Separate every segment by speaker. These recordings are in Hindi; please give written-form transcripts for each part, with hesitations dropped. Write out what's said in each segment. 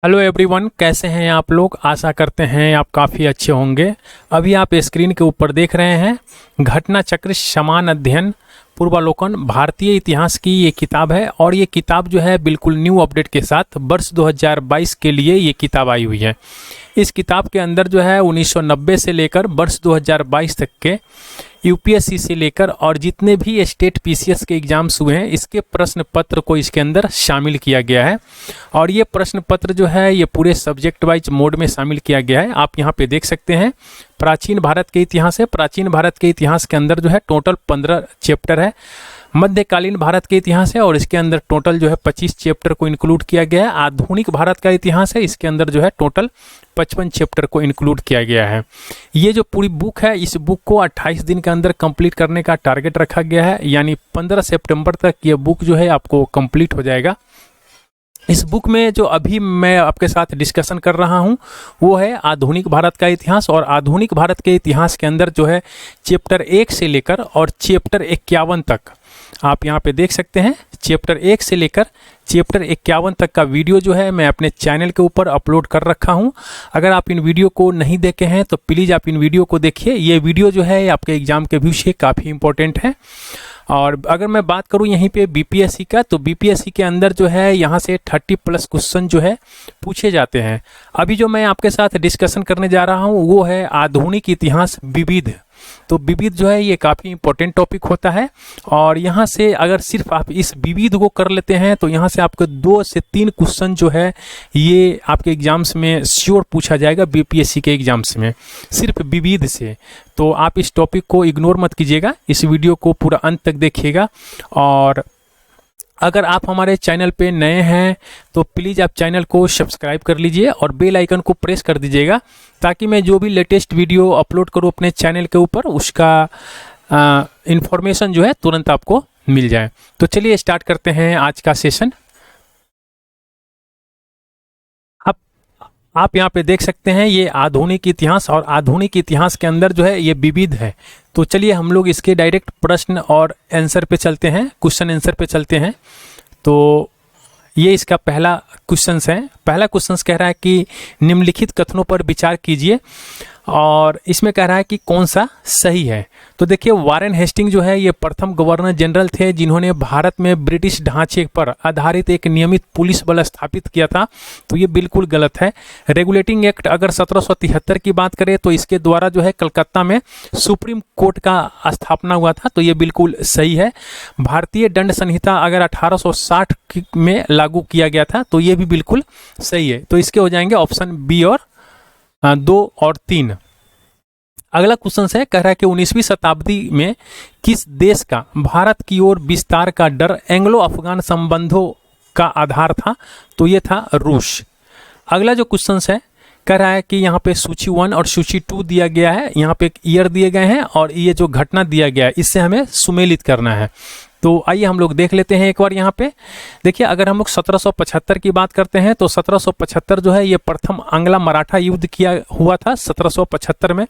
Speaker 1: हेलो एवरीवन, कैसे हैं आप लोग। आशा करते हैं आप काफ़ी अच्छे होंगे। अभी आप स्क्रीन के ऊपर देख रहे हैं घटना चक्र समान अध्ययन पूर्वालोकन भारतीय इतिहास की ये किताब है। और ये किताब जो है बिल्कुल न्यू अपडेट के साथ वर्ष 2022 के लिए ये किताब आई हुई है। इस किताब के अंदर जो है 1990 से लेकर वर्ष 2022 तक के यूपीएससी से लेकर और जितने भी स्टेट पीसीएस के एग्जाम्स हुए हैं इसके प्रश्न पत्र को इसके अंदर शामिल किया गया है। और ये प्रश्न पत्र जो है ये पूरे सब्जेक्ट वाइज मोड में शामिल किया गया है। आप यहाँ पे देख सकते हैं प्राचीन भारत के इतिहास है। प्राचीन भारत के इतिहास के अंदर जो है टोटल 15 चैप्टर है। मध्यकालीन भारत के इतिहास है और इसके अंदर टोटल जो है 25 चैप्टर को इंक्लूड किया गया है। आधुनिक भारत का इतिहास है, इसके अंदर जो है टोटल 55 चैप्टर को इंक्लूड किया गया है। ये जो पूरी बुक है इस बुक को 28 दिन के अंदर कंप्लीट करने का टारगेट रखा गया है, यानी 15 सितंबर तक ये बुक जो है आपको कंप्लीट हो जाएगा। इस बुक में जो अभी मैं आपके साथ डिस्कशन कर रहा हूँ वो है आधुनिक भारत का इतिहास। और आधुनिक भारत के इतिहास के अंदर जो है चैप्टर 1 से लेकर और चैप्टर 51 तक आप यहाँ पे देख सकते हैं। चैप्टर 1 से लेकर चैप्टर 51 तक का वीडियो जो है मैं अपने चैनल के ऊपर अपलोड कर रखा हूँ। अगर आप इन वीडियो को नहीं देखे हैं तो प्लीज़ आप इन वीडियो को देखिए। ये वीडियो जो है आपके एग्जाम के व्यू से काफ़ी इंपॉर्टेंट है। और अगर मैं बात करूं यहीं पे बीपीएससी का, तो बीपीएससी के अंदर जो है यहाँ से 30+ क्वेश्चन जो है पूछे जाते हैं। अभी जो मैं आपके साथ डिस्कशन करने जा रहा हूँ वो है आधुनिक इतिहास विविध। तो विविध जो है ये काफ़ी इंपॉर्टेंट टॉपिक होता है। और यहाँ से अगर सिर्फ आप इस विविध को कर लेते हैं तो यहाँ से आपको 2 से 3 क्वेश्चन जो है ये आपके एग्जाम्स में श्योर पूछा जाएगा बीपीएससी के एग्जाम्स में, सिर्फ विविध से। तो आप इस टॉपिक को इग्नोर मत कीजिएगा, इस वीडियो को पूरा अंत तक देखिएगा। और अगर आप हमारे चैनल पे नए हैं तो प्लीज़ आप चैनल को सब्सक्राइब कर लीजिए और बेल आइकन को प्रेस कर दीजिएगा, ताकि मैं जो भी लेटेस्ट वीडियो अपलोड करूँ अपने चैनल के ऊपर उसका इंफॉर्मेशन जो है तुरंत आपको मिल जाए। तो चलिए स्टार्ट करते हैं आज का सेशन। आप यहाँ पे देख सकते हैं ये आधुनिक इतिहास, और आधुनिक इतिहास के अंदर जो है ये विविध है। तो चलिए हम लोग इसके डायरेक्ट प्रश्न और आंसर पे चलते हैं, क्वेश्चन आंसर पे चलते हैं। तो ये इसका पहला क्वेश्चन है। पहला क्वेश्चन कह रहा है कि निम्नलिखित कथनों पर विचार कीजिए, और इसमें कह रहा है कि कौन सा सही है। तो देखिए वारेन हेस्टिंग जो है ये प्रथम गवर्नर जनरल थे जिन्होंने भारत में ब्रिटिश ढांचे पर आधारित एक नियमित पुलिस बल स्थापित किया था। तो ये बिल्कुल गलत है। रेगुलेटिंग एक्ट अगर 1773 की बात करें तो इसके द्वारा जो है कलकत्ता में सुप्रीम कोर्ट का स्थापना हुआ था। तो ये बिल्कुल सही है। भारतीय दंड संहिता अगर 1860 में लागू किया गया था, तो ये भी बिल्कुल सही है। तो इसके हो जाएंगे ऑप्शन बी और 2 और 3। अगला क्वेश्चन है, कह रहा है कि 19वीं शताब्दी में किस देश का भारत की ओर विस्तार का डर एंग्लो अफगान संबंधों का आधार था। तो ये था रूस। अगला जो क्वेश्चन है कह रहा है कि यहाँ पे सूची 1 और सूची 2 दिया गया है, यहाँ पे एक ईयर दिए गए हैं और ये जो घटना दिया गया है इससे हमें सुमेलित करना है। तो आइए हम लोग देख लेते हैं एक बार। यहाँ पे देखिए अगर हम लोग 1775 की बात करते हैं तो 1775 जो है ये प्रथम आंग्ला मराठा युद्ध किया हुआ था 1775 में।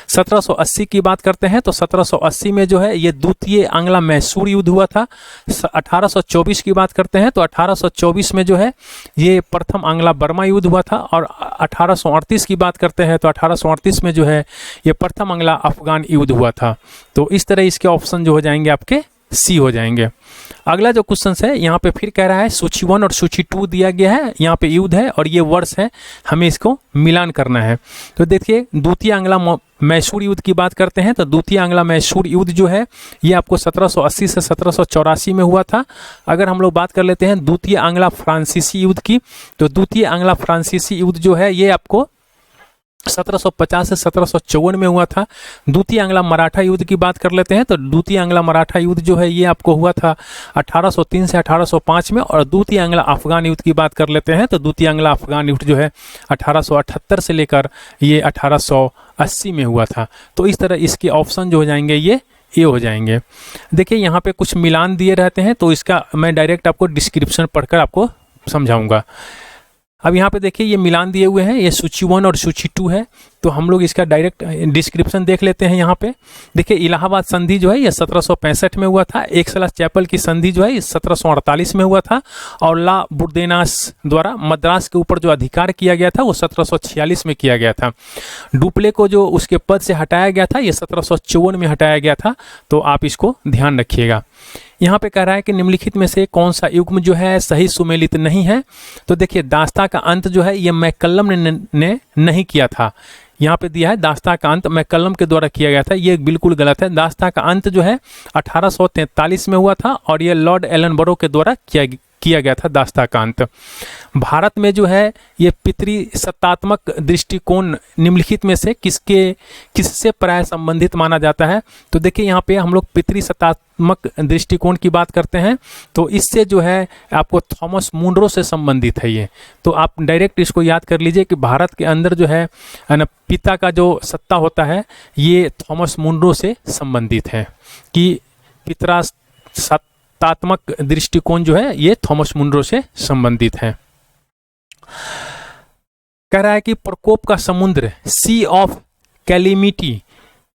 Speaker 1: 1780 की बात करते हैं तो 1780 में जो है ये द्वितीय आंग्ला मैसूर युद्ध हुआ था। 1824 की बात करते हैं तो 1824 में जो है ये प्रथम आंग्ला बर्मा युद्ध हुआ था। और 1838 की बात करते हैं तो 1838 में जो है ये प्रथम आंग्ला अफगान युद्ध हुआ था। तो इस तरह इसके ऑप्शन जो हो जाएंगे आपके सी हो जाएंगे। अगला जो क्वेश्चन है यहाँ पे फिर कह रहा है सूची 1 और सूची 2 दिया गया है, यहाँ पे युद्ध है और ये वर्ष है, हमें इसको मिलान करना है। तो देखिए द्वितीय आंग्ला मैसूर युद्ध की बात करते हैं तो द्वितीय आंग्ला मैसूर युद्ध जो है ये आपको 1780 से 1784 में हुआ था। अगर हम लोग बात कर लेते हैं द्वितीय आंग्ला फ्रांसीसी युद्ध की, तो द्वितीय आंग्ला फ्रांसीसी युद्ध जो है ये आपको 1750 से 1754 में हुआ था। द्वितीय आंग्ला मराठा युद्ध की बात कर लेते हैं तो द्वितीय आंग्ला मराठा युद्ध जो है ये आपको हुआ था 1803 से 1805 में। और द्वितीय आंग्ला अफगान युद्ध की बात कर लेते हैं तो द्वितीय आंग्ला अफगान युद्ध जो है 1878 से लेकर ये 1880 में हुआ था। तो इस तरह इसके ऑप्शन जो हो जाएंगे ये हो जाएंगे। देखिए यहाँ पे कुछ मिलान दिए रहते हैं तो इसका मैं डायरेक्ट आपको डिस्क्रिप्शन पढ़कर आपको समझाऊंगा। अब यहाँ पे देखिए ये मिलान दिए हुए हैं, ये सूची 1 और सूची 2 है। तो हम लोग इसका डायरेक्ट डिस्क्रिप्शन देख लेते हैं। यहाँ पे देखिए इलाहाबाद संधि जो है ये 1765 में हुआ था। एक सलास चैपल की संधि जो है ये 1748 में हुआ था। और ला बुर्देनास द्वारा मद्रास के ऊपर जो अधिकार किया गया था वो 1746 में किया गया था। डुप्ले को जो उसके पद से हटाया गया था ये 1754 में हटाया गया था। तो आप इसको ध्यान रखिएगा। यहाँ पे कह रहा है कि निम्नलिखित में से कौन सा युग्म जो है सही सुमेलित नहीं है। तो देखिए दास्ता का अंत जो है ये मैकल्लम ने नहीं किया था। यहाँ पे दिया है दास्ता का अंत मैकल्लम के द्वारा किया गया था, ये बिल्कुल गलत है। दास्ता का अंत जो है 1843 में हुआ था और ये लॉर्ड एलनबरो के द्वारा किया गया था दास्ता का अंत। भारत में जो है ये पितृसत्तात्मक दृष्टिकोण निम्नलिखित में से किससे प्राय संबंधित माना जाता है। तो देखिए यहाँ पे हम लोग पितृसत्तात्मक दृष्टिकोण की बात करते हैं तो इससे जो है आपको थॉमस मुनरो से संबंधित है ये। तो आप डायरेक्ट इसको याद कर लीजिए कि भारत के अंदर जो है ना पिता का जो सत्ता होता है ये थॉमस मुनरो से संबंधित है कि पितृसत्तात्मक दृष्टिकोण जो है ये थॉमस मुनरो से संबंधित है। कह रहा है कि प्रकोप का समुद्र सी ऑफ कैलिमिटी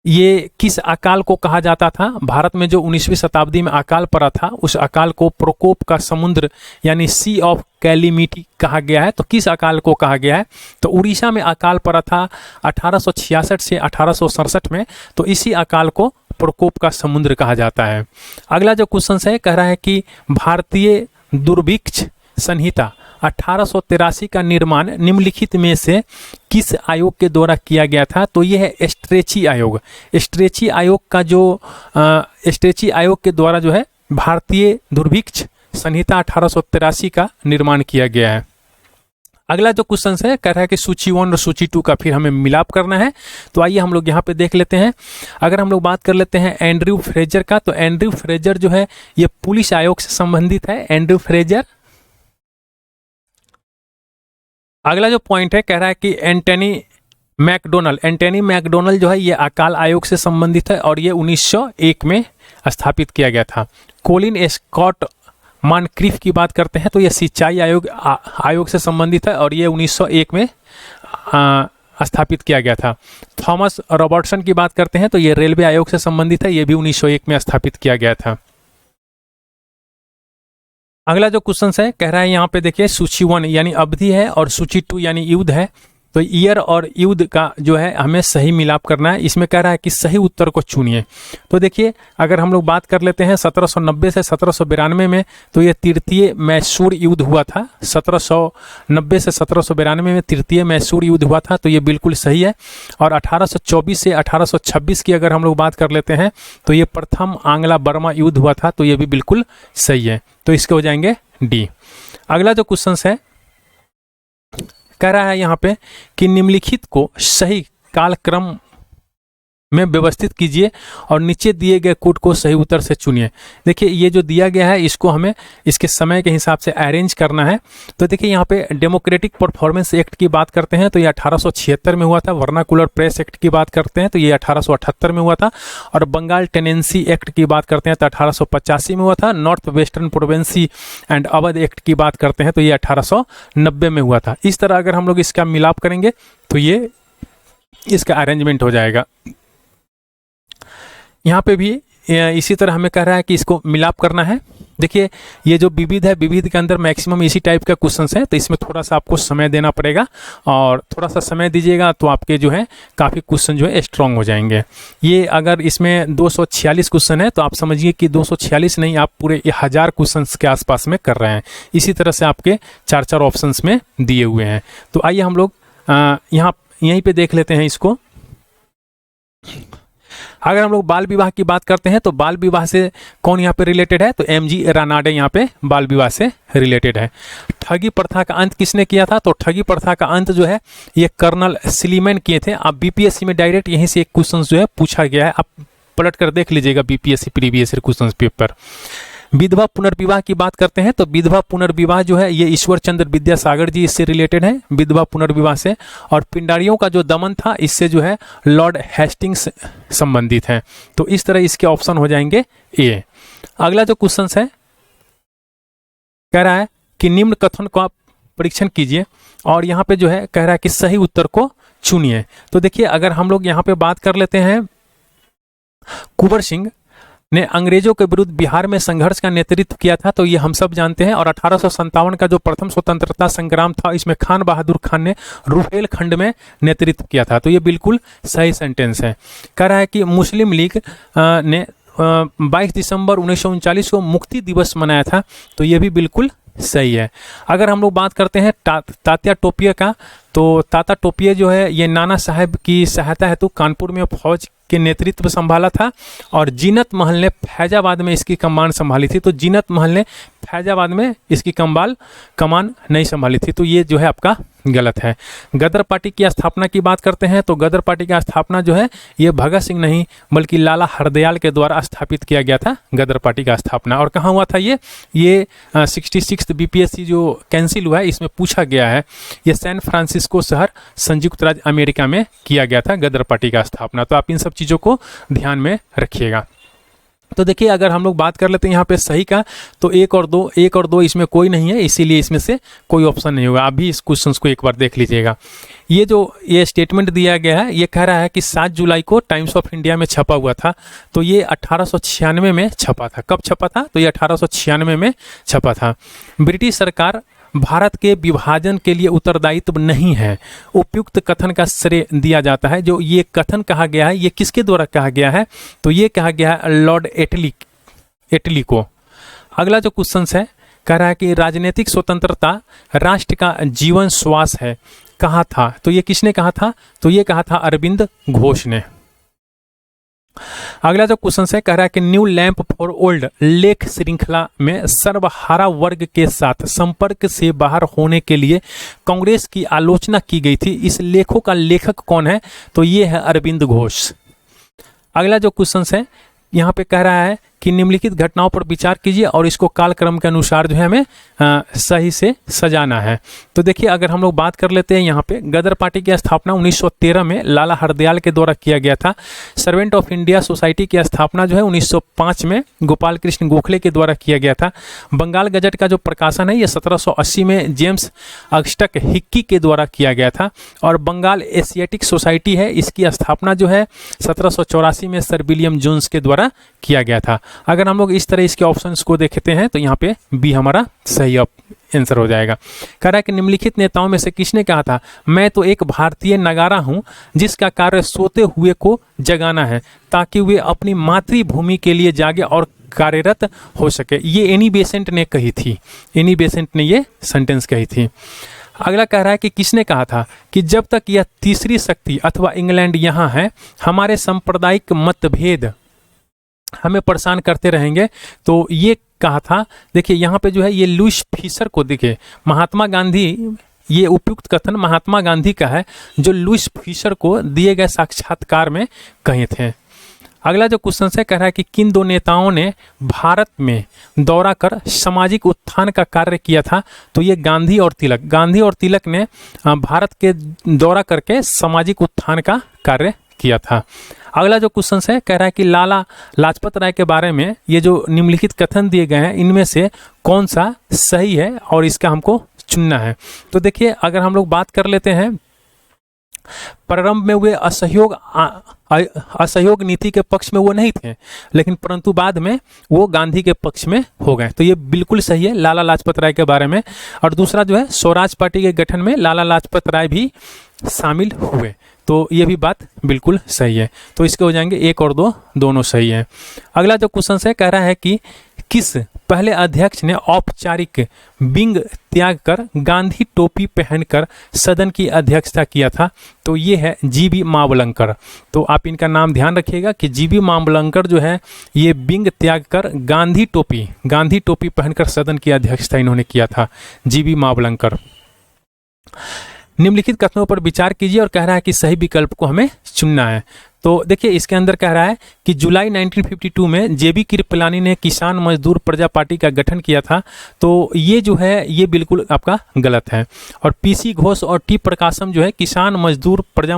Speaker 1: ये किस अकाल को कहा जाता था। भारत में जो 19वीं शताब्दी में अकाल पड़ा था उस अकाल को प्रकोप का समुद्र यानी सी ऑफ कैलिमिटी कहा गया है। तो किस अकाल को कहा गया है। तो उड़ीसा में अकाल पड़ा था 1866 से 1867 में। तो इसी अकाल को प्रकोप का समुद्र कहा जाता है। अगला जो क्वेश्चन है कह रहा है कि भारतीय दुर्भिक्ष संहिता 1883 का निर्माण निम्नलिखित में से किस आयोग के द्वारा किया गया था। तो यह है स्ट्रेची आयोग। स्ट्रेची आयोग का जो स्ट्रेची आयोग के द्वारा जो है भारतीय दुर्भिक्ष संहिता 1883 का निर्माण किया गया है। अगला जो क्वेश्चन है कह रहा है कि सूची 1 और सूची 2 का फिर हमें मिलाप करना है। तो आइए हम लोग यहाँ पे देख लेते हैं। अगर हम लोग बात कर लेते हैं एंड्रयू फ्रेजर का, तो एंड्रयू फ्रेजर जो है ये पुलिस आयोग से संबंधित है। Andrew Fraser. अगला जो पॉइंट है कह रहा है कि एंटनी मैकडोनल्ड जो है ये अकाल आयोग से संबंधित है और ये 1901 में स्थापित किया गया था। कोलिन स्कॉट मानक्रिफ की बात करते हैं तो ये सिंचाई आयोग से संबंधित है और ये 1901 में स्थापित किया गया था। थॉमस रॉबर्टसन की बात करते हैं तो ये रेलवे आयोग से संबंधित है, ये भी 1901 में स्थापित किया गया था। अगला जो क्वेश्चन है कह रहा है यहाँ पे देखिए सूची 1 यानी अवधि है और सूची 2 यानी युद्ध है। तो ईयर और युद्ध का जो है हमें सही मिलाप करना है। इसमें कह रहा है कि सही उत्तर को चुनिए। तो देखिए अगर हम लोग बात कर लेते हैं 1790 से 1792 में तो ये तृतीय मैसूर युद्ध हुआ था। 1790 से 1792 में तृतीय मैसूर युद्ध हुआ था, तो ये बिल्कुल सही है। और 1824 से 1826 की अगर हम लोग बात कर लेते हैं तो ये प्रथम आंग्ला बर्मा युद्ध हुआ था, तो ये भी बिल्कुल सही है। तो इसके हो जाएंगे डी। अगला जो क्वेश्चन है कह रहा है यहाँ पे कि निम्नलिखित को सही कालक्रम में व्यवस्थित कीजिए और नीचे दिए गए कोड को सही उत्तर से चुनिए। देखिए ये जो दिया गया है इसको हमें इसके समय के हिसाब से अरेंज करना है। तो देखिए यहाँ पे डेमोक्रेटिक परफॉर्मेंस एक्ट की बात करते हैं तो ये 1876 में हुआ था। वर्नाकुलर प्रेस एक्ट की बात करते हैं तो ये 1878 में हुआ था। और बंगाल टेनेंसी एक्ट की बात करते हैं तो 1885 में हुआ था। North western प्रोवेंसी and Awadh act की बात करते हैं तो ये 1890 में हुआ था। इस तरह अगर हम लोग इसका मिलाप करेंगे तो ये इसका अरेंजमेंट हो जाएगा। यहाँ पे भी इसी तरह हमें कह रहा है कि इसको मिलाप करना है। देखिए ये जो विविध है, विविध के अंदर मैक्सिमम इसी टाइप का क्वेश्चंस है, तो इसमें थोड़ा सा आपको समय देना पड़ेगा और थोड़ा सा समय दीजिएगा तो आपके जो है काफ़ी क्वेश्चन जो है स्ट्रांग हो जाएंगे। ये अगर इसमें 246 क्वेश्चन है तो आप समझिए कि 246 नहीं, आप पूरे 1000 क्वेश्चन के आसपास में कर रहे हैं। इसी तरह से आपके 4 ऑप्शंस में दिए हुए हैं। तो आइए हम लोग यहीं पे देख लेते हैं इसको। अगर हम लोग बाल विवाह की बात करते हैं तो बाल विवाह से कौन यहाँ पे रिलेटेड है, तो एमजी रानाडे यहाँ पे बाल विवाह से रिलेटेड है। ठगी प्रथा का अंत किसने किया था, तो ठगी प्रथा का अंत जो है ये कर्नल सिलीमैन किए थे। आप बीपीएससी में डायरेक्ट यहीं से एक क्वेश्चन जो है पूछा गया है, आप पलट कर देख लीजिएगा BPSC previous year question paper. विधवा पुनर्विवाह की बात करते हैं तो विधवा पुनर्विवाह जो है ये ईश्वर चंद्र विद्यासागर जी इससे रिलेटेड है, विधवा पुनर्विवाह से। और पिंडारियों का जो दमन था इससे जो है लॉर्ड हेस्टिंग्स संबंधित है। तो इस तरह इसके ऑप्शन हो जाएंगे ए। अगला जो क्वेश्चन है कह रहा है कि निम्न कथन को आप परीक्षण कीजिए और यहाँ पे जो है कह रहा है कि सही उत्तर को चुनिए। तो देखिए अगर हम लोग यहाँ पे बात कर लेते हैं, कुंवर सिंह ने अंग्रेजों के विरुद्ध बिहार में संघर्ष का नेतृत्व किया था, तो ये हम सब जानते हैं। और 1857 का जो प्रथम स्वतंत्रता संग्राम था, इसमें खान बहादुर खान ने रुहेलखंड में नेतृत्व किया था। तो ये बिल्कुल सही सेंटेंस है। कह रहा है कि मुस्लिम लीग ने 22 दिसंबर 1939 को मुक्ति दिवस मनाया था, तो ये भी बिल्कुल सही है। अगर हम लोग बात करते हैं तात्या टोपिया का, तो तात्या टोपिया जो है ये नाना साहब की सहायता हेतु कानपुर में फौज के नेतृत्व संभाला था, और जीनत महल ने फैजाबाद में इसकी कमान संभाली थी। तो जीनत महल ने फैजाबाद में इसकी कमान नहीं संभाली थी, तो ये जो है आपका गलत है। गदर पार्टी की स्थापना की बात करते हैं, तो गदर पार्टी की स्थापना जो है ये भगत सिंह नहीं बल्कि लाला हरदयाल के द्वारा स्थापित किया गया था गदर पार्टी का स्थापना। और कहाँ हुआ था ये 66 बीपीएससी जो कैंसिल हुआ है इसमें पूछा गया है। ये सैन फ्रांसिस्को शहर संयुक्त राज्य अमेरिका में किया गया था गदर पार्टी का स्थापना। तो आप इन सब चीज़ों को ध्यान में रखिएगा। तो देखिए अगर हम लोग बात कर लेते हैं यहाँ पे सही का, तो 1 और 2 इसमें कोई नहीं है, इसीलिए इसमें से कोई ऑप्शन नहीं होगा। अभी इस क्वेश्चन को एक बार देख लीजिएगा। ये स्टेटमेंट दिया गया है, ये कह रहा है कि 7 जुलाई को टाइम्स ऑफ इंडिया में छपा हुआ था, तो ये 1896 में छपा था। कब छपा था? तो ये 1896 में छपा था। ब्रिटिश सरकार भारत के विभाजन के लिए उत्तरदायित्व नहीं है, उपयुक्त कथन का श्रेय दिया जाता है। जो ये कथन कहा गया है, ये किसके द्वारा कहा गया है? तो ये कहा गया है लॉर्ड एटली को। अगला जो क्वेश्चन है कह रहा है कि राजनीतिक स्वतंत्रता राष्ट्र का जीवन श्वास है, कहा था? तो ये किसने कहा था? तो ये कहा था अरविंद घोष ने। अगला जो क्वेश्चन है कह रहा है कि न्यू लैंप फॉर ओल्ड लेख श्रृंखला में सर्वहारा वर्ग के साथ संपर्क से बाहर होने के लिए कांग्रेस की आलोचना की गई थी। इस लेखों का लेखक कौन है? तो ये है अरविंद घोष। अगला जो क्वेश्चन है यहाँ पे कह रहा है कि निम्नलिखित घटनाओं पर विचार कीजिए और इसको कालक्रम के अनुसार जो है हमें सही से सजाना है। तो देखिए अगर हम लोग बात कर लेते हैं यहाँ पे, गदर पार्टी की स्थापना 1913 में लाला हरदयाल के द्वारा किया गया था। सर्वेंट ऑफ इंडिया सोसाइटी की स्थापना जो है 1905 में गोपाल कृष्ण गोखले के द्वारा किया गया था। बंगाल गजट का जो प्रकाशन है ये 1780 में जेम्स अगस्टक हिक्की के द्वारा किया गया था। और बंगाल एशियाटिक सोसाइटी है, इसकी स्थापना जो है 1784 में सर विलियम जोन्स के द्वारा किया गया था। अगर हम लोग इस तरह इसके ऑप्शंस को देखते हैं तो यहाँ पे बी हमारा सही आंसर हो जाएगा। कह रहा है कि निम्नलिखित नेताओं में से किसने कहा था मैं तो एक भारतीय नगारा हूं जिसका कार्य सोते हुए को जगाना है ताकि वे अपनी मातृभूमि के लिए जागे और कार्यरत हो सके। ये एनी बेसेंट ने कही थी, एनी बेसेंट ने ये सेंटेंस कही थी। अगला कह रहा है कि किसने कहा था कि जब तक यह तीसरी शक्ति अथवा इंग्लैंड यहाँ है हमारे सांप्रदायिक मतभेद हमें परेशान करते रहेंगे। तो ये कहा था, देखिए यहाँ पे जो है ये लुईस फिशर को देखिए, महात्मा गांधी, ये उपयुक्त कथन महात्मा गांधी का है जो लुईस फिशर को दिए गए साक्षात्कार में कहे थे। अगला जो क्वेश्चन है कह रहा है कि किन दो नेताओं ने भारत में दौरा कर सामाजिक उत्थान का कार्य किया था? तो ये गांधी और तिलक। गांधी और तिलक ने भारत के दौरा करके सामाजिक उत्थान का कार्य किया था। अगला जो क्वेश्चन है कह रहा है कि लाला लाजपत राय के बारे में ये जो निम्नलिखित कथन दिए गए हैं इनमें से कौन सा सही है और इसका हमको चुनना है। तो देखिए अगर हम लोग बात कर लेते हैं, प्रारंभ में वे असहयोग नीति के पक्ष में वो नहीं थे, लेकिन परंतु बाद में वो गांधी के पक्ष में हो गए। तो ये बिल्कुल सही है लाला लाजपत राय के बारे में। और दूसरा जो है स्वराज पार्टी के गठन में लाला लाजपत राय भी शामिल हुए, तो ये भी बात बिल्कुल सही है। तो इसके हो जाएंगे 1 और 2 दोनों सही है। अगला जो क्वेश्चन है कह रहा है कि किस पहले अध्यक्ष ने औपचारिक बिंग त्याग कर गांधी टोपी पहनकर सदन की अध्यक्षता किया था? तो ये है जीबी मावलंकर। तो आप इनका नाम ध्यान रखिएगा कि जीबी मावलंकर जो है ये बिंग त्याग कर गांधी टोपी पहनकर सदन की अध्यक्षता इन्होंने किया था, जीबी मावलंकर। निम्नलिखित कथनों पर विचार कीजिए और कह रहा है कि सही विकल्प को हमें चुनना है। तो देखिए इसके अंदर कह रहा है कि जुलाई 1952 में जेबी कृपलानी ने किसान मजदूर प्रजा पार्टी का गठन किया था। तो ये जो है ये बिल्कुल आपका गलत है। और पीसी घोष और टी प्रकाशम जो है किसान मजदूर प्रजा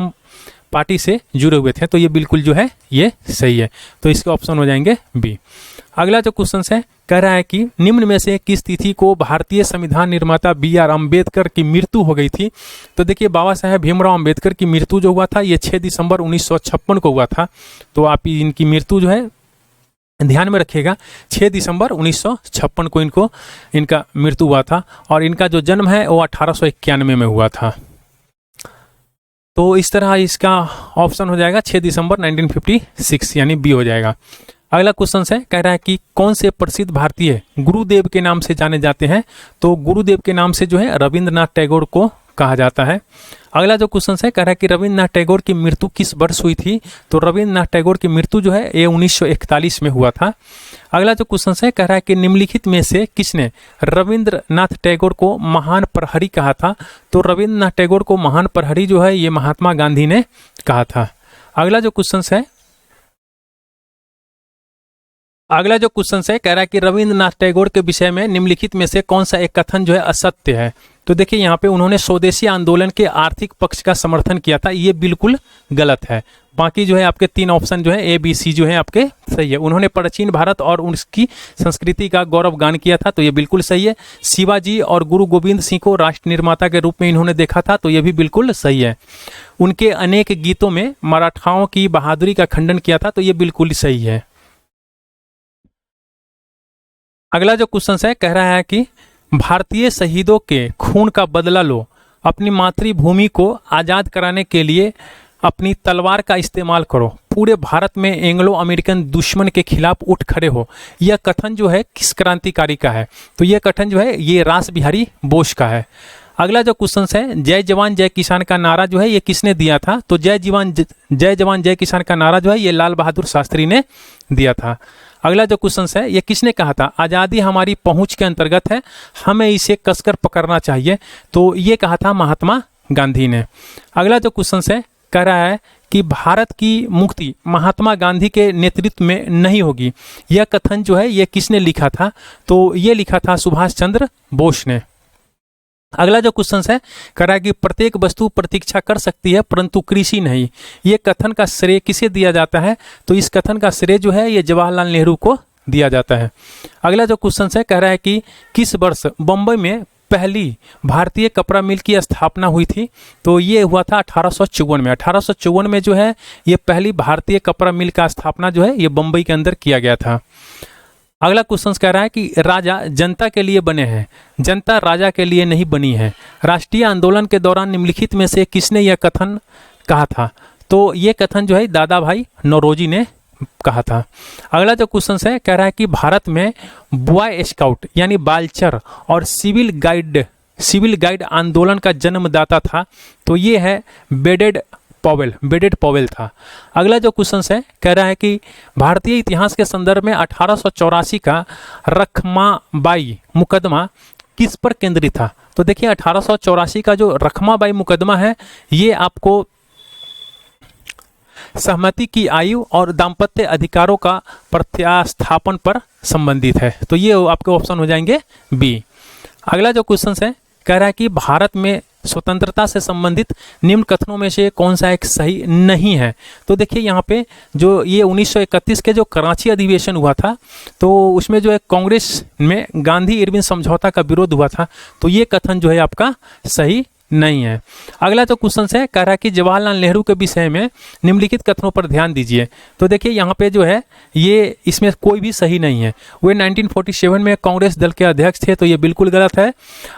Speaker 1: पार्टी से जुड़े हुए थे, तो ये बिल्कुल जो है ये सही है। तो इसके ऑप्शन हो जाएंगे बी। अगला जो क्वेश्चन है कह रहा है कि निम्न में से किस तिथि को भारतीय संविधान निर्माता B.R. अम्बेडकर की मृत्यु हो गई थी। तो देखिए बाबा साहेब भीमराव अम्बेडकर की मृत्यु जो हुआ था ये 6 दिसंबर 1956 को हुआ था। तो आप इनकी मृत्यु जो है ध्यान में रखिएगा, 6 दिसंबर 1956 को इनका मृत्यु हुआ था और इनका जो जन्म है वो 1891 में हुआ था। तो इस तरह इसका ऑप्शन हो जाएगा 6 दिसंबर 1956 यानी बी हो जाएगा। अगला क्वेश्चन है, कह रहा है कि कौन से प्रसिद्ध भारतीय गुरुदेव के नाम से जाने जाते हैं। तो गुरुदेव के नाम से जो है रविंद्रनाथ टैगोर को कहा जाता है। अगला जो क्वेश्चन है, कह रहा है कि रविंद्रनाथ टैगोर की मृत्यु किस वर्ष हुई थी। तो रविंद्रनाथ टैगोर की मृत्यु जो है ये 1941 में हुआ था। अगला जो क्वेश्चन है, कह रहा है कि निम्नलिखित में से किसने रविंद्रनाथ टैगोर को महान प्रहरी कहा था। तो रविंद्रनाथ टैगोर को महान प्रहरी जो है ये महात्मा गांधी ने कहा था। अगला जो क्वेश्चन है, कह रहा है कि रविंद्रनाथ टैगोर के विषय में निम्नलिखित में से कौन सा एक कथन जो है असत्य है। तो देखिए यहाँ पे उन्होंने स्वदेशी आंदोलन के आर्थिक पक्ष का समर्थन किया था, ये बिल्कुल गलत है। बाकी जो है आपके 3 ऑप्शन जो है ए बी सी जो है आपके सही है। उन्होंने प्राचीन भारत और उसकी संस्कृति का गौरवगान किया था, तो ये बिल्कुल सही है। शिवाजी और गुरु गोविंद सिंह को राष्ट्र निर्माता के रूप में इन्होंने देखा था, तो ये भी बिल्कुल सही है। उनके अनेक गीतों में मराठाओं की बहादुरी का खंडन किया था, तो ये बिल्कुल सही है। अगला जो क्वेश्चन है, कह रहा है कि भारतीय शहीदों के खून का बदला लो, अपनी मातृभूमि को आज़ाद कराने के लिए अपनी तलवार का इस्तेमाल करो, पूरे भारत में एंग्लो अमेरिकन दुश्मन के खिलाफ उठ खड़े हो। यह कथन जो है किस क्रांतिकारी का है। तो यह कथन जो है ये रास बिहारी बोस का है। अगला जो क्वेश्चन है, जय जवान जय किसान का नारा जो है ये किसने दिया था। तो जय जवान जय किसान का नारा जो है ये लाल बहादुर शास्त्री ने दिया था। अगला जो क्वेश्चन है, ये किसने कहा था। आज़ादी हमारी पहुंच के अंतर्गत है, हमें इसे कसकर पकड़ना चाहिए। तो ये कहा था महात्मा गांधी ने। अगला जो क्वेश्चन है, कह रहा है कि भारत की मुक्ति महात्मा गांधी के नेतृत्व में नहीं होगी। यह कथन जो है ये किसने लिखा था। तो ये लिखा था सुभाष चंद्र बोस ने। अगला जो क्वेश्चन है, कह रहा है कि प्रत्येक वस्तु प्रतीक्षा कर सकती है परंतु कृषि नहीं। ये कथन का श्रेय किसे दिया जाता है। तो इस कथन का श्रेय जो है ये जवाहरलाल नेहरू को दिया जाता है। अगला जो क्वेश्चन है, कह रहा है कि किस वर्ष बम्बई में पहली भारतीय कपड़ा मिल की स्थापना हुई थी। तो ये हुआ था 1854 में। 1854 में जो है ये पहली भारतीय कपड़ा मिल का स्थापना जो है ये बम्बई के अंदर किया गया था। अगला क्वेश्चन कह रहा है कि राजा जनता के लिए बने हैं, जनता राजा के लिए नहीं बनी है। राष्ट्रीय आंदोलन के दौरान निम्नलिखित में से किसने यह कथन कहा था। तो ये कथन जो है दादा भाई नौरोजी ने कहा था। अगला जो क्वेश्चन है, कह रहा है कि भारत में बॉय स्काउट यानी बालचर और सिविल गाइड आंदोलन का जन्मदाता था। तो ये है बेडेड पॉवेल था। अगला जो क्वेश्चन है, कह रहा है कि भारतीय इतिहास के संदर्भ में 1884 का रखमाबाई मुकदमा किस पर केंद्रित था। तो देखिए 1884 का जो रखमाबाई मुकदमा है ये आपको सहमति की आयु और दाम्पत्य अधिकारों का प्रत्यास्थापन पर संबंधित है। तो ये आपके ऑप्शन हो जाएंगे बी। अगला जो क्वेश्चन है, कह रहा है कि भारत में स्वतंत्रता से संबंधित निम्न कथनों में से कौन सा एक सही नहीं है। तो देखिए यहाँ पे जो ये 1931 के जो कराची अधिवेशन हुआ था तो उसमें जो है कांग्रेस में गांधी इरविन समझौता का विरोध हुआ था। तो ये कथन जो है आपका सही नहीं है। अगला जो क्वेश्चन है, कह रहा है कि जवाहरलाल नेहरू के विषय में निम्नलिखित कथनों पर ध्यान दीजिए। तो देखिए यहाँ पे जो है ये इसमें कोई भी सही नहीं है। वे 1947 में कांग्रेस दल के अध्यक्ष थे, तो ये बिल्कुल गलत है।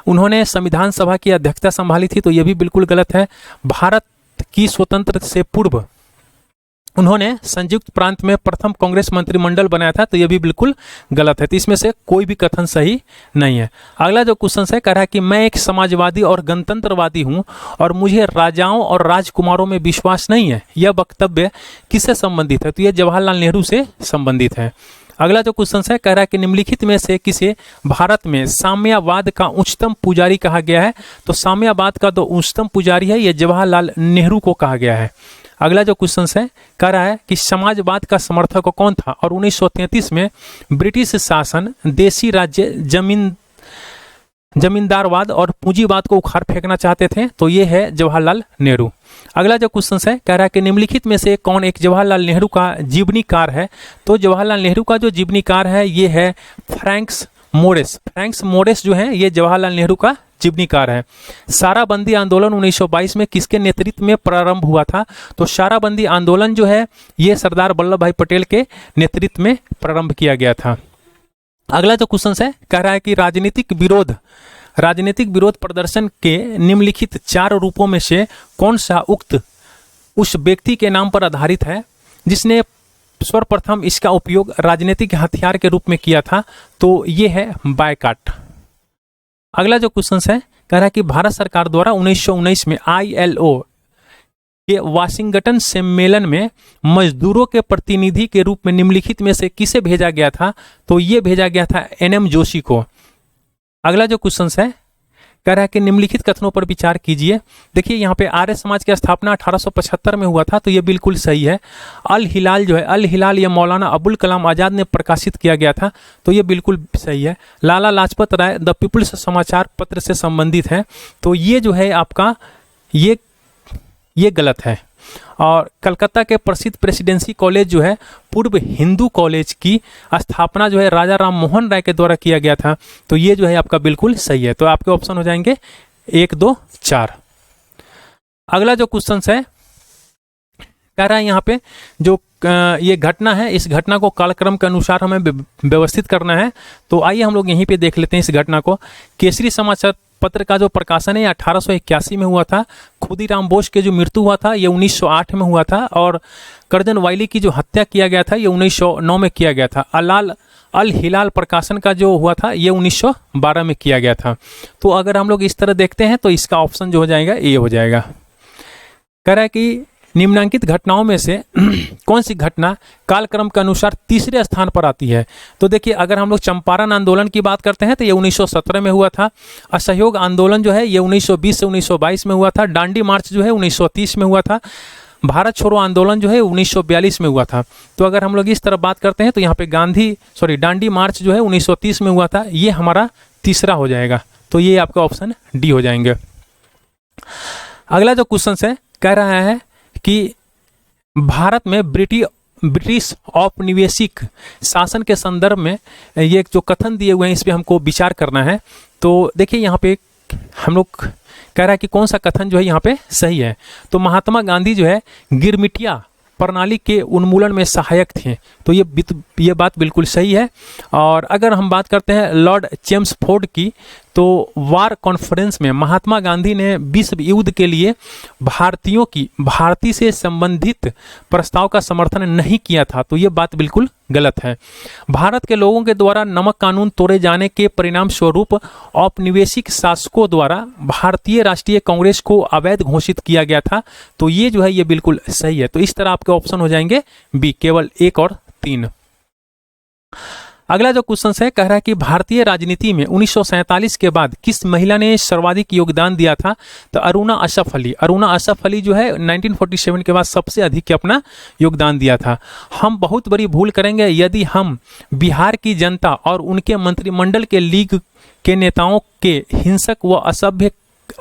Speaker 1: उन्होंने संविधान सभा की अध्यक्षता संभाली थी, तो ये भी बिल्कुल गलत है। भारत की स्वतंत्रता से पूर्व उन्होंने संयुक्त प्रांत में प्रथम कांग्रेस मंत्रिमंडल बनाया था, तो यह भी बिल्कुल गलत है। तो इसमें से कोई भी कथन सही नहीं है। अगला जो क्वेश्चन है, कह रहा है कि मैं एक समाजवादी और गणतंत्रवादी हूं और मुझे राजाओं और राजकुमारों में विश्वास नहीं है। यह वक्तव्य किससे संबंधित है। तो यह जवाहरलाल नेहरू से संबंधित है। अगला जो क्वेश्चन है, कह रहा है कि निम्नलिखित में से किसे भारत में साम्यवाद का उच्चतम पुजारी कहा गया है। तो साम्यवाद का जो उच्चतम पुजारी है यह जवाहरलाल नेहरू को कहा गया है। अगला जो क्वेश्चन है, कह रहा है कि समाजवाद का समर्थक कौन था और 1933 में ब्रिटिश शासन देशी राज्य जमींदारवाद और पूंजीवाद को उखाड़ फेंकना चाहते थे, तो ये है जवाहरलाल नेहरू। अगला जो क्वेश्चन है कह रहा है कि निम्नलिखित में से कौन एक जवाहरलाल नेहरू का जीवनीकार है। तो जवाहरलाल नेहरू का जो जीवनीकार है ये है फ्रैंक्स मोरेस। फ्रैंक्स मोरेस जो है ये जवाहरलाल नेहरू का जीवनीकार है। साराबंदी आंदोलन 1922 में किसके नेतृत्व में प्रारंभ हुआ था। तो साराबंदी आंदोलन जो है ये सरदार वल्लभ भाई पटेल के नेतृत्व में प्रारंभ किया गया था। अगला जो क्वेश्चन है कह रहा है कि राजनीतिक विरोध प्रदर्शन के निम्नलिखित 4 रूपों में से कौन सा उक्त उस व्यक्ति के नाम पर आधारित है जिसने सर्वप्रथम इसका उपयोग राजनीतिक हथियार के रूप में किया था। तो ये है बायकाट। अगला जो क्वेश्चन है कह रहा है कि भारत सरकार द्वारा 1919 में ILO के वाशिंगटन सम्मेलन में मजदूरों के प्रतिनिधि के रूप में निम्नलिखित में से किसे भेजा गया था। तो ये भेजा गया था NM जोशी को। अगला जो क्वेश्चन है कह रहा है कि निम्नलिखित कथनों पर विचार कीजिए। देखिए यहाँ पे आर्य समाज की स्थापना 1875 में हुआ था, तो ये बिल्कुल सही है। अल हिलाल जो है, अल हिलाल ये मौलाना अबुल कलाम आज़ाद ने प्रकाशित किया गया था, तो ये बिल्कुल सही है। लाला लाजपत राय द पीपुल्स समाचार पत्र से संबंधित है, तो ये जो है आपका ये गलत है। और कलकत्ता के प्रसिद्ध प्रेसिडेंसी कॉलेज जो है पूर्व हिंदू कॉलेज की स्थापना जो है राजा राम मोहन राय के द्वारा किया गया था, तो ये जो है आपका बिल्कुल सही है। तो आपके ऑप्शन हो जाएंगे 1, 2, 4। अगला जो क्वेश्चन है कह रहा है यहाँ पे जो ये घटना है, इस घटना को कालक्रम के अनुसार हमें व्यवस्थित करना है। तो आइए हम लोग यहीं पे देख लेते हैं इस घटना को। केसरी समाचार पत्र का जो प्रकाशन है 1881 में हुआ था। खुदीराम बोस के जो मृत्यु हुआ था ये 1908 में हुआ था। और कर्जन वाइली की जो हत्या किया गया था ये 1909 में किया गया था। अल हिलाल प्रकाशन का जो हुआ था ये 1912 में किया गया था। तो अगर हम लोग इस तरह देखते हैं तो इसका ऑप्शन जो हो जाएगा ए हो जाएगा। कह रहा है कि निम्नांकित घटनाओं में से कौन सी घटना कालक्रम के अनुसार तीसरे स्थान पर आती है। तो देखिए अगर हम लोग चंपारण आंदोलन की बात करते हैं तो ये 1917 में हुआ था। असहयोग आंदोलन जो है ये 1920 से 1922 में हुआ था। डांडी मार्च जो है 1930 में हुआ था। भारत छोड़ो आंदोलन जो है 1942 में हुआ था। तो अगर हम लोग इस तरह बात करते हैं तो यहाँ पे डांडी मार्च जो है 1930 में हुआ था, ये हमारा तीसरा हो जाएगा। तो ये आपका ऑप्शन डी हो जाएंगे। अगला जो क्वेश्चन है कह रहा है कि भारत में ब्रिटिश औपनिवेशिक शासन के संदर्भ में ये जो कथन दिए हुए हैं इस पर हमको विचार करना है। तो देखिए यहाँ पे हम लोग कह रहा है कि कौन सा कथन जो है यहाँ पे सही है। तो महात्मा गांधी जो है गिरमिटिया प्रणाली के उन्मूलन में सहायक थे, तो ये बात बिल्कुल सही है। और अगर हम बात करते हैं लॉर्ड चेम्सफोर्ड की, तो वार कॉन्फ्रेंस में महात्मा गांधी ने विश्व युद्ध के लिए भारतीय से संबंधित प्रस्ताव का समर्थन नहीं किया था, तो ये बात बिल्कुल गलत है। भारत के लोगों के द्वारा नमक कानून तोड़े जाने के परिणाम स्वरूप औपनिवेशिक शासकों द्वारा भारतीय राष्ट्रीय कांग्रेस को अवैध घोषित किया गया था, तो ये जो है ये बिल्कुल सही है। तो इस तरह आपके ऑप्शन हो जाएंगे बी, केवल 1 और 3। अगला जो क्वेश्चन है कह रहा है कि भारतीय राजनीति में 1947 के बाद किस महिला ने सर्वाधिक योगदान दिया था। तो अरुणा असफ अली जो है 1947 के बाद सबसे अधिक अपना योगदान दिया था। हम बहुत बड़ी भूल करेंगे यदि हम बिहार की जनता और उनके मंत्रिमंडल के लीग के नेताओं के हिंसक व असभ्य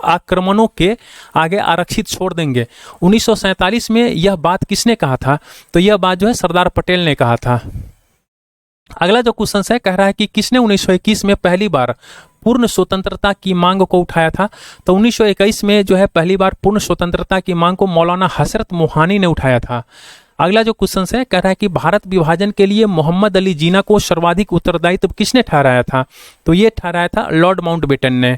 Speaker 1: आक्रमणों के आगे आरक्षित छोड़ देंगे। 1947 में यह बात किसने कहा था। तो यह बात जो है सरदार पटेल ने कहा था। अगला जो क्वेश्चन है कह रहा है कि किसने 1921 में पहली बार पूर्ण स्वतंत्रता की मांग को उठाया था। तो 1921 में जो है पहली बार पूर्ण स्वतंत्रता की मांग को मौलाना हसरत मोहानी ने उठाया था। अगला जो क्वेश्चन है कह रहा है कि भारत विभाजन के लिए मोहम्मद अली जिन्ना को सर्वाधिक उत्तरदायित्व किसने ठहराया था। तो ये ठहराया था लॉर्ड माउंटबेटन ने।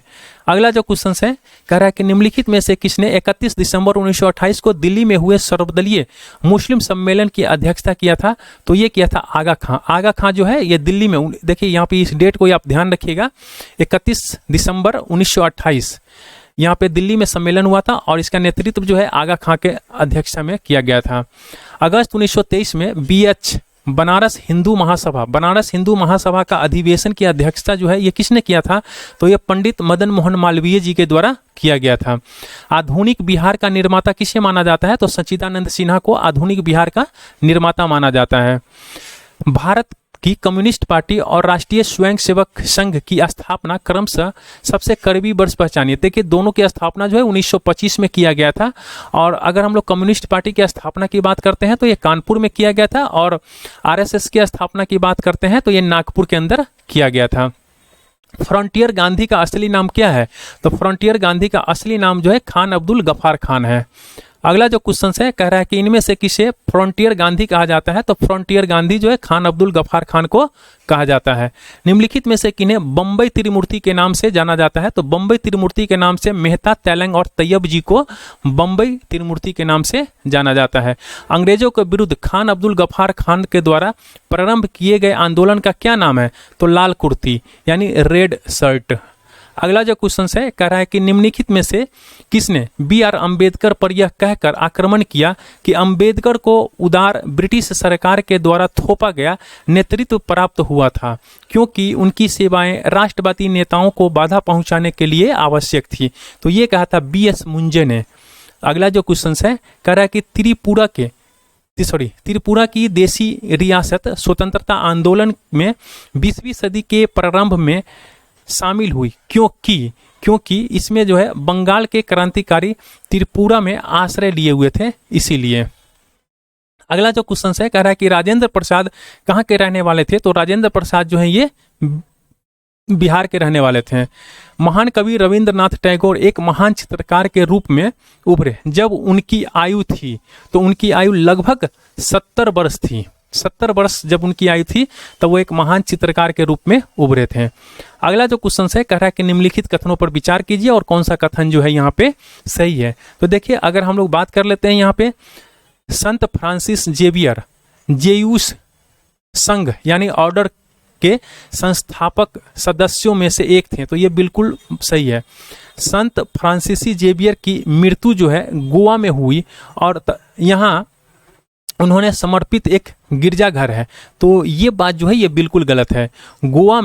Speaker 1: अगला जो क्वेश्चन है कह रहा है कि निम्नलिखित में से किसने 31 दिसंबर 1928 को दिल्ली में हुए सर्वदलीय मुस्लिम सम्मेलन की अध्यक्षता किया था। तो ये किया था आगा खां। आगा खां जो है ये दिल्ली में, देखिए यहाँ पे इस डेट को आप ध्यान रखिएगा, 31 दिसंबर 1928 यहाँ पे दिल्ली में सम्मेलन हुआ था और इसका नेतृत्व जो है आगा खां के अध्यक्षता में किया गया था। अगस्त 1923 में BH बनारस हिंदू महासभा का अधिवेशन की अध्यक्षता जो है ये किसने किया था। तो ये पंडित मदन मोहन मालवीय जी के द्वारा किया गया था। आधुनिक बिहार का निर्माता किसे माना जाता है। तो सच्चिदानंद सिन्हा को आधुनिक बिहार का निर्माता माना जाता है। भारत की कम्युनिस्ट पार्टी और राष्ट्रीय स्वयंसेवक संघ की स्थापना क्रमशः सबसे करीबी वर्ष पहचानिए। देखिए दोनों की स्थापना जो है 1925 में किया गया था, और अगर हम लोग कम्युनिस्ट पार्टी की स्थापना की बात करते हैं तो ये कानपुर में किया गया था, और आरएसएस की स्थापना की बात करते हैं तो ये नागपुर के अंदर किया गया था। फ्रंटियर गांधी का असली नाम क्या है? तो फ्रंटियर गांधी का असली नाम जो है खान अब्दुल गफ्फार खान है। अगला जो क्वेश्चन है कह रहा है कि इनमें से किसे फ्रंटियर गांधी कहा जाता है? तो फ्रंटियर गांधी जो है खान अब्दुल गफ्फार खान को कहा जाता है। निम्नलिखित में से किन्हें बम्बई त्रिमूर्ति के नाम से जाना जाता है? तो बम्बई त्रिमूर्ति के नाम से मेहता, तेलंग और तैयब जी को बम्बई त्रिमूर्ति के नाम से जाना जाता है। अंग्रेजों के विरुद्ध खान अब्दुल गफ्फार खान के द्वारा प्रारंभ किए गए आंदोलन का क्या नाम है? तो लाल कुर्ती यानी रेड शर्ट। अगला जो क्वेश्चन है कह रहा है कि निम्नलिखित में से किसने बी.आर. अम्बेडकर पर यह कहकर आक्रमण किया कि अम्बेडकर को उदार ब्रिटिश सरकार के द्वारा थोपा गया नेतृत्व प्राप्त हुआ था, क्योंकि उनकी सेवाएं राष्ट्रवादी नेताओं को बाधा पहुंचाने के लिए आवश्यक थी? तो ये कहा था बी.एस. मुंजे ने। अगला जो क्वेश्चन है कह रहा है कि त्रिपुरा की देशी रियासत स्वतंत्रता आंदोलन में 20वीं सदी के प्रारंभ में शामिल हुई, क्योंकि इसमें जो है बंगाल के क्रांतिकारी त्रिपुरा में आश्रय लिए हुए थे, इसीलिए। अगला जो क्वेश्चन है कह रहा है कि राजेंद्र प्रसाद कहाँ के रहने वाले थे? तो राजेंद्र प्रसाद जो है ये बिहार के रहने वाले थे। महान कवि रविंद्रनाथ टैगोर एक महान चित्रकार के रूप में उभरे जब उनकी आयु थी, तो उनकी आयु लगभग 70 वर्ष थी। 70 वर्ष जब उनकी आयु थी तब वो एक महान चित्रकार के रूप में उभरे थे। अगला जो क्वेश्चन है कह रहा है कि निम्नलिखित कथनों पर विचार कीजिए और कौन सा कथन जो है यहाँ पे सही है। तो देखिए अगर हम लोग बात कर लेते हैं यहाँ पे संत फ्रांसिस जेवियर जेयूस संघ यानी ऑर्डर के संस्थापक सदस्यों में से एक थे, तो ये बिल्कुल सही है। संत फ्रांसिसी जेवियर की मृत्यु जो है गोवा में हुई और यहाँ उन्होंने समर्पित एक गिरजाघर है, तो ये बात जो है ये बिल्कुल गलत है। गोवा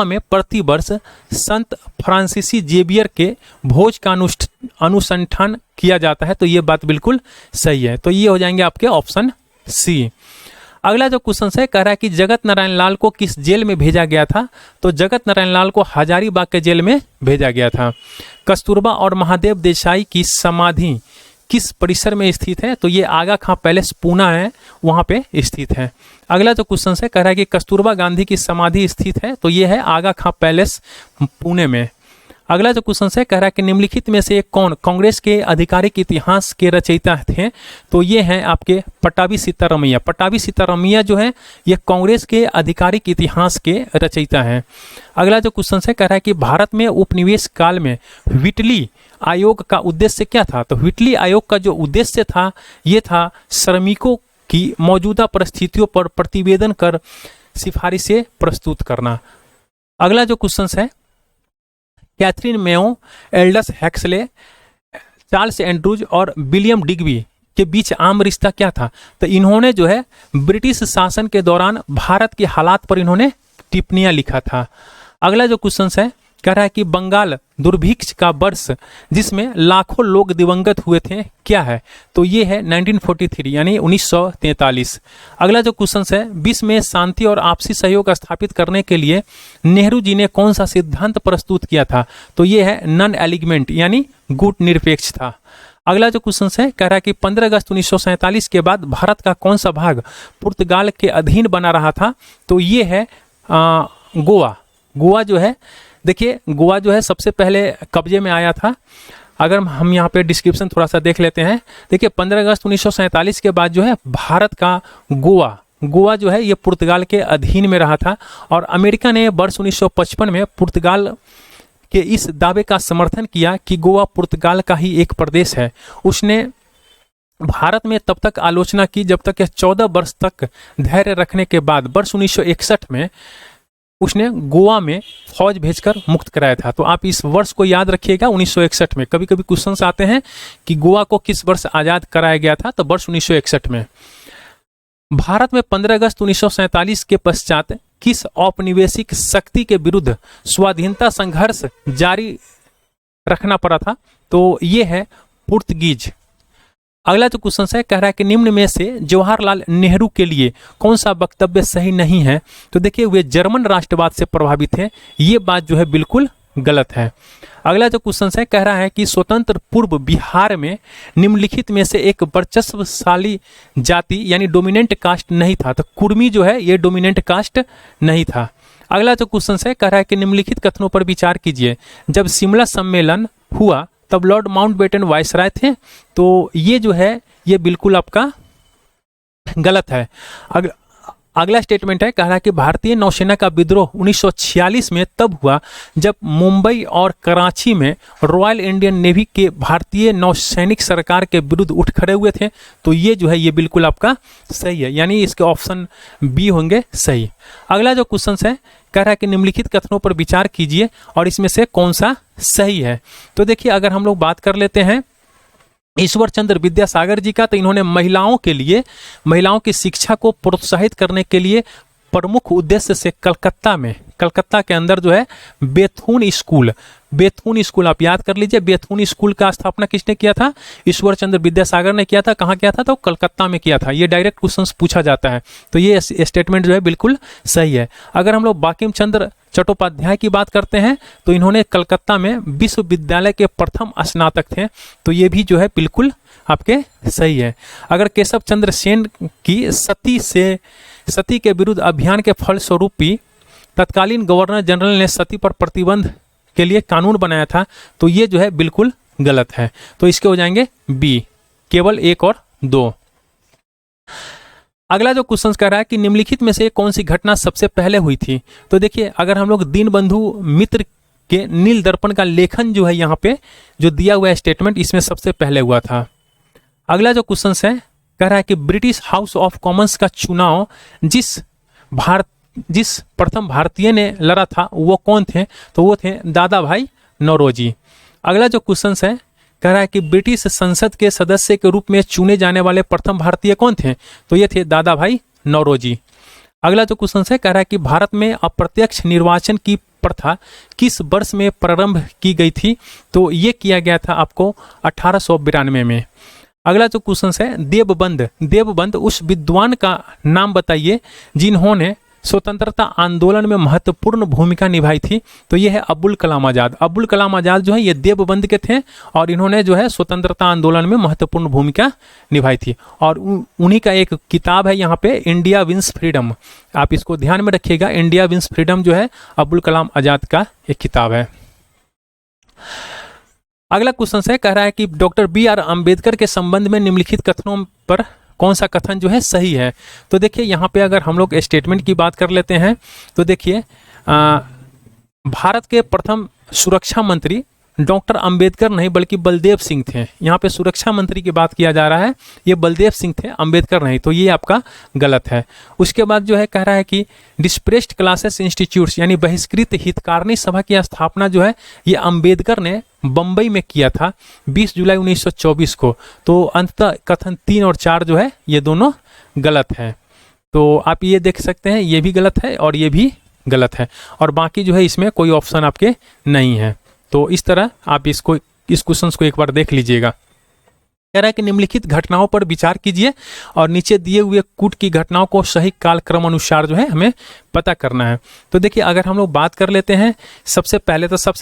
Speaker 1: में प्रति वर्ष संत फ्रांसिसी जेवियर के भोज का अनुसंधान किया जाता है, तो ये बात बिल्कुल सही है। तो ये हो जाएंगे आपके ऑप्शन सी। अगला जो क्वेश्चन है कह रहा है कि जगत नारायण लाल को किस जेल में भेजा गया था? तो जगत नारायण लाल को हजारीबाग के जेल में भेजा गया था। कस्तूरबा और महादेव देसाई की समाधि किस परिसर में स्थित है? तो ये आगा खां पैलेस पूना है, वहाँ पे स्थित है। अगला जो क्वेश्चन है कह रहा है कि कस्तूरबा गांधी की समाधि स्थित है, तो ये है आगा खां पैलेस पुणे में। अगला जो क्वेश्चन है कह रहा है कि निम्नलिखित में से कौन कांग्रेस के आधिकारिक इतिहास के रचयिता थे? तो ये हैं आपके पट्टाभी सीतारामैया। पट्टाभी सीतारामैया जो है ये कांग्रेस के आधिकारिक इतिहास के रचयिता हैं। अगला जो क्वेश्चन है कह रहा है कि भारत में उपनिवेश काल में व्हिटली आयोग का उद्देश्य क्या था? तो व्हिटली आयोग का जो उद्देश्य था ये था श्रमिकों की मौजूदा परिस्थितियों पर प्रतिवेदन कर सिफारिशें प्रस्तुत करना। अगला जो क्वेश्चन है Katherine Mayo, Aldous Huxley, Charles Andrews और विलियम डिग्बी के बीच आम रिश्ता क्या था? तो इन्होंने जो है ब्रिटिश शासन के दौरान भारत के हालात पर इन्होंने टिप्पणियां लिखा था। अगला जो क्वेश्चन है कह रहा है कि बंगाल दुर्भिक्ष का वर्ष जिसमें लाखों लोग दिवंगत हुए थे क्या है? तो ये है 1943 यानी 1943। अगला जो क्वेश्चन है विश्व में शांति और आपसी सहयोग स्थापित करने के लिए नेहरू जी ने कौन सा सिद्धांत प्रस्तुत किया था? तो ये है नॉन एलिगमेंट यानी गुट निरपेक्ष था। अगला जो क्वेश्चन है कह रहा है कि 15 अगस्त 1947 के बाद भारत का कौन सा भाग पुर्तगाल के अधीन बना रहा था? तो ये है गोवा। गोवा जो है देखिए गोवा जो है सबसे पहले कब्जे में आया था। अगर हम यहाँ पे डिस्क्रिप्शन थोड़ा सा देख लेते हैं, देखिए 15 अगस्त 1947 के बाद जो है भारत का गोवा जो है ये पुर्तगाल के अधीन में रहा था, और अमेरिका ने वर्ष 1955 में पुर्तगाल के इस दावे का समर्थन किया कि गोवा पुर्तगाल का ही एक प्रदेश है। उसने भारत में तब तक आलोचना की जब तक 14 वर्ष तक धैर्य रखने के बाद वर्ष 1961 में उसने गोवा में फौज भेजकर मुक्त कराया था। तो आप इस वर्ष को याद रखिएगा 1961 में। कभी कभी क्वेश्चंस आते हैं कि गोवा को किस वर्ष आज़ाद कराया गया था, तो वर्ष 1961 में। भारत में 15 अगस्त 1947 के पश्चात किस औपनिवेशिक शक्ति के विरुद्ध स्वाधीनता संघर्ष जारी रखना पड़ा था? तो ये है पुर्तगीज। अगला जो क्वेश्चन है कह रहा है कि निम्न में से जवाहरलाल नेहरू के लिए कौन सा वक्तव्य सही नहीं है। तो देखिए वे जर्मन राष्ट्रवाद से प्रभावित थे, ये बात जो है बिल्कुल गलत है। अगला जो क्वेश्चन है कह रहा है कि स्वतंत्र पूर्व बिहार में निम्नलिखित में से एक वर्चस्वशाली जाति यानी डोमिनेंट कास्ट नहीं था। तो कुर्मी जो है ये डोमिनेंट कास्ट नहीं था। अगला जो क्वेश्चन है कह रहा है कि निम्नलिखित कथनों पर विचार कीजिए। जब शिमला सम्मेलन हुआ तब लॉर्ड माउंटबेटन वायसराय थे। तो ये जो है ये बिल्कुल आपका गलत है। अगला स्टेटमेंट है कह रहा है कि भारतीय नौसेना का विद्रोह 1946 में तब हुआ जब मुंबई और कराची में रॉयल इंडियन नेवी के भारतीय नौसैनिक सरकार के विरुद्ध उठ खड़े हुए थे। तो ये जो है ये बिल्कुल आपका सही है, यानी इसके ऑप्शन बी होंगे सही। अगला जो क्वेश्चन है कह रहा है कि निम्नलिखित कथनों पर विचार कीजिए और इसमें से कौन सा सही है। तो देखिए अगर हम लोग बात कर लेते हैं ईश्वर चंद्र विद्यासागर जी का, तो इन्होंने महिलाओं के लिए महिलाओं की शिक्षा को प्रोत्साहित करने के लिए प्रमुख उद्देश्य से कलकत्ता के अंदर जो है बेथुन स्कूल आप याद कर लीजिए। बेथुन स्कूल का स्थापना किसने किया था? ईश्वर चंद्र विद्यासागर ने किया था। कहाँ किया था? तो कलकत्ता में किया था। ये डायरेक्ट क्वेश्चन पूछा जाता है, तो ये स्टेटमेंट जो है बिल्कुल सही है। अगर हम लोग बंकिम चंद्र चट्टोपाध्याय की बात करते हैं तो इन्होंने कलकत्ता में विश्वविद्यालय के प्रथम स्नातक थे। तो ये भी जो है बिल्कुल आपके सही है। अगर केशव चंद्र सेन की सती के विरुद्ध अभियान के फलस्वरूप भी तत्कालीन गवर्नर जनरल ने सती पर प्रतिबंध के लिए कानून बनाया था। तो ये जो है बिल्कुल गलत है। तो इसके हो जाएंगे बी, केवल 1 और 2। अगला जो क्वेश्चन कह रहा है कि निम्नलिखित में से कौन सी घटना सबसे पहले हुई थी। तो देखिए अगर हम लोग दीनबंधु मित्र के नील दर्पण का लेखन जो है यहाँ पे जो दिया हुआ है स्टेटमेंट, इसमें सबसे पहले हुआ था। अगला जो क्वेश्चन है कह रहा है कि ब्रिटिश हाउस ऑफ कॉमन्स का चुनाव जिस प्रथम भारतीय ने लड़ा था वो कौन थे। तो वो थे दादा भाई नौरोजी। अगला जो क्वेश्चन है कह रहा है कि ब्रिटिश संसद के सदस्य के रूप में चुने जाने वाले प्रथम भारतीय कौन थे। तो ये थे दादा भाई नौरोजी। अगला जो क्वेश्चन है कह रहा है कि भारत में अप्रत्यक्ष निर्वाचन की प्रथा किस वर्ष में प्रारंभ की गई थी। तो ये किया गया था आपको 1892 में। अगला जो क्वेश्चन है देवबंद उस विद्वान का नाम बताइए जिन्होंने स्वतंत्रता आंदोलन में महत्वपूर्ण भूमिका निभाई थी। तो ये है अबुल कलाम आजाद। अबुल कलाम आजाद जो है ये देवबंद के थे और इन्होंने जो है स्वतंत्रता आंदोलन में महत्वपूर्ण भूमिका निभाई थी। और उन्हीं का एक किताब है यहाँ पे इंडिया विंस फ्रीडम, आप इसको ध्यान में रखिएगा। इंडिया विंस फ्रीडम जो है अबुल कलाम आजाद का एक किताब है। अगला क्वेश्चन है कह रहा है कि डॉक्टर BR अम्बेडकर के संबंध में निम्नलिखित कथनों पर कौन सा कथन जो है सही है। तो देखिए यहाँ पे अगर हम लोग स्टेटमेंट की बात कर लेते हैं तो देखिए भारत के प्रथम सुरक्षा मंत्री डॉक्टर अंबेडकर नहीं बल्कि बलदेव सिंह थे। यहाँ पे सुरक्षा मंत्री की बात किया जा रहा है, ये बलदेव सिंह थे, अंबेडकर नहीं। तो ये आपका गलत है। उसके बाद जो है कह रहा है कि डिस्प्रेस्ड क्लासेस इंस्टीट्यूट्स यानी बहिष्कृत हितकारिणी सभा की स्थापना जो है ये अंबेडकर ने बम्बई में किया था 20 जुलाई 1924 को। तो अंततः कथन 3 और 4 जो है ये दोनों गलत है। तो आप ये देख सकते हैं ये भी गलत है और ये भी गलत है, और बाकी जो है इसमें कोई ऑप्शन आपके नहीं है। तो इस तरह आप इस क्वेश्चन को एक बार देख लीजिएगा। कह रहा है कि निम्नलिखित घटनाओं पर विचार कीजिए और नीचे दिए हुए कूट की घटनाओं को सही कालक्रम अनुसार जो है हमें पता करना है। तो देखिए अगर हम लोग बात कर लेते हैं सबसे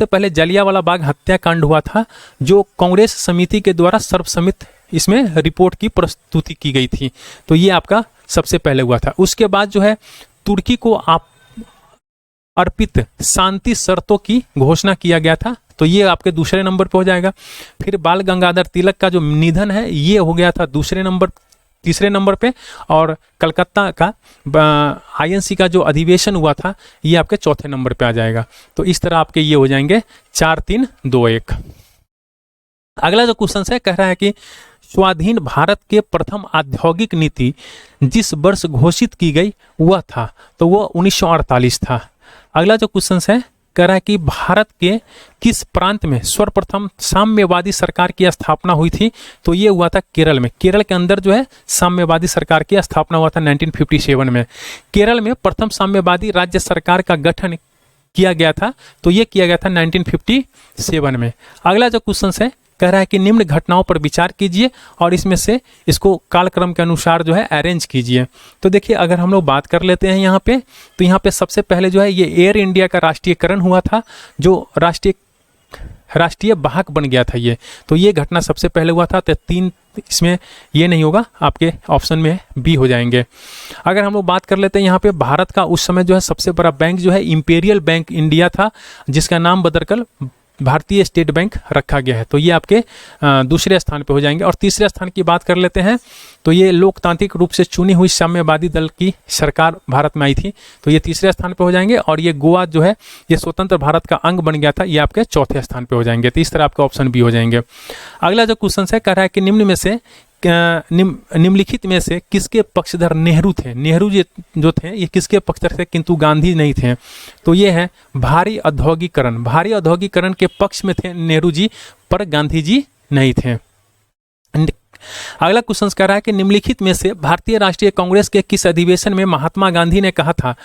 Speaker 1: पहले जलियांवाला बाग हत्याकांड हुआ था, जो कांग्रेस समिति के द्वारा सर्वसम्मत इसमें रिपोर्ट की प्रस्तुति की गई थी। तो ये आपका सबसे पहले हुआ था। उसके बाद जो है तुर्की को आप अर्पित शांति शर्तों की घोषणा किया गया था। तो ये आपके दूसरे नंबर पे हो जाएगा। फिर बाल गंगाधर तिलक का जो निधन है ये हो गया था तीसरे नंबर पे, और कलकत्ता का INC का जो अधिवेशन हुआ था ये आपके चौथे नंबर पे आ जाएगा। तो इस तरह आपके ये हो जाएंगे 4, 3, 2, 1। अगला जो क्वेश्चन है कह रहा है कि स्वाधीन भारत के प्रथम औद्योगिक नीति जिस वर्ष घोषित की गई वह था। तो वह 1948 था। अगला जो क्वेश्चन है कह रहा है कि भारत के किस प्रांत में सर्वप्रथम साम्यवादी सरकार की स्थापना हुई थी। तो ये हुआ था केरल में। केरल के अंदर जो है साम्यवादी सरकार की स्थापना हुआ था 1957 में। केरल में प्रथम साम्यवादी राज्य सरकार का गठन किया गया था। तो ये किया गया था 1957 में। अगला जो क्वेश्चन है कह रहा है कि निम्न घटनाओं पर विचार कीजिए और इसमें से इसको कालक्रम के अनुसार जो है अरेंज कीजिए। तो देखिए अगर हम लोग बात कर लेते हैं यहाँ पे, तो यहाँ पे सबसे पहले जो है ये एयर इंडिया का राष्ट्रीयकरण हुआ था, जो राष्ट्रीय वाहक बन गया था ये, तो ये घटना सबसे पहले हुआ था। तो 3 इसमें ये नहीं होगा, आपके ऑप्शन में बी हो जाएंगे। अगर हम लोग बात कर लेते हैं यहाँ पे, भारत का उस समय जो है सबसे बड़ा बैंक जो है इंपीरियल बैंक इंडिया था, जिसका नाम बदलकर भारतीय स्टेट बैंक रखा गया है। तो ये आपके दूसरे स्थान पे हो जाएंगे। और तीसरे स्थान की बात कर लेते हैं, तो ये लोकतांत्रिक रूप से चुनी हुई साम्यवादी दल की सरकार भारत में आई थी, तो ये तीसरे स्थान पे हो जाएंगे। और ये गोवा जो है ये स्वतंत्र भारत का अंग बन गया था, ये आपके चौथे स्थान पे हो जाएंगे। तो इस तरह आपका ऑप्शन बी हो जाएंगे। अगला जो क्वेश्चन है, कह रहा है कि निम्नलिखित में से किसके पक्षधर नेहरू थे। नेहरू जो थे ये किसके पक्षधर थे, किंतु गांधी नहीं थे। तो ये है भारी औद्योगिकरण, भारी औद्योगिकरण के पक्ष में थे नेहरू जी, पर गांधी जी नहीं थे। अगला क्वेश्चन कह रहा है कि निम्नलिखित में से भारतीय राष्ट्रीय कांग्रेस के किस अधिवेशन में महात्मा गांधी ने कहा था,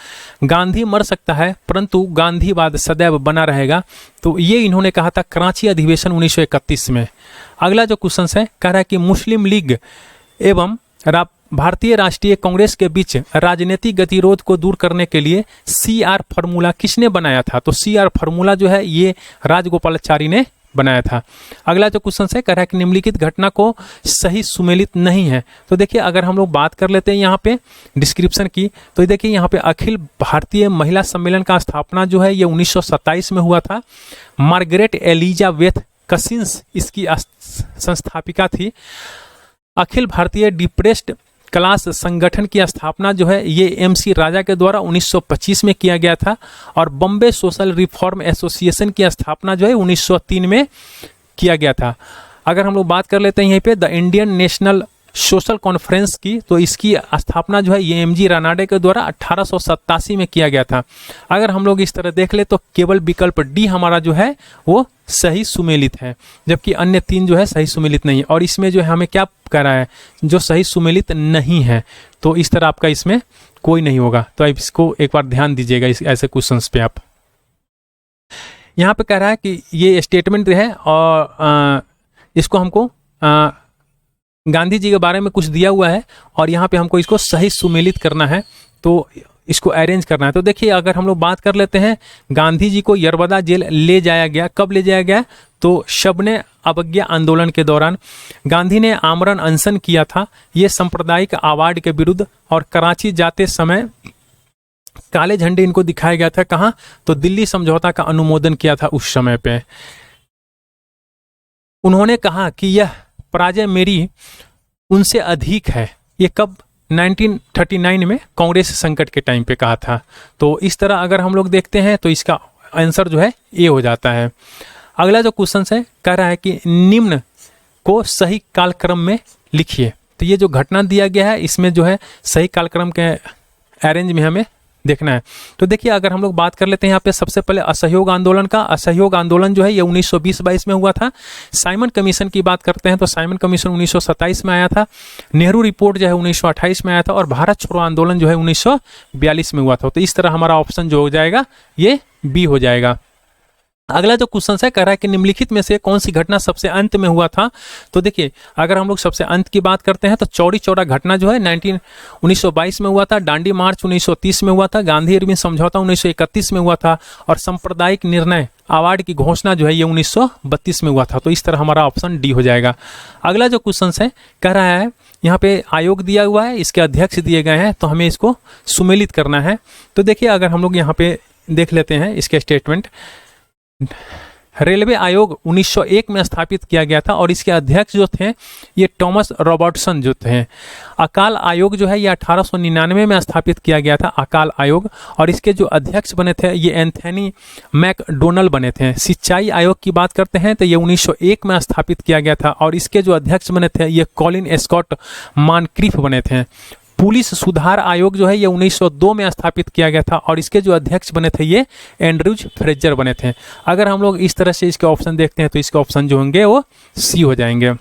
Speaker 1: गांधी मर सकता है परंतु गांधीवाद सदैव बना रहेगा। तो ये इन्होंने कहा था कराची अधिवेशन 1931 में। अगला जो क्वेश्चन है, कह रहा है कि मुस्लिम लीग एवं भारतीय राष्ट्रीय कांग्रेस के बीच राजनीतिक गतिरोध को दूर करने के लिए CR फार्मूला किसने बनाया था। तो CR फार्मूला जो है ये राजगोपालाचारी ने बनाया था। अगला जो क्वेश्चन है, कह रहा है कि निम्नलिखित घटना को सही सुमेलित नहीं है। तो देखिए अगर हम लोग बात कर लेते हैं यहाँ पे डिस्क्रिप्शन की, तो देखिए यहाँ पे अखिल भारतीय महिला सम्मेलन का स्थापना जो है ये 1927 में हुआ था। मार्गरेट एलिजाबेथ कसिंस इसकी संस्थापिका थी। अखिल भारतीय डिप्रेस्ड क्लास संगठन की स्थापना जो है ये MC राजा के द्वारा 1925 में किया गया था। और बॉम्बे सोशल रिफॉर्म एसोसिएशन की स्थापना जो है 1903 में किया गया था। अगर हम लोग बात कर लेते हैं यहीं पे the Indian national social conference की, तो इसकी स्थापना जो है ये MG रानाडे के द्वारा 1887 में किया गया था। अगर हम लोग इस तरह देख ले तो केवल विकल्प डी हमारा जो है वो सही सुमेलित है, जबकि अन्य 3 जो है सही सुमेलित नहीं है। और इसमें जो है हमें क्या कह रहा है, जो सही सुमेलित नहीं है, तो इस तरह आपका इसमें कोई नहीं होगा। तो आप इसको एक बार ध्यान दीजिएगा ऐसे क्वेश्चंस पे। आप यहाँ पे कह रहा है कि ये स्टेटमेंट है और इसको हमको गांधी जी के बारे में कुछ दिया हुआ है और यहाँ पे हमको इसको सही सुमेलित करना है, तो इसको अरेंज करना है। तो देखिए अगर हम लोग बात कर लेते हैं, गांधी जी को यरबदा जेल ले जाया गया। कब ले जाया गया, तो शबने अवज्ञा आंदोलन के दौरान गांधी ने आमरण अनशन किया था, ये सांप्रदायिक आवाड़ के विरुद्ध। और कराची जाते समय काले झंडे इनको दिखाया गया था। कहाँ, तो दिल्ली समझौता का अनुमोदन किया था उस समय पे। उन्होंने कहा कि यह पराजय मेरी उनसे अधिक है। ये कब, 1939 में कांग्रेस संकट के टाइम पे कहा था। तो इस तरह अगर हम लोग देखते हैं तो इसका आंसर जो है ए हो जाता है। अगला जो क्वेश्चन है, कह रहा है कि निम्न को सही कालक्रम में लिखिए। तो ये जो घटना दिया गया है इसमें जो है सही कालक्रम के अरेंज में हमें देखना है। तो देखिए अगर हम लोग बात कर लेते हैं यहाँ पे सबसे पहले असहयोग आंदोलन का। असहयोग आंदोलन जो है ये 1920-22 में हुआ था। साइमन कमीशन की बात करते हैं तो साइमन कमीशन 1927 में आया था। नेहरू रिपोर्ट जो है 1928 में आया था। और भारत छोड़ो आंदोलन जो है 1942 में हुआ था। तो इस तरह हमारा ऑप्शन जो हो जाएगा ये बी हो जाएगा। अगला जो क्वेश्चन है, कह रहा है कि निम्नलिखित में से कौन सी घटना सबसे अंत में हुआ था। तो देखिए अगर हम लोग सबसे अंत की बात करते हैं तो चौड़ी चौड़ा घटना जो है 1922 में हुआ था। डांडी मार्च 1930 में हुआ था। गांधी इरविन समझौता 1931 में हुआ था। और सांप्रदायिक निर्णय अवार्ड की घोषणा जो है ये 1932 में हुआ था। तो इस तरह हमारा ऑप्शन डी हो जाएगा। अगला जो क्वेश्चन है, कह रहा है यहाँ पे आयोग दिया हुआ है, इसके अध्यक्ष दिए गए हैं, तो हमें इसको सुमेलित करना है। तो देखिए अगर हम लोग यहाँ पे देख लेते हैं इसके स्टेटमेंट, रेलवे आयोग 1901 में स्थापित किया गया था और इसके अध्यक्ष जो थे ये टॉमस रॉबर्टसन जो थे। अकाल आयोग जो है ये 1899 में स्थापित किया गया था, अकाल आयोग। और इसके जो अध्यक्ष बने थे ये एंथनी मैकडोनल बने थे। सिंचाई आयोग की बात करते हैं तो ये 1901 में स्थापित किया गया था और इसके जो अध्यक्ष बने थे ये कॉलिन स्कॉट मानक्रिफ बने थे। पुलिस सुधार आयोग जो है ये 1902 में स्थापित किया गया था और इसके जो अध्यक्ष बने थे ये एंड्रूज फ्रेजर बने थे। अगर हम लोग इस तरह से इसके ऑप्शन देखते हैं तो इसके ऑप्शन जो होंगे वो सी हो जाएंगे।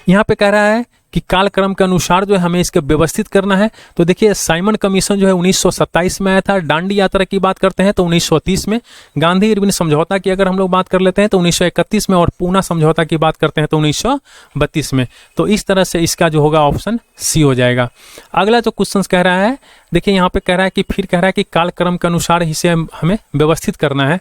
Speaker 1: यहाँ पे कह रहा है कि कालक्रम के अनुसार जो है हमें इसके व्यवस्थित करना है। तो देखिए साइमन कमीशन जो है 1927 में आया था। दांडी यात्रा की बात करते हैं तो 1930 में। गांधी इरविन समझौता की अगर हम लोग बात कर लेते हैं तो 1931 में, और पूना समझौता की बात करते हैं तो 1932 में। तो इस तरह से इसका जो होगा ऑप्शन सी हो जाएगा। अगला जो क्वेश्चन कह रहा है, देखिए यहाँ पे कह रहा है कि फिर कह रहा है कि कालक्रम के अनुसार इसे हमें व्यवस्थित करना है।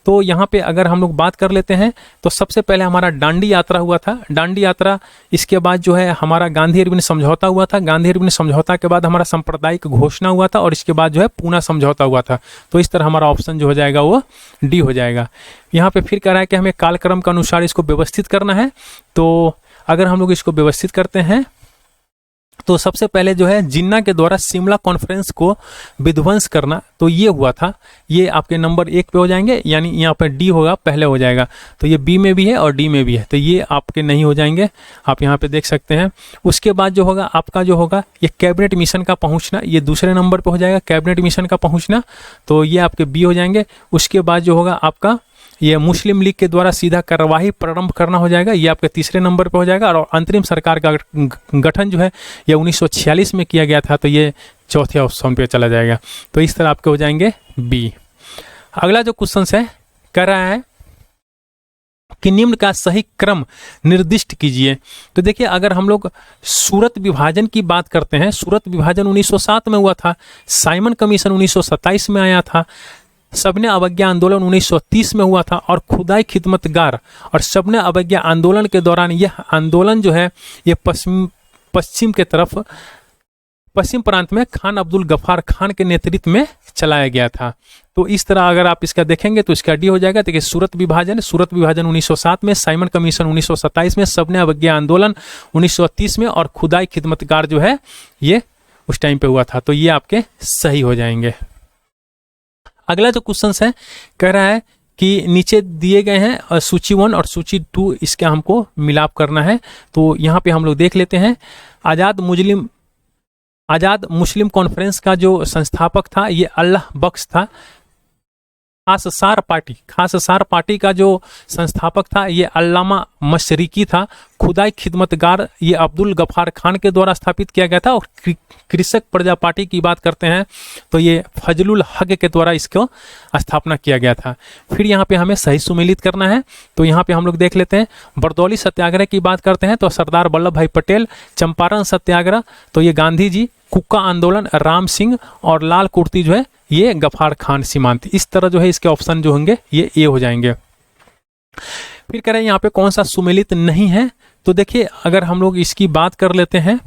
Speaker 1: तो यहाँ पे अगर हम लोग बात कर लेते हैं तो सबसे पहले हमारा दांडी यात्रा हुआ था। दांडी यात्रा, इसके बाद जो है हमारा गांधी इरविन समझौता हुआ था। गांधी इरविन समझौता के बाद हमारा सांप्रदायिक घोषणा हुआ था, और इसके बाद जो है पूना समझौता हुआ था। तो इस तरह हमारा ऑप्शन जो हो जाएगा वो डी हो जाएगा। यहाँ पे फिर कह रहा है कि हमें कालक्रम के अनुसार इसको व्यवस्थित करना है। तो अगर हम लोग इसको व्यवस्थित करते हैं तो सबसे पहले जो है जिन्ना के द्वारा शिमला कॉन्फ्रेंस को विध्वंस करना, तो ये हुआ था। ये आपके नंबर 1 पे हो जाएंगे, यानी यहाँ पर डी होगा, पहले हो जाएगा। तो ये बी में भी है और डी में भी है, तो ये आपके नहीं हो जाएंगे, आप यहाँ पे देख सकते हैं। उसके बाद जो होगा आपका जो होगा ये कैबिनेट मिशन का पहुँचना, ये दूसरे नंबर पर हो जाएगा, कैबिनेट मिशन का पहुँचना। तो ये आपके बी हो जाएंगे। उसके बाद जो होगा आपका ये मुस्लिम लीग के द्वारा सीधा कार्यवाही प्रारंभ करना हो जाएगा, ये आपके तीसरे नंबर पर हो जाएगा। और अंतरिम सरकार का गठन जो है ये 1946 में किया गया था, तो ये चौथे ऑप्शन पे चला जाएगा। तो इस तरह आपके हो जाएंगे बी। अगला जो क्वेश्चन है कह रहा है कि निम्न का सही क्रम निर्दिष्ट कीजिए। तो देखिए अगर हम लोग सूरत विभाजन की बात करते हैं, सूरत विभाजन 1907 में हुआ था, साइमन कमीशन 1927 में आया था, सबने अवज्ञा आंदोलन 1930 में हुआ था, और खुदाई खिदमतगार और सबने अवज्ञा आंदोलन के दौरान यह आंदोलन जो है ये पश्चिम के तरफ, पश्चिम प्रांत में खान अब्दुल गफ्फार खान के नेतृत्व में चलाया गया था। तो इस तरह अगर आप इसका देखेंगे तो इसका डी हो जाएगा। देखिए सूरत विभाजन 1907 में, साइमन कमीशन 1927 में, सबने अवज्ञा आंदोलन 1930 में, और खुदाई खिदमतगार जो है ये उस टाइम पे हुआ था। तो ये आपके सही हो जाएंगे। अगला जो क्वेश्चन है कह रहा है कि नीचे दिए गए हैं सूची 1 और सूची 2, इसका हमको मिलाप करना है। तो यहाँ पे हम लोग देख लेते हैं। आज़ाद मुस्लिम कॉन्फ्रेंस का जो संस्थापक था ये अल्लाह बख्श था। खाससार पार्टी का जो संस्थापक था ये अल्लामा मशरिकी था। खुदाई खिदमतगार ये अब्दुल गफ्फार खान के द्वारा स्थापित किया गया था। और कृषक प्रजा पार्टी की बात करते हैं तो ये फजलुल हक के द्वारा इसको स्थापना किया गया था। फिर यहाँ पे हमें सही सुमेलित करना है। तो यहाँ पे हम लोग देख लेते हैं। बरदौली सत्याग्रह की बात करते हैं तो सरदार वल्लभ भाई पटेल। चंपारण सत्याग्रह तो ये गांधी जी। कुक्का आंदोलन राम सिंह, और लाल कुर्ती जो है ये गफ्फार खान सीमांत। इस तरह जो है इसके ऑप्शन जो होंगे ये ए हो जाएंगे। फिर कह रहे हैं यहाँ पे कौन सा सुमेलित नहीं है। तो देखिए अगर हम लोग इसकी बात कर लेते हैं,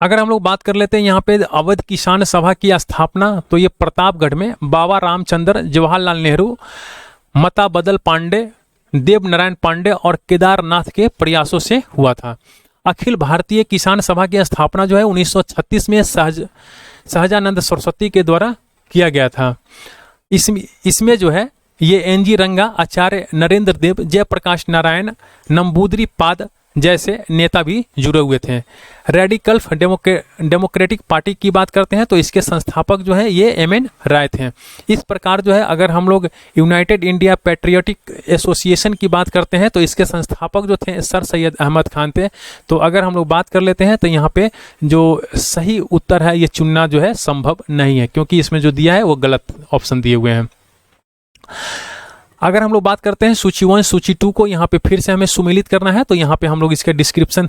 Speaker 1: अगर हम लोग बात कर लेते हैं यहाँ पे अवध किसान सभा की स्थापना, तो ये प्रतापगढ़ में बाबा रामचंद्र, जवाहरलाल नेहरू, मता बदल पांडे, देव नारायण पांडे और केदारनाथ के प्रयासों से हुआ था। अखिल भारतीय किसान सभा की स्थापना जो है 1936 में सहजानंद सरस्वती के द्वारा किया गया था। इसमें जो है ये एनजी रंगा, आचार्य नरेंद्र देव, जयप्रकाश नारायण, नंबूदरी पाद जैसे नेता भी जुड़े हुए थे। रेडिकल डेमोक्रेटिक पार्टी की बात करते हैं तो इसके संस्थापक जो है ये एम.एन. राय थे। इस प्रकार जो है अगर हम लोग यूनाइटेड इंडिया पैट्रियोटिक एसोसिएशन की बात करते हैं तो इसके संस्थापक जो थे सर सैयद अहमद खान थे। तो अगर हम लोग बात कर लेते हैं तो यहाँ पे जो सही उत्तर है ये चुनना जो है संभव नहीं है, क्योंकि इसमें जो दिया है वो गलत ऑप्शन दिए हुए हैं। अगर हम लोग बात करते हैं सूची 1 सूची 2 को, यहाँ पे फिर से हमें सुमेलित करना है। तो यहाँ पे हम लोग इसके डिस्क्रिप्शन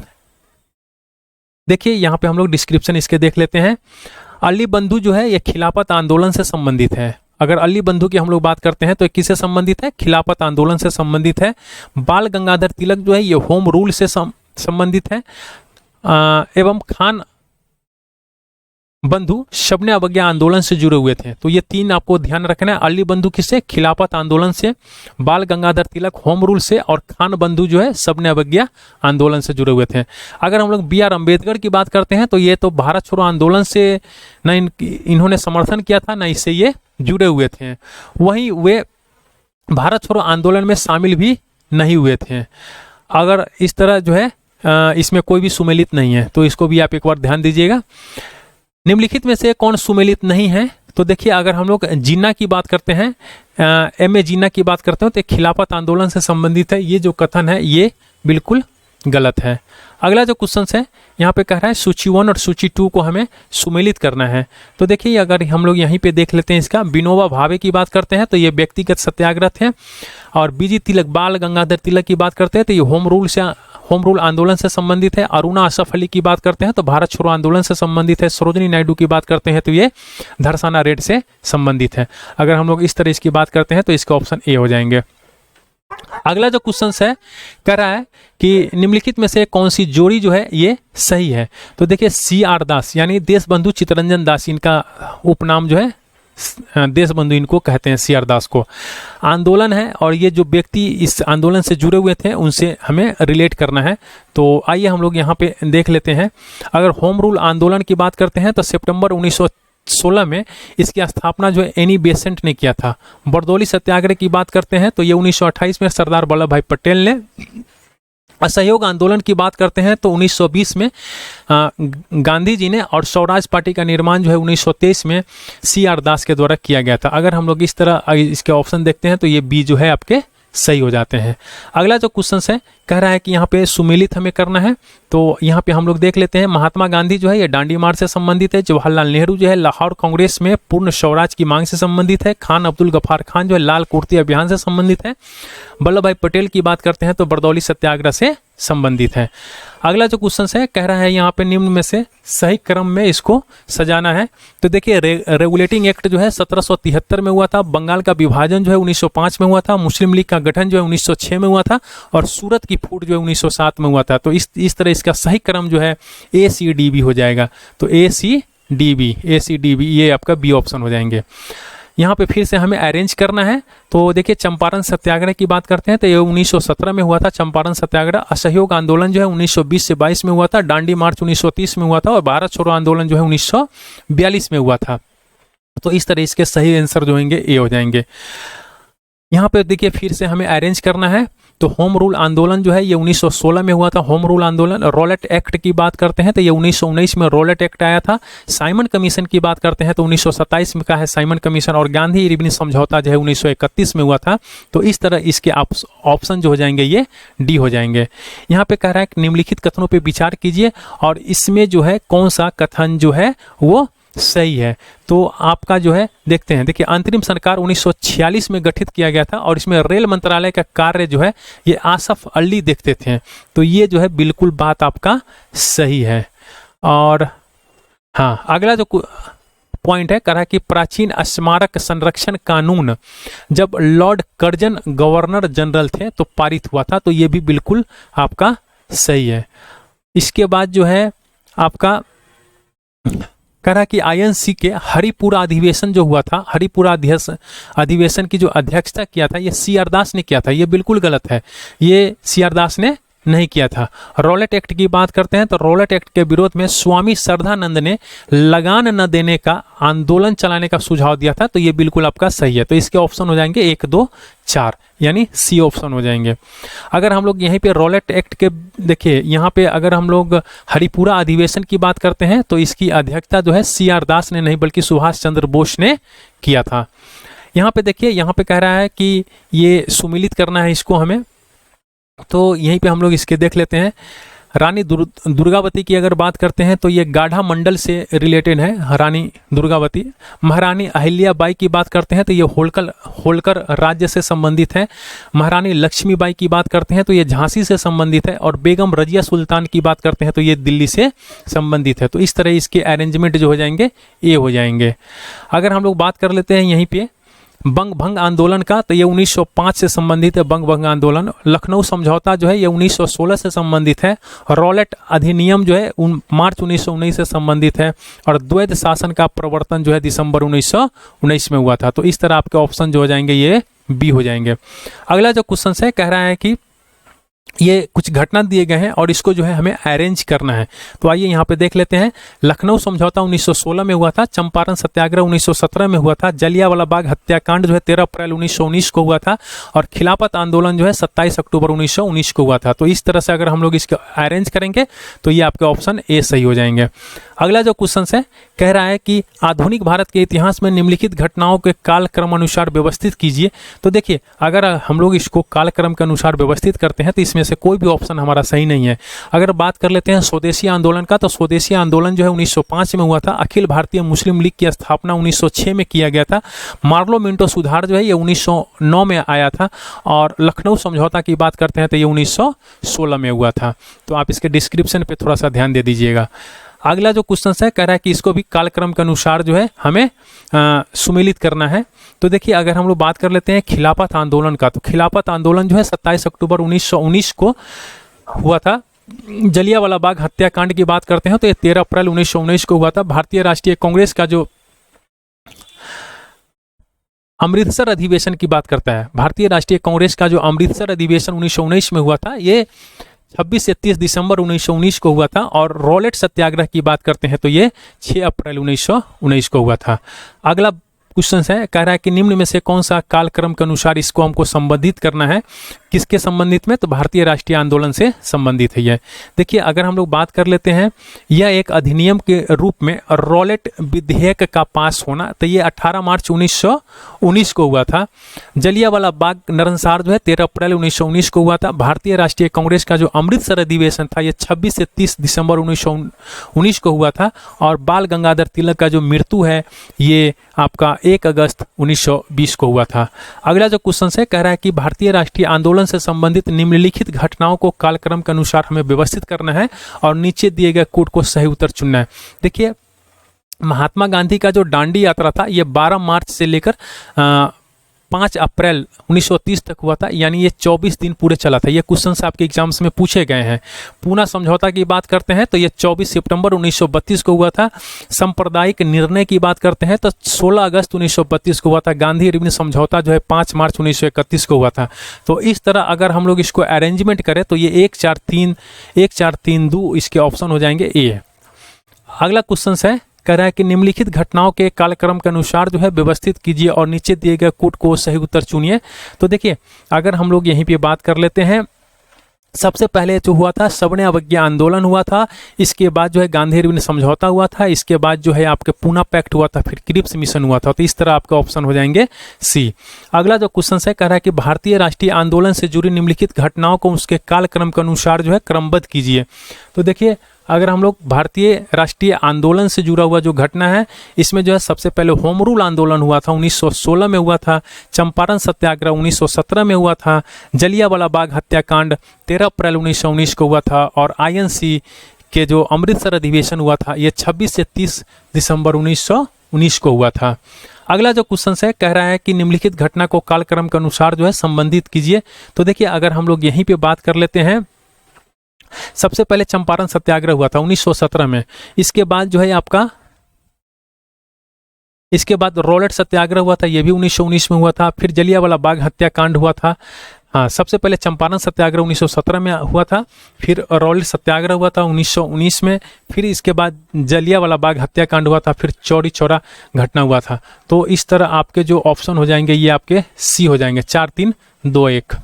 Speaker 1: देखिए, यहाँ पे हम लोग डिस्क्रिप्शन इसके देख लेते हैं। अली बंधु जो है ये खिलाफत आंदोलन से संबंधित है। अगर अली बंधु की हम लोग बात करते हैं तो किससे संबंधित है? खिलाफत आंदोलन से संबंधित है। बाल गंगाधर तिलक जो है ये होम रूल से संबंधित है। एवं खान बंधु सबने अवज्ञा आंदोलन से जुड़े हुए थे। तो ये 3 आपको ध्यान रखना है। अली बंधु किससे? खिलाफत आंदोलन से, बाल गंगाधर तिलक होम रूल से, और खान बंधु जो है सबने अवज्ञा आंदोलन से जुड़े हुए थे। अगर हम लोग B.R. अम्बेडकर की बात करते हैं तो ये तो भारत छोड़ो आंदोलन से न इन्होंने समर्थन किया था, न इससे ये जुड़े हुए थे। वहीं वे भारत छोड़ो आंदोलन में शामिल भी नहीं हुए थे। अगर इस तरह जो है इसमें कोई भी सुमेलित नहीं है, तो इसको भी आप एक बार ध्यान दीजिएगा। निम्नलिखित में से कौन सुमेलित नहीं है? तो देखिए अगर हम लोग जिन्ना की बात करते हैं, एम ए जिन्ना की बात करते हैं तो खिलाफत आंदोलन से संबंधित है। ये जो कथन है ये बिल्कुल गलत है। अगला जो क्वेश्चन है यहाँ पे कह रहा है सूची 1 और सूची 2 को हमें सुमेलित करना है। तो देखिए अगर हम लोग यहीं पे देख लेते हैं इसका, विनोबा भावे की बात करते हैं तो ये व्यक्तिगत सत्याग्रह थे, और बीजी तिलक, बाल गंगाधर तिलक की बात करते हैं तो ये होम रूल आंदोलन से संबंधित है। अरुणा असफ अली की बात करते हैं तो भारत छोड़ो आंदोलन से संबंधित है। सरोजिनी नायडू की बात करते हैं तो ये धरसाना रेड से संबंधित है। अगर हम लोग इस तरह इसकी बात करते हैं तो इसका ऑप्शन ए हो जाएंगे। अगला जो क्वेश्चन है कह रहा है कि निम्नलिखित में से कौन सी जोड़ी जो है ये सही है। तो देखिए CR दास यानी देशबंधु चित्तरंजन दास, इनका उपनाम जो है देशबंधु इनको कहते हैं, CR दास को। आंदोलन है और ये जो व्यक्ति इस आंदोलन से जुड़े हुए थे उनसे हमें रिलेट करना है। तो आइए हम लोग यहाँ पे देख लेते हैं। अगर होम रूल आंदोलन की बात करते हैं तो सितंबर 1916 में इसकी स्थापना जो है एनी बेसेंट ने किया था। बरदौली सत्याग्रह की बात करते हैं तो ये 1928 में सरदार वल्लभ भाई पटेल ने। असहयोग आंदोलन की बात करते हैं तो 1920 में गांधी जी ने, और स्वराज पार्टी का निर्माण जो है 1923 में CR दास के द्वारा किया गया था। अगर हम लोग इस तरह इसके ऑप्शन देखते हैं तो ये बी जो है आपके सही हो जाते हैं। अगला जो क्वेश्चन है कह रहा है कि यहाँ पे सुमेलित हमें करना है। तो यहाँ पे हम लोग देख लेते हैं, महात्मा गांधी जो है ये दांडी मार्च से संबंधित है। जवाहरलाल नेहरू जो है लाहौर कांग्रेस में पूर्ण स्वराज की मांग से संबंधित है। खान अब्दुल गफ्फार खान जो है लाल कुर्ती अभियान से संबंधित है। वल्लभ भाई पटेल की बात करते हैं तो बरदौली सत्याग्रह से संबंधित है। अगला जो क्वेश्चन है कह रहा है यहाँ पे निम्न में से सही क्रम में इसको सजाना है। तो देखिए रेगुलेटिंग एक्ट जो है 1773 में हुआ था। बंगाल का विभाजन जो है 1905 में हुआ था। मुस्लिम लीग का गठन जो है 1906 में हुआ था, और सूरत की फूट जो है 1907 में हुआ था। तो इस तरह इसका सही क्रम जो है ACDB हो जाएगा। तो ACDB ये आपका बी ऑप्शन हो जाएंगे। यहाँ पे फिर से हमें अरेंज करना है। तो देखिए चंपारण सत्याग्रह की बात करते हैं तो ये 1917 में हुआ था चंपारण सत्याग्रह। असहयोग आंदोलन जो है 1920 से 22 में हुआ था। दांडी मार्च 1930 में हुआ था, और भारत छोड़ो आंदोलन जो है 1942 में हुआ था। तो इस तरह इसके सही आंसर जो होंगे ए हो जाएंगे। यहाँ पे देखिए फिर से हमें अरेंज करना है। तो होम रूल आंदोलन जो है ये 1916 में हुआ था, होम रूल आंदोलन। रॉलेट एक्ट की बात करते हैं तो ये 1919 में रॉलेट एक्ट आया था। साइमन कमीशन की बात करते हैं तो 1927 में का है साइमन कमीशन, और गांधी इरविन समझौता जो है 1931 में हुआ था। तो इस तरह इसके ऑप्शन जो हो जाएंगे ये डी हो जाएंगे। यहाँ पे कह रहा है निम्नलिखित कथनों पर विचार कीजिए और इसमें जो है कौन सा कथन जो है वो सही है। तो आपका जो है देखते हैं, देखिए अंतरिम सरकार 1946 में गठित किया गया था, और इसमें रेल मंत्रालय का कार्य जो है ये आसफ अली देखते थे। तो ये जो है बिल्कुल बात आपका सही है। और हाँ, अगला जो पॉइंट है कह रहा है कि प्राचीन स्मारक संरक्षण कानून जब लॉर्ड कर्जन गवर्नर जनरल थे तो पारित हुआ था। तो ये भी बिल्कुल आपका सही है। इसके बाद जो है आपका कह रहा कि INC के हरिपुरा अधिवेशन जो हुआ था, हरिपुरा अधिवेशन की जो अध्यक्षता किया था ये CR दास ने किया था। ये बिल्कुल गलत है, ये CR दास ने नहीं किया था। रॉलेट एक्ट की बात करते हैं तो रॉलेट एक्ट के विरोध में स्वामी श्रद्धानंद ने लगान न देने का आंदोलन चलाने का सुझाव दिया था। तो ये बिल्कुल आपका सही है। तो इसके ऑप्शन हो जाएंगे 1, 2, 4 यानी सी ऑप्शन हो जाएंगे। अगर हम लोग यहीं पे रॉलेट एक्ट के देखिए, यहाँ पे अगर हम लोग हरिपुरा अधिवेशन की बात करते हैं तो इसकी अध्यक्षता जो है CR दास ने नहीं बल्कि सुभाष चंद्र बोस ने किया था। यहाँ पे देखिए, यहाँ पे कह रहा है कि ये सुमिलित करना है इसको हमें। तो यहीं पे हम लोग इसके देख लेते हैं। रानी दुर्गावती की अगर बात करते हैं तो ये गाढ़ा मंडल से रिलेटेड है, रानी दुर्गावती। महारानी अहिल्याबाई की बात करते हैं तो ये होलकर राज्य से संबंधित है। महारानी लक्ष्मीबाई की बात करते हैं तो ये झांसी से संबंधित है। और बेगम रजिया सुल्तान की बात करते हैं तो ये दिल्ली से संबंधित है। तो इस तरह इसके अरेंजमेंट जो हो जाएंगे ए हो जाएंगे। अगर हम लोग बात कर लेते हैं यहीं पे बंग भंग आंदोलन का, तो ये 1905 से संबंधित है बंग भंग आंदोलन। लखनऊ समझौता जो है ये 1916 से संबंधित है। रॉलेट अधिनियम जो है मार्च 1919 से संबंधित है। और द्वैध शासन का प्रवर्तन जो है दिसंबर 1919 में हुआ था। तो इस तरह आपके ऑप्शन जो हो जाएंगे ये बी हो जाएंगे। अगला जो क्वेश्चन है कह रहा है कि ये कुछ घटना दिए गए हैं और इसको जो है हमें अरेंज करना है। तो आइए यहाँ पे देख लेते हैं। लखनऊ समझौता 1916 में हुआ था। चंपारण सत्याग्रह 1917 में हुआ था। जलियांवाला बाग हत्याकांड जो है 13 अप्रैल 1919 को हुआ था। और खिलाफत आंदोलन जो है 27 अक्टूबर 1919 को हुआ था। तो इस तरह से अगर हम लोग इसको अरेंज करेंगे तो ये आपके ऑप्शन ए सही हो जाएंगे। अगला जो क्वेश्चन है कह रहा है कि आधुनिक भारत के इतिहास में निम्नलिखित घटनाओं के कालक्रम अनुसार व्यवस्थित कीजिए। तो देखिए, अगर हम लोग इसको कालक्रम के अनुसार व्यवस्थित करते हैं तो इसमें से कोई भी ऑप्शन हमारा सही नहीं है। अगर बात कर लेते हैं स्वदेशी आंदोलन का, तो स्वदेशी आंदोलन जो है 1905 में हुआ था। अखिल भारतीय मुस्लिम लीग की स्थापना 1906 में किया गया था। मार्लो मिंटो सुधार जो है ये 1909 में आया था। और लखनऊ समझौता की बात करते हैं तो ये 1916 में हुआ था। तो आप इसके डिस्क्रिप्शन पे थोड़ा सा ध्यान दे दीजिएगा। अगला जो क्वेश्चन है कह रहा है कि इसको भी कालक्रम के अनुसार जो है हमें सुमेलित करना है। तो देखिए, अगर हम लोग बात कर लेते हैं खिलाफत आंदोलन का, तो खिलाफत आंदोलन जो है 27 अक्टूबर 1919 को हुआ था। जलियांवाला बाग हत्याकांड की बात करते हैं तो ये 13 अप्रैल 1919 को हुआ था। भारतीय राष्ट्रीय कांग्रेस का जो अमृतसर अधिवेशन की बात करता है, भारतीय राष्ट्रीय कांग्रेस का जो अमृतसर अधिवेशन 1919 में हुआ था, ये 26 से 30 दिसंबर 1919 को हुआ था। और रॉलेट सत्याग्रह की बात करते हैं तो ये 6 अप्रैल 1919 को हुआ था। अगला क्वेश्चन है, कह रहा है कि निम्न में से कौन सा कालक्रम के अनुसार इसको हमको संबंधित करना है। किसके संबंधित में? तो भारतीय राष्ट्रीय आंदोलन से संबंधित है ये। देखिए, अगर हम लोग बात कर लेते हैं, यह एक अधिनियम के रूप में रॉलेट विधेयक का पास होना, तो ये 18 मार्च 1919 को हुआ था। जलियांवाला बाग नरसंहार जो है 13 अप्रैल 1919 को हुआ था। भारतीय राष्ट्रीय कांग्रेस का जो अमृतसर अधिवेशन था ये 26 से 30 दिसंबर 1919 को हुआ था। और बाल गंगाधर तिलक का जो मृत्यु है ये आपका 1 अगस्त 1920 को हुआ था। अगला जो क्वेश्चन है, कह रहा है कि भारतीय राष्ट्रीय आंदोलन से संबंधित निम्नलिखित घटनाओं को कालक्रम के अनुसार हमें व्यवस्थित करना है और नीचे दिए गए कोड को सही उत्तर चुनना है। देखिए, महात्मा गांधी का जो दांडी यात्रा था ये 12 मार्च से लेकर 5 अप्रैल 1930 तक हुआ था, यानी ये 24 दिन पूरे चला था। ये क्वेश्चन आपके एग्जाम्स में पूछे गए हैं। पूना समझौता की बात करते हैं तो ये 24 सितंबर 1932 को हुआ था। सांप्रदायिक निर्णय की बात करते हैं तो 16 अगस्त 1932 को हुआ था। गांधी इरविन समझौता जो है 5 मार्च 1931 को हुआ था। तो इस तरह अगर हम लोग इसको अरेंजमेंट करें तो ये 1 4 3 2 इसके ऑप्शन हो जाएंगे ए। अगला क्वेश्चन है, कह रहा है कि निम्नलिखित घटनाओं के कालक्रम के अनुसार जो है व्यवस्थित कीजिए और नीचे दिए गए कोड को सही उत्तर चुनिए। तो देखिए, अगर हम लोग यहीं पे बात कर लेते हैं, सबसे पहले जो हुआ था सवर्ण अवज्ञा आंदोलन हुआ था। इसके बाद जो है गांधी इरविन समझौता हुआ था। इसके बाद जो है आपके पूना पैक्ट हुआ था, फिर क्रिप्स मिशन हुआ था। तो इस तरह आपके ऑप्शन हो जाएंगे सी। अगला जो क्वेश्चन है, कह रहा है कि भारतीय राष्ट्रीय आंदोलन से जुड़ी निम्नलिखित घटनाओं को उसके कालक्रम के अनुसार जो है क्रमबद्ध कीजिए। तो देखिए, अगर हम लोग भारतीय राष्ट्रीय आंदोलन से जुड़ा हुआ जो घटना है, इसमें जो है सबसे पहले होम रूल आंदोलन हुआ था 1916 में हुआ था। चंपारण सत्याग्रह 1917 में हुआ था। जलियांवाला बाग हत्याकांड 13 अप्रैल 1919 को हुआ था। और INC के जो अमृतसर अधिवेशन हुआ था ये 26 से 30 दिसंबर 1919 को हुआ था। अगला जो क्वेश्चन है, कह रहा है कि निम्नलिखित घटना को कालक्रम के अनुसार जो है संबंधित कीजिए। तो देखिए, अगर हम लोग यहीं पे बात कर लेते हैं, सबसे पहले चंपारण सत्याग्रह हुआ था 1917 में। इसके बाद जो है आपका इसके बाद रॉलेट सत्याग्रह हुआ था, यह भी 1919 में हुआ था। फिर जलियांवाला बाग हत्याकांड हुआ था। हाँ, सबसे पहले चंपारण सत्याग्रह 1917 में हुआ था। फिर रॉलेट सत्याग्रह हुआ था 1919 में। फिर इसके बाद जलियांवाला बाग हत्याकांड हुआ था। फिर चौरी चौरा घटना हुआ था। तो इस तरह आपके जो ऑप्शन हो जाएंगे ये आपके सी हो जाएंगे, 4 3 2 1।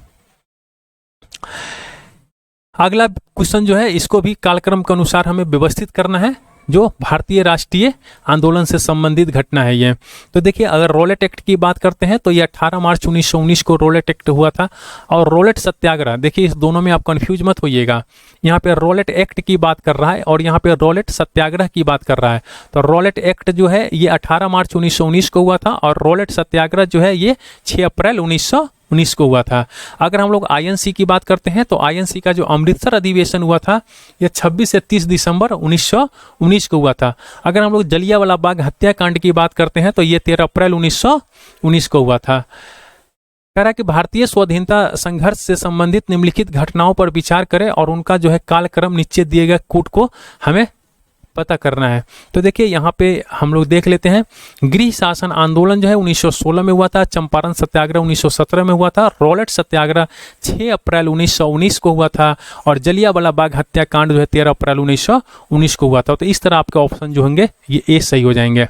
Speaker 1: अगला क्वेश्चन जो है इसको भी कालक्रम के अनुसार हमें व्यवस्थित करना है, जो भारतीय राष्ट्रीय आंदोलन से संबंधित घटना है ये। तो देखिए, अगर रॉलेट एक्ट की बात करते हैं तो ये 18 मार्च 1919 को रॉलेट एक्ट हुआ था। और रॉलेट सत्याग्रह, देखिए इस दोनों में आप कंफ्यूज मत होइएगा। यहाँ पे रॉलेट एक्ट की बात कर रहा है और यहाँ पे रॉलेट सत्याग्रह की बात कर रहा है। तो रॉलेट एक्ट जो है ये 18 मार्च 1919 को हुआ था और रॉलेट सत्याग्रह जो है ये 6 अप्रैल 1919 को हुआ था। अगर हम लोग INC की बात करते हैं तो INC का जो अमृतसर अधिवेशन हुआ था यह 26 से 30 दिसंबर 1919 को हुआ था। अगर हम लोग जलियांवाला बाग हत्याकांड की बात करते हैं तो ये 13 अप्रैल 1919 को हुआ था। कह रहा है कि भारतीय स्वाधीनता संघर्ष से संबंधित निम्नलिखित घटनाओं पर विचार करें और उनका जो है कालक्रम नीचे दिए गए कोड को हमें पता करना है। तो देखिए, यहाँ पे हम लोग देख लेते हैं। गृह शासन आंदोलन जो है 1916 में हुआ था। चंपारण सत्याग्रह 1917 में हुआ था। रॉलेट सत्याग्रह 6 अप्रैल 1919 को हुआ था। और जलियांवाला बाग हत्याकांड जो है 13 अप्रैल 1919 को हुआ था। तो इस तरह आपके ऑप्शन जो होंगे ये ए सही हो जाएंगे।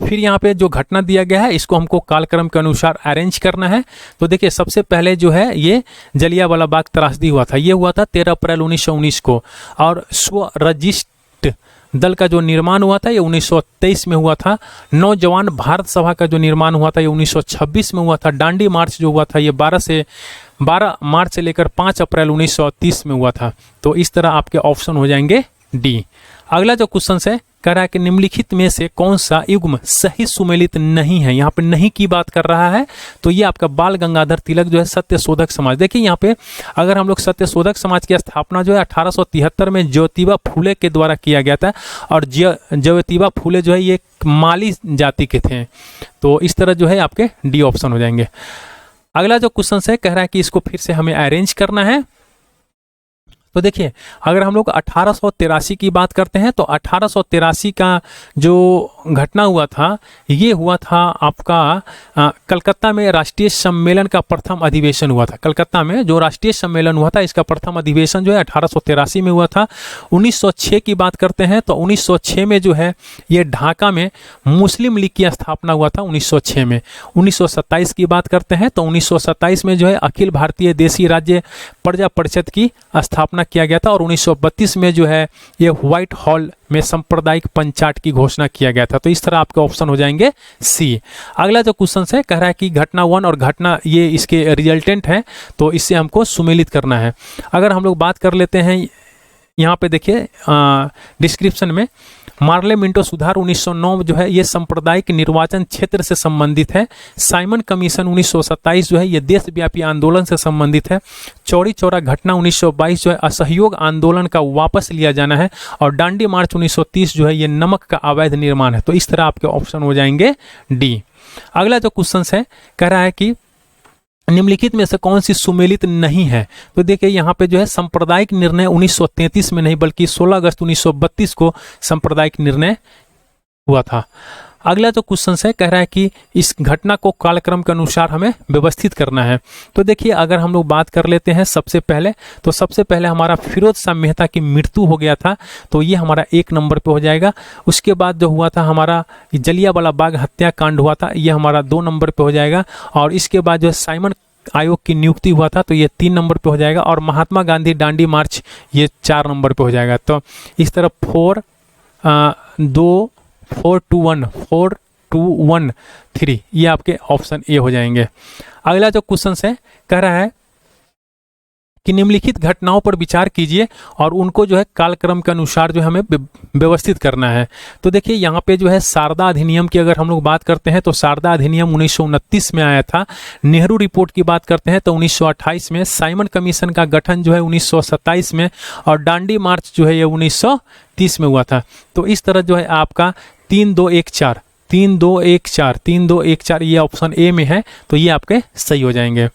Speaker 1: फिर यहाँ पे जो घटना दिया गया है इसको हमको कालक्रम के अनुसार अरेंज करना है। तो देखिए, सबसे पहले जो है ये जलियांवाला बाग त्रासदी हुआ था। ये हुआ था 13 अप्रैल 1919 को। और स्वरजित दल का जो निर्माण हुआ था ये 1923 में हुआ था। नौजवान भारत सभा का जो निर्माण हुआ था ये 1926 में हुआ था। डांडी मार्च जो हुआ था ये 12 मार्च से लेकर 5 अप्रैल 1930 में हुआ था। तो इस तरह आपके ऑप्शन हो जाएंगे डी। अगला जो क्वेश्चन है कह रहा है कि निम्नलिखित में से कौन सा युग्म सही सुमेलित नहीं है। यहाँ पे नहीं की बात कर रहा है, तो ये आपका बाल गंगाधर तिलक जो है सत्यशोधक समाज। देखिए यहाँ पे अगर हम लोग सत्यशोधक समाज की स्थापना जो है 1873 में ज्योतिबा फूले के द्वारा किया गया था, और ज्योतिबा फूले जो है ये माली जाति के थे। तो इस तरह जो है आपके डी ऑप्शन हो जाएंगे। अगला जो क्वेश्चन है कह रहा है कि इसको फिर से हमें अरेंज करना है। तो देखिए अगर हम लोग 1883 की बात करते हैं तो 1883 का जो घटना हुआ था ये हुआ था आपका कलकत्ता में राष्ट्रीय सम्मेलन का प्रथम अधिवेशन हुआ था। कलकत्ता में जो राष्ट्रीय सम्मेलन हुआ था इसका प्रथम अधिवेशन जो है 1883 में हुआ था। 1906 की बात करते हैं तो 1906 में जो है ये ढाका में मुस्लिम लीग की स्थापना हुआ था 1906 में। 1927 की बात करते हैं तो 1927 में जो है अखिल भारतीय देशी राज्य प्रजा परिषद की स्थापना किया गया था, और 1932 में जो है ये व्हाइट हॉल में सांप्रदायिक पंचायत की घोषणा किया गया था। तो इस तरह आपके ऑप्शन हो जाएंगे सी। अगला जो क्वेश्चन है कह रहा है कि घटना 1 और घटना ये इसके रिजल्टेंट हैं, तो इससे हमको सुमेलित करना है। अगर हम लोग बात कर लेते हैं यहाँ पे देखिए डिस्क्रिप्शन में मार्ले मिंटो सुधार 1909 जो है ये सांप्रदायिक निर्वाचन क्षेत्र से संबंधित है। साइमन कमीशन 1927 जो है ये देशव्यापी आंदोलन से संबंधित है। चौरी चौरा घटना 1922 जो है असहयोग आंदोलन का वापस लिया जाना है, और डांडी मार्च 1930 जो है ये नमक का अवैध निर्माण है। तो इस तरह आपके ऑप्शन हो जाएंगे डी। अगला जो क्वेश्चन है कह रहा है कि निम्नलिखित में से कौन सी सुमेलित नहीं है। तो देखिए यहाँ पे जो है सांप्रदायिक निर्णय 1933 में नहीं बल्कि 16 अगस्त 1932 को सांप्रदायिक निर्णय हुआ था। अगला जो क्वेश्चन है कह रहा है कि इस घटना को कालक्रम के अनुसार हमें व्यवस्थित करना है। तो देखिए अगर हम लोग बात कर लेते हैं सबसे पहले हमारा फिरोज शाह मेहता की मृत्यु हो गया था, तो ये हमारा 1 नंबर पे हो जाएगा। उसके बाद जो हुआ था हमारा जलियांवाला बाग हत्याकांड हुआ था, ये हमारा 2 नंबर पे हो जाएगा। और इसके बाद जो साइमन आयोग की नियुक्ति हुआ था, तो ये 3 नंबर पे हो जाएगा। और महात्मा गांधी डांडी मार्च ये 4 नंबर पे हो जाएगा। तो इस तरह 4 2 1 3 ये आपके ऑप्शन ए हो जाएंगे। अगला जो क्वेश्चन है कह रहा है कि निम्नलिखित घटनाओं पर विचार कीजिए और उनको जो है कालक्रम के अनुसार जो हमें व्यवस्थित करना है। तो देखिए यहाँ पे जो है शारदा अधिनियम की अगर हम लोग बात करते हैं तो शारदा अधिनियम 1929 में आया था। नेहरू रिपोर्ट की बात करते हैं तो 1928 में। साइमन कमीशन का गठन जो है 1927 में, और डांडी मार्च जो है ये 1930 में हुआ था। तो इस तरह जो है आपका 3 2 1 4 ये ऑप्शन ए में है, तो ये आपके सही हो जाएंगे।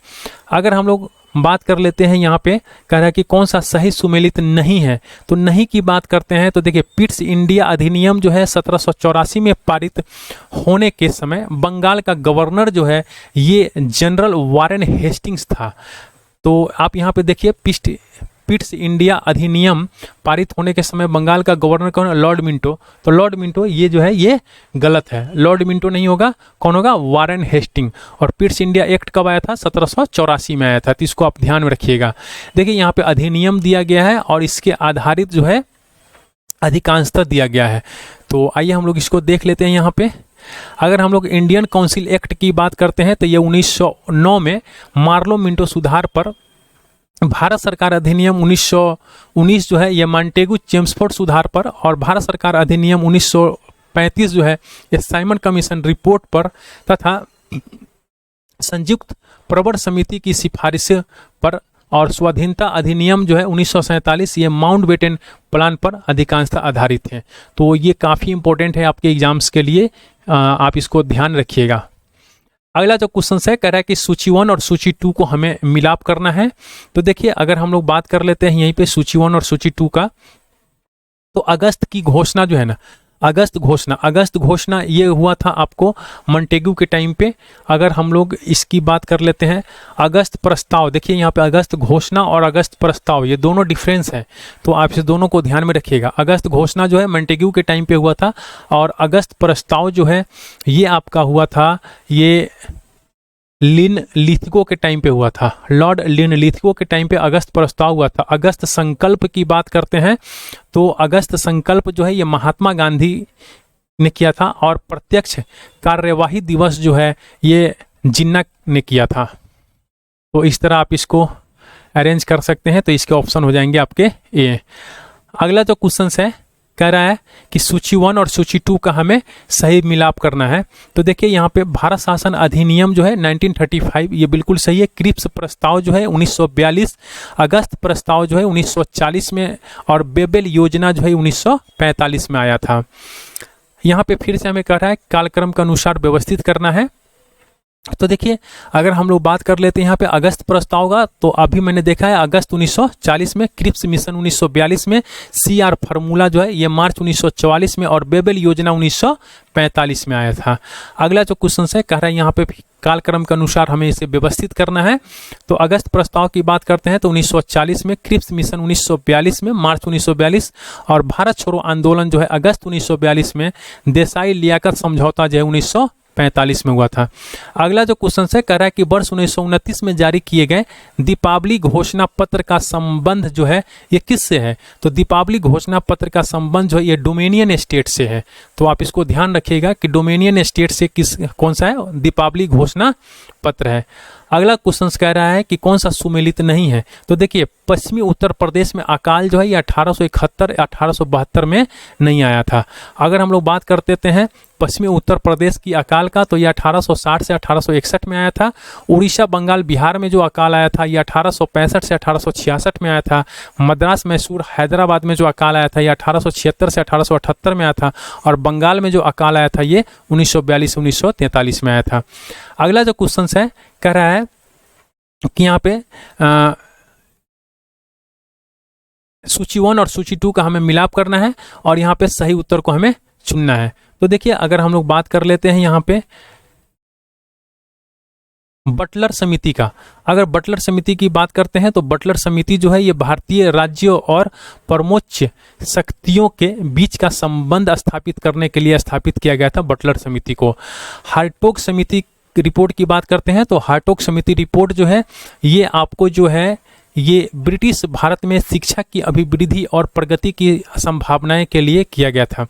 Speaker 1: अगर हम लोग बात कर लेते हैं यहाँ पे कह रहा है कि कौन सा सही सुमेलित नहीं है, तो नहीं की बात करते हैं तो देखिए पिट्स इंडिया अधिनियम जो है 1784 में पारित होने के समय बंगाल का गवर्नर जो है ये जनरल वारेन हेस्टिंग्स था। तो आप यहाँ पे देखिए पिट्स इंडिया अधिनियम पारित होने के समय बंगाल का गवर्नर कौन है? Lord Minto. तो लॉर्ड मिंटो ये जो है ये गलत है, लॉर्ड मिंटो नहीं होगा, कौन होगा? Warren Hasting. और पिट्स इंडिया एक्ट कब आया था? 1784 में आया था। तो इसको आप ध्यान में रखिएगा। देखिए यहाँ पे अधिनियम दिया गया है और इसके आधारित जो है अधिकांशतः दिया गया है। तो आइए हम लोग इसको देख लेते हैं। यहाँ पे अगर हम लोग इंडियन काउंसिल एक्ट की बात करते हैं तो ये 1909 में मार्लो मिंटो सुधार पर भारत सरकार अधिनियम 1919 जो है ये मॉन्टेगू चेम्सफोर्ड सुधार पर, और भारत सरकार अधिनियम 1935 जो है ये साइमन कमीशन रिपोर्ट पर, तथा संयुक्त प्रवर समिति की सिफारिश पर, और स्वाधीनता अधिनियम जो है 1947 ये माउंटबेटन प्लान पर अधिकांशतः आधारित है। तो ये काफ़ी इंपॉर्टेंट है आपके एग्जाम्स के लिए, आप इसको ध्यान रखिएगा। अगला जो क्वेश्चन है कह रहा है कि सूची 1 और सूची 2 को हमें मिलाप करना है। तो देखिए अगर हम लोग बात कर लेते हैं यहीं पे सूची 1 और सूची 2 का, तो अगस्त की घोषणा जो है ना, अगस्त घोषणा ये हुआ था आपको मॉन्टेगू के टाइम पे। अगर हम लोग इसकी बात कर लेते हैं अगस्त प्रस्ताव, देखिए यहाँ पे अगस्त घोषणा और अगस्त प्रस्ताव ये दोनों डिफरेंस है, तो आप इस दोनों को ध्यान में रखिएगा। अगस्त घोषणा जो है मॉन्टेगू के टाइम पे हुआ था, और अगस्त प्रस्ताव जो है ये आपका हुआ था ये लिन लिथगो के टाइम पे हुआ था। लॉर्ड लिन लिथगो के टाइम पे अगस्त प्रस्ताव हुआ था। अगस्त संकल्प की बात करते हैं तो अगस्त संकल्प जो है ये महात्मा गांधी ने किया था, और प्रत्यक्ष कार्यवाही दिवस जो है ये जिन्ना ने किया था। तो इस तरह आप इसको अरेंज कर सकते हैं। तो इसके ऑप्शन हो जाएंगे आपके ए। अगला जो क्वेश्चन है कह रहा है कि सूची 1 और सूची 2 का हमें सही मिलाप करना है। तो देखिए यहाँ पे भारत शासन अधिनियम जो है 1935 ये बिल्कुल सही है। क्रिप्स प्रस्ताव जो है 1942, अगस्त प्रस्ताव जो है 1940 में, और बेबेल योजना जो है 1945 में आया था। यहाँ पे फिर से हमें कह रहा है कालक्रम के अनुसार व्यवस्थित करना है। तो देखिए अगर हम लोग बात कर लेते हैं यहाँ पे अगस्त प्रस्ताव का, तो अभी मैंने देखा है अगस्त 1940 में, क्रिप्स मिशन 1942 में, सीआर फार्मूला जो है ये मार्च 1944 में, और बेबेल योजना 1945 में आया था। अगला जो क्वेश्चन है कह रहा है यहाँ पे कालक्रम के अनुसार हमें इसे व्यवस्थित करना है। तो अगस्त प्रस्ताव की बात करते हैं तो 1940 में, क्रिप्स मिशन 1942 में, मार्च 1942, और भारत छोड़ो आंदोलन जो है अगस्त 1942 में, देसाई लियाकत समझौता जो है 1945 में हुआ था। अगला जो क्वेश्चन है कह रहा है कि वर्ष 1929 में जारी किए गए दीपावली घोषणा पत्र का संबंध जो है ये किससे है। तो दीपावली घोषणा पत्र का संबंध जो है ये डोमिनियन स्टेट से है। तो आप इसको ध्यान रखिएगा कि डोमिनियन स्टेट से कौन सा है दीपावली घोषणा पत्र है। अगला क्वेश्चन कह रहा है कि कौन सा सुमेलित नहीं है। तो देखिए पश्चिमी उत्तर प्रदेश में अकाल जो है ये 1871 1872 में नहीं आया था। अगर हम लोग बात कर देते हैं पश्चिमी उत्तर प्रदेश की अकाल का, तो ये 1860 से 1861 में आया था। उड़ीसा बंगाल बिहार में जो अकाल आया था ये 1865 से 1866 में आया था। मद्रास मैसूर हैदराबाद में जो अकाल आया था ये 1876 से 1878 में आया था। और बंगाल में जो अकाल आया था ये 1942 1943 में आया था। अगला जो क्वेश्चन है कह रहा है कि यहाँ पे सूची 1 और सूची 2 का हमें मिलाप करना है, और यहाँ पे सही उत्तर को हमें चुनना है। तो देखिए अगर हम लोग बात कर लेते हैं यहाँ पे बटलर समिति का, अगर बटलर समिति की बात करते हैं तो बटलर समिति जो है ये भारतीय राज्यों और परमोच्च शक्तियों के बीच का संबंध स्थापित करने के लिए स्थापित किया गया था बटलर समिति को। हार्टोग समिति रिपोर्ट की बात करते हैं तो हार्टोग समिति रिपोर्ट जो है ये आपको जो है ये ब्रिटिश भारत में शिक्षा की अभिवृद्धि और प्रगति की संभावनाएं के लिए किया गया था।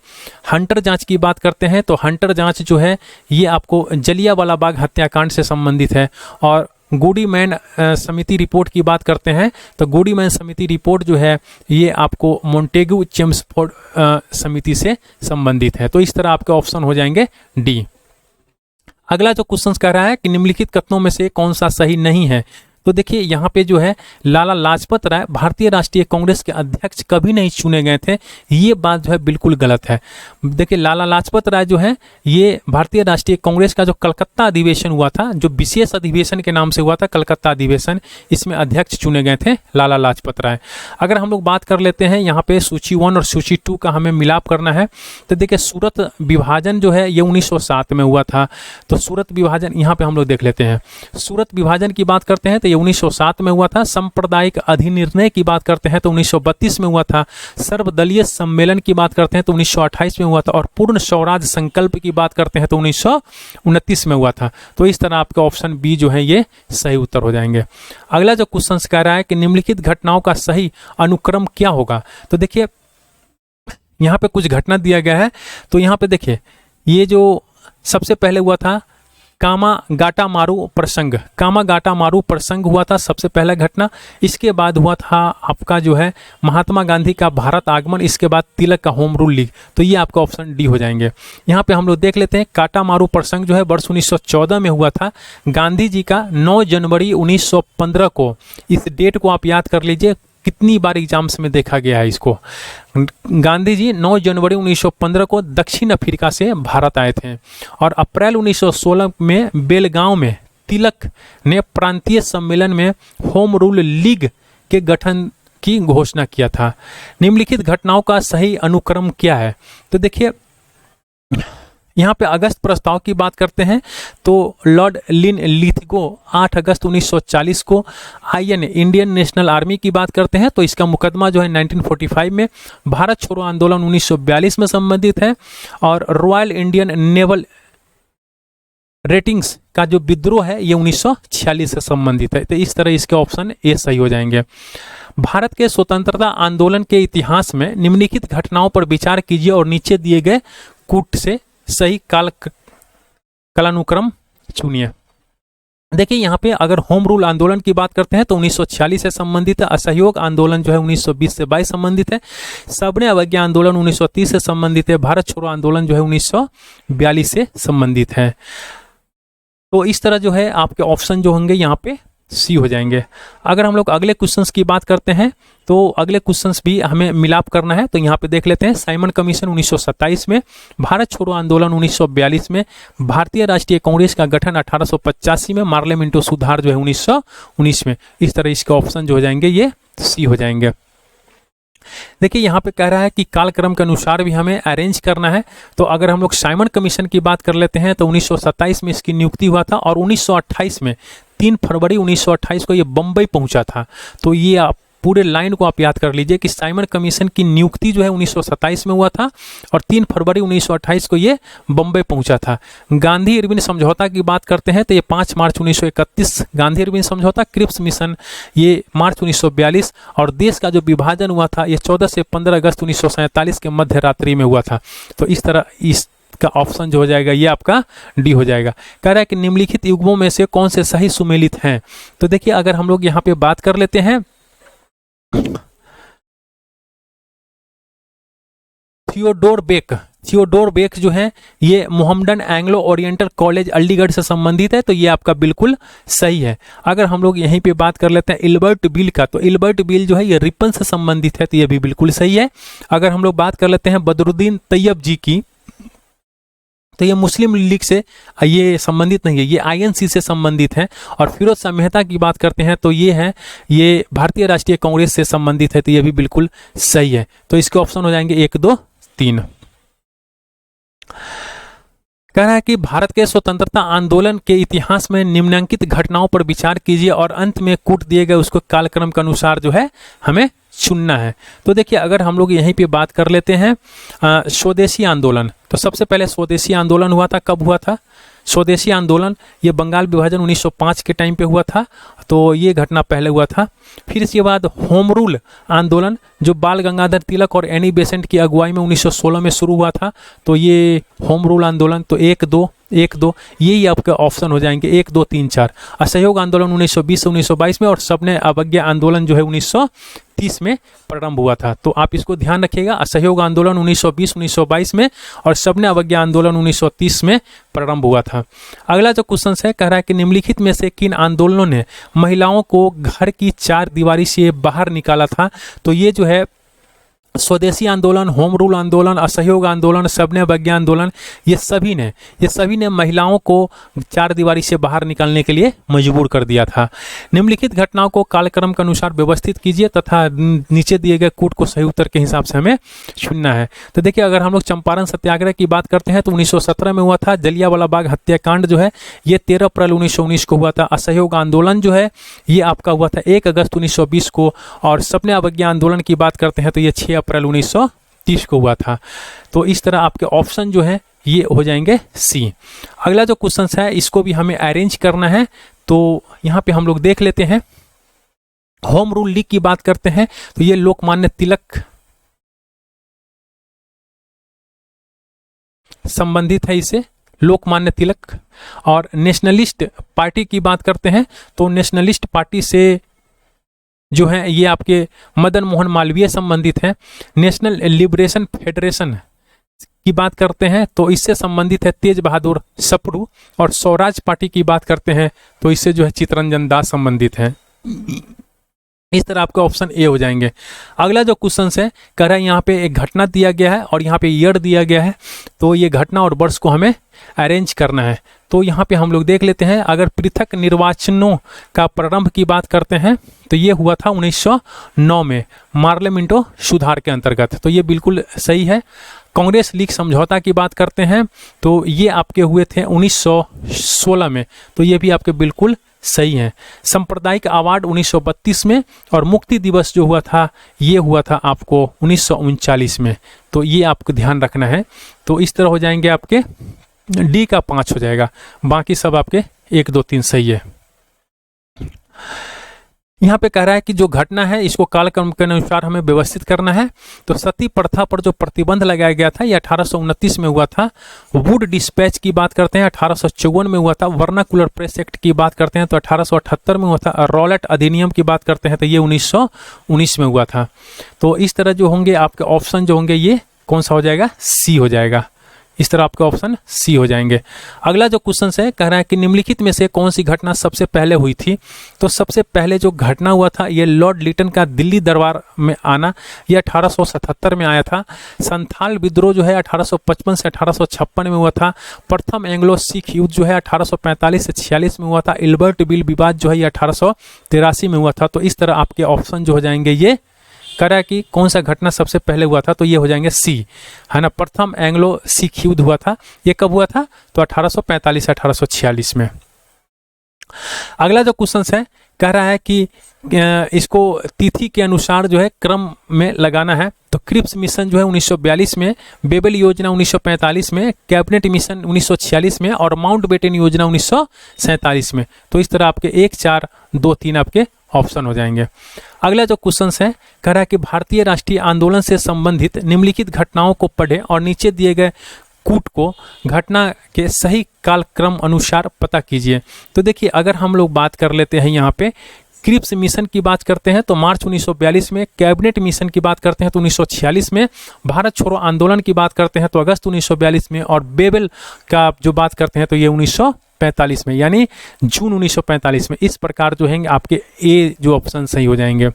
Speaker 1: हंटर जांच की बात करते हैं तो हंटर जांच जो है ये आपको जलियांवाला बाग हत्याकांड से संबंधित है। और गुडीमैन समिति रिपोर्ट की बात करते हैं तो गुडीमैन समिति रिपोर्ट जो है ये आपको मोंटेगू चेम्सफोर्ड समिति से संबंधित है। तो इस तरह आपके ऑप्शन हो जाएंगे डी। अगला जो क्वेश्चन कह रहा है कि निम्नलिखित कथनों में से कौन सा सही नहीं है। तो देखिए यहाँ पे जो है लाला लाजपत राय भारतीय राष्ट्रीय कांग्रेस के अध्यक्ष कभी नहीं चुने गए थे, ये बात जो है बिल्कुल गलत है। देखिए लाला लाजपत राय जो है ये भारतीय राष्ट्रीय कांग्रेस का जो कलकत्ता अधिवेशन हुआ था, जो विशेष अधिवेशन के नाम से हुआ था कलकत्ता अधिवेशन, इसमें अध्यक्ष चुने गए थे लाला लाजपत राय। अगर हम लोग बात कर लेते हैं यहाँ पे सूची 1 और सूची 2 का हमें मिलाप करना है। तो देखिए सूरत विभाजन जो है ये 1907 में हुआ था। तो सूरत विभाजन यहाँ पे हम लोग देख लेते हैं। सूरत विभाजन की बात करते हैं तो ये 1907 में हुआ था। सांप्रदायिक अधिनिर्णय की बात करते हैं तो 1932 में हुआ था। सर्वदलीय सम्मेलन की बात करते हैं तो 1928 में हुआ था। और पूर्ण स्वराज संकल्प की बात करते हैं तो 1929 में हुआ था। तो इस तरह आपका ऑप्शन बी जो है ये सही उत्तर हो जाएंगे। अगला जो क्वेश्चन कह रहा है कि निम्नलिखित घटनाओं का सही अनुक्रम क्या होगा। तो देखिए यहाँ पे कुछ घटना दिया गया है। तो यहाँ पे देखिए ये जो सबसे पहले हुआ था कामागाटामारू प्रसंग, कामागाटामारू प्रसंग हुआ था सबसे पहला घटना। इसके बाद हुआ था आपका जो है महात्मा गांधी का भारत आगमन, इसके बाद तिलक का होम रूल लीग। तो ये आपका ऑप्शन डी हो जाएंगे। यहाँ पे हम लोग देख लेते हैं काटामारू प्रसंग जो है वर्ष 1914 में हुआ था। गांधी जी का 9 जनवरी 1915 को, इस डेट को आप याद कर लीजिए, कितनी बार एग्जाम्स में देखा गया है इसको। गांधी जी 9 जनवरी 1915 को दक्षिण अफ्रीका से भारत आए थे। और अप्रैल 1916 में बेलगांव में तिलक ने प्रांतीय सम्मेलन में होम रूल लीग के गठन की घोषणा किया था। निम्नलिखित घटनाओं का सही अनुक्रम क्या है। तो देखिए यहाँ पे अगस्त प्रस्ताव की बात करते हैं तो लॉर्ड लिन लिथगो 8 अगस्त 1940 को आईएन इंडियन नेशनल आर्मी की बात करते हैं तो इसका मुकदमा जो है 1945 में। भारत छोड़ो आंदोलन 1942 में संबंधित है। और रॉयल इंडियन नेवल रेटिंग्स का जो विद्रोह है ये 1946 से संबंधित है। तो इस तरह इसके ऑप्शन ए सही हो जाएंगे। भारत के स्वतंत्रता आंदोलन के इतिहास में निम्नलिखित घटनाओं पर विचार कीजिए और नीचे दिए गए कूट से सही कालानुक्रम चुनिए। देखिए यहाँ पे अगर होम रूल आंदोलन की बात करते हैं तो 1946 से संबंधित है। असहयोग आंदोलन जो है 1920 से 22 संबंधित है। सबने अवज्ञा आंदोलन 1930 से संबंधित है। भारत छोड़ो आंदोलन जो है 1942 से संबंधित है। तो इस तरह जो है आपके ऑप्शन जो होंगे यहाँ पे सी हो जाएंगे। अगर हम लोग अगले क्वेश्चंस की बात करते हैं तो अगले क्वेश्चंस भी हमें मिलाप करना है। तो यहाँ पे देख लेते हैं। साइमन कमीशन 1927 में, भारत छोड़ो आंदोलन 1942 में, भारतीय राष्ट्रीय कांग्रेस का गठन 1885 में, मार्ले मिंटो सुधार जो है 1919 में। इस तरह इसके ऑप्शन जो हो जाएंगे ये सी हो जाएंगे। देखिए यहाँ पे कह रहा है कि कालक्रम के अनुसार भी हमें अरेंज करना है। तो अगर हम लोग साइमन कमीशन की बात कर लेते हैं तो 1927 में इसकी नियुक्ति हुआ था और 1928 में 3 फरवरी 1928 को ये बम्बई पहुंचा था। तो ये आप पूरे लाइन को आप याद कर लीजिए कि साइमन कमीशन की नियुक्ति जो है 1927 में हुआ था और 3 फरवरी 1928 को ये बम्बई पहुंचा था। गांधी इरविन समझौता की बात करते हैं तो ये 5 मार्च 1931 गांधी इरविन समझौता। क्रिप्स मिशन ये मार्च 1942 और देश का जो विभाजन हुआ था ये 14 से 15 अगस्त 1947 के मध्य रात्रि में हुआ था। तो इस तरह का ऑप्शन जो हो जाएगा ये आपका डी हो जाएगा। कह रहा है कि निम्नलिखित युग्मों में से कौन से सही सुमेलित हैं। तो देखिए अगर हम लोग यहाँ पे बात कर लेते हैं थियोडोर बेक जो है ये Mohammedan Anglo oriental college Aligarh से संबंधित है। तो ये आपका बिल्कुल सही है। अगर हम लोग यहीं पे बात कर लेते हैं इल्बर्ट बिल का, तो इल्बर्ट बिल जो है ये रिपन से संबंधित है। तो ये भी बिल्कुल सही है। अगर हम लोग बात कर लेते हैं बदरुद्दीन तैयब जी की, तो ये मुस्लिम लीग से ये संबंधित नहीं है, ये आईएनसी से संबंधित है। और फिरोज शाह मेहता की बात करते हैं तो ये भारतीय राष्ट्रीय कांग्रेस से संबंधित है। तो ये भी बिल्कुल सही है। तो इसके ऑप्शन हो जाएंगे 1, 2, 3। कह रहा है कि भारत के स्वतंत्रता आंदोलन के इतिहास में निम्नलिखित घटनाओं पर विचार कीजिए और अंत में कूट दिए गए उसको कालक्रम के अनुसार जो है हमें चुनना है। तो देखिए अगर हम लोग यहीं पे बात कर लेते हैं स्वदेशी आंदोलन, तो सबसे पहले स्वदेशी आंदोलन हुआ था। कब हुआ था स्वदेशी आंदोलन? ये बंगाल विभाजन 1905 के टाइम पे हुआ था। तो ये घटना पहले हुआ था। फिर इसके बाद होम रूल आंदोलन जो बाल गंगाधर तिलक और एनी बेसेंट की अगुवाई में 1916 में शुरू हुआ था। तो ये होम रूल आंदोलन। तो 1, 2, 1, 2 यही आपके ऑप्शन हो जाएंगे 1, 2, 3, 4। असहयोग आंदोलन 1920 से 1922 में और सबने अवज्ञा आंदोलन जो है 1930 में प्रारंभ हुआ था। तो आप इसको ध्यान रखिएगा। असहयोग आंदोलन 1920-1922 में और सबने अवज्ञा आंदोलन 1930 में प्रारंभ हुआ था। अगला जो क्वेश्चन है कह रहा है कि निम्नलिखित में से किन आंदोलनों ने महिलाओं को घर की 4 दीवारी से बाहर निकाला था? तो ये जो है स्वदेशी आंदोलन, होम रूल आंदोलन, असहयोग आंदोलन, सबने अवज्ञा आंदोलन, ये सभी ने महिलाओं को 4 दीवारी से बाहर निकालने के लिए मजबूर कर दिया था। निम्नलिखित घटनाओं को कालक्रम के अनुसार व्यवस्थित कीजिए तथा नीचे दिए गए कूट को सही उत्तर के हिसाब से हमें चुनना है। तो देखिए अगर हम लोग चंपारण सत्याग्रह की बात करते हैं तो 1917 में हुआ था। जलियांवाला बाग हत्याकांड जो है ये 13 अप्रैल 1919 को हुआ था। असहयोग आंदोलन जो है ये आपका हुआ था 1 अगस्त 1920 को। और सबने अवज्ञा आंदोलन की बात करते हैं तो ये 6 अप्रैल 1930 को हुआ था। तो इस तरह आपके ऑप्शन जो है ये हो जाएंगे सी। अगला जो क्वेश्चन है इसको भी हमें अरेंज करना है। तो यहां पे हम लोग देख लेते हैं। होम रूल लीग की बात करते हैं तो ये लोकमान्य तिलक संबंधित है इसे, लोकमान्य तिलक। और नेशनलिस्ट पार्टी की बात करते हैं तो नेशनलिस्ट पार्टी से जो है ये आपके मदन मोहन मालवीय संबंधित है। नेशनल लिबरेशन फेडरेशन की बात करते हैं तो इससे संबंधित है तेज बहादुर सप्रू। और स्वराज पार्टी की बात करते हैं तो इससे जो है चित्तरंजन दास संबंधित है। इस तरह आपका ऑप्शन ए हो जाएंगे। अगला जो क्वेश्चन है कह रहा है यहाँ पे एक घटना दिया गया है और यहाँ पे ईयर दिया गया है। तो ये घटना और वर्ष को हमें अरेंज करना है। तो यहाँ पे हम लोग देख लेते हैं। अगर पृथक निर्वाचनों का प्रारंभ की बात करते हैं तो ये हुआ था 1909 में मार्ले मिंटो सुधार के अंतर्गत। तो ये बिल्कुल सही है। कांग्रेस लीग समझौता की बात करते हैं तो ये आपके हुए थे 1916 में। तो ये भी आपके बिल्कुल सही है। सांप्रदायिक अवार्ड 1932 में और मुक्ति दिवस जो हुआ था ये हुआ था आपको 1939 में। तो ये आपको ध्यान रखना है। तो इस तरह हो जाएंगे आपके डी का 5 हो जाएगा। बाकी सब आपके 1 2 3 सही है। यहाँ पे कह रहा है कि जो घटना है इसको कालक्रम के अनुसार हमें व्यवस्थित करना है। तो सती प्रथा पर जो प्रतिबंध लगाया गया था ये 1829 में हुआ था। वुड डिस्पैच की बात करते हैं 1854 में हुआ था। वर्नाकुलर प्रेस एक्ट की बात करते हैं तो 1878 में हुआ था। रॉलेट अधिनियम की बात करते हैं तो ये 1919 में हुआ था। तो इस तरह जो होंगे आपके ऑप्शन जो होंगे ये कौन सा हो जाएगा, सी हो जाएगा। इस तरह आपके ऑप्शन सी हो जाएंगे। अगला जो क्वेश्चन है कह रहा है कि निम्नलिखित में से कौन सी घटना सबसे पहले हुई थी। तो सबसे पहले जो घटना हुआ था ये लॉर्ड लिटन का दिल्ली दरबार में आना, ये 1877 में आया था। संथाल विद्रोह जो है 1855 से 1856 में हुआ था। प्रथम एंग्लो सिख युद्ध जो है 1845 से 46 में हुआ था। इल्बर्ट बिल विवाद जो है ये 1883 में हुआ था। तो इस तरह आपके ऑप्शन जो हो जाएंगे ये कह रहा है कि कौन सा घटना सबसे पहले हुआ था, तो ये हो जाएंगे सी, है ना। प्रथम एंग्लो सिख युद्ध हुआ था, ये कब हुआ था, तो 1845 से 1846 में। अगला जो क्वेश्चन है कह रहा है कि इसको तिथि के अनुसार जो है क्रम में लगाना है। तो क्रिप्स मिशन जो है 1942 में, बेबल योजना 1945 में, कैबिनेट मिशन 1946 में और माउंटबेटन योजना 1947 में। तो इस तरह आपके 1 4 2 3 आपके ऑप्शन हो जाएंगे। अगला जो क्वेश्चन है कह रहा है कि भारतीय राष्ट्रीय आंदोलन से संबंधित निम्नलिखित घटनाओं को पढ़ें और नीचे दिए गए कूट को घटना के सही कालक्रम अनुसार पता कीजिए। तो देखिए अगर हम लोग बात कर लेते हैं यहाँ पे क्रिप्स मिशन की बात करते हैं तो मार्च 1942 में, कैबिनेट मिशन की बात करते हैं तो 1946 में, भारत छोड़ो आंदोलन की बात करते हैं तो अगस्त 1942 में और बेबल का जो बात करते हैं तो ये 1945 में, यानी जून 1945 में। इस प्रकार जो है आपके ए जो ऑप्शन सही हो जाएंगे।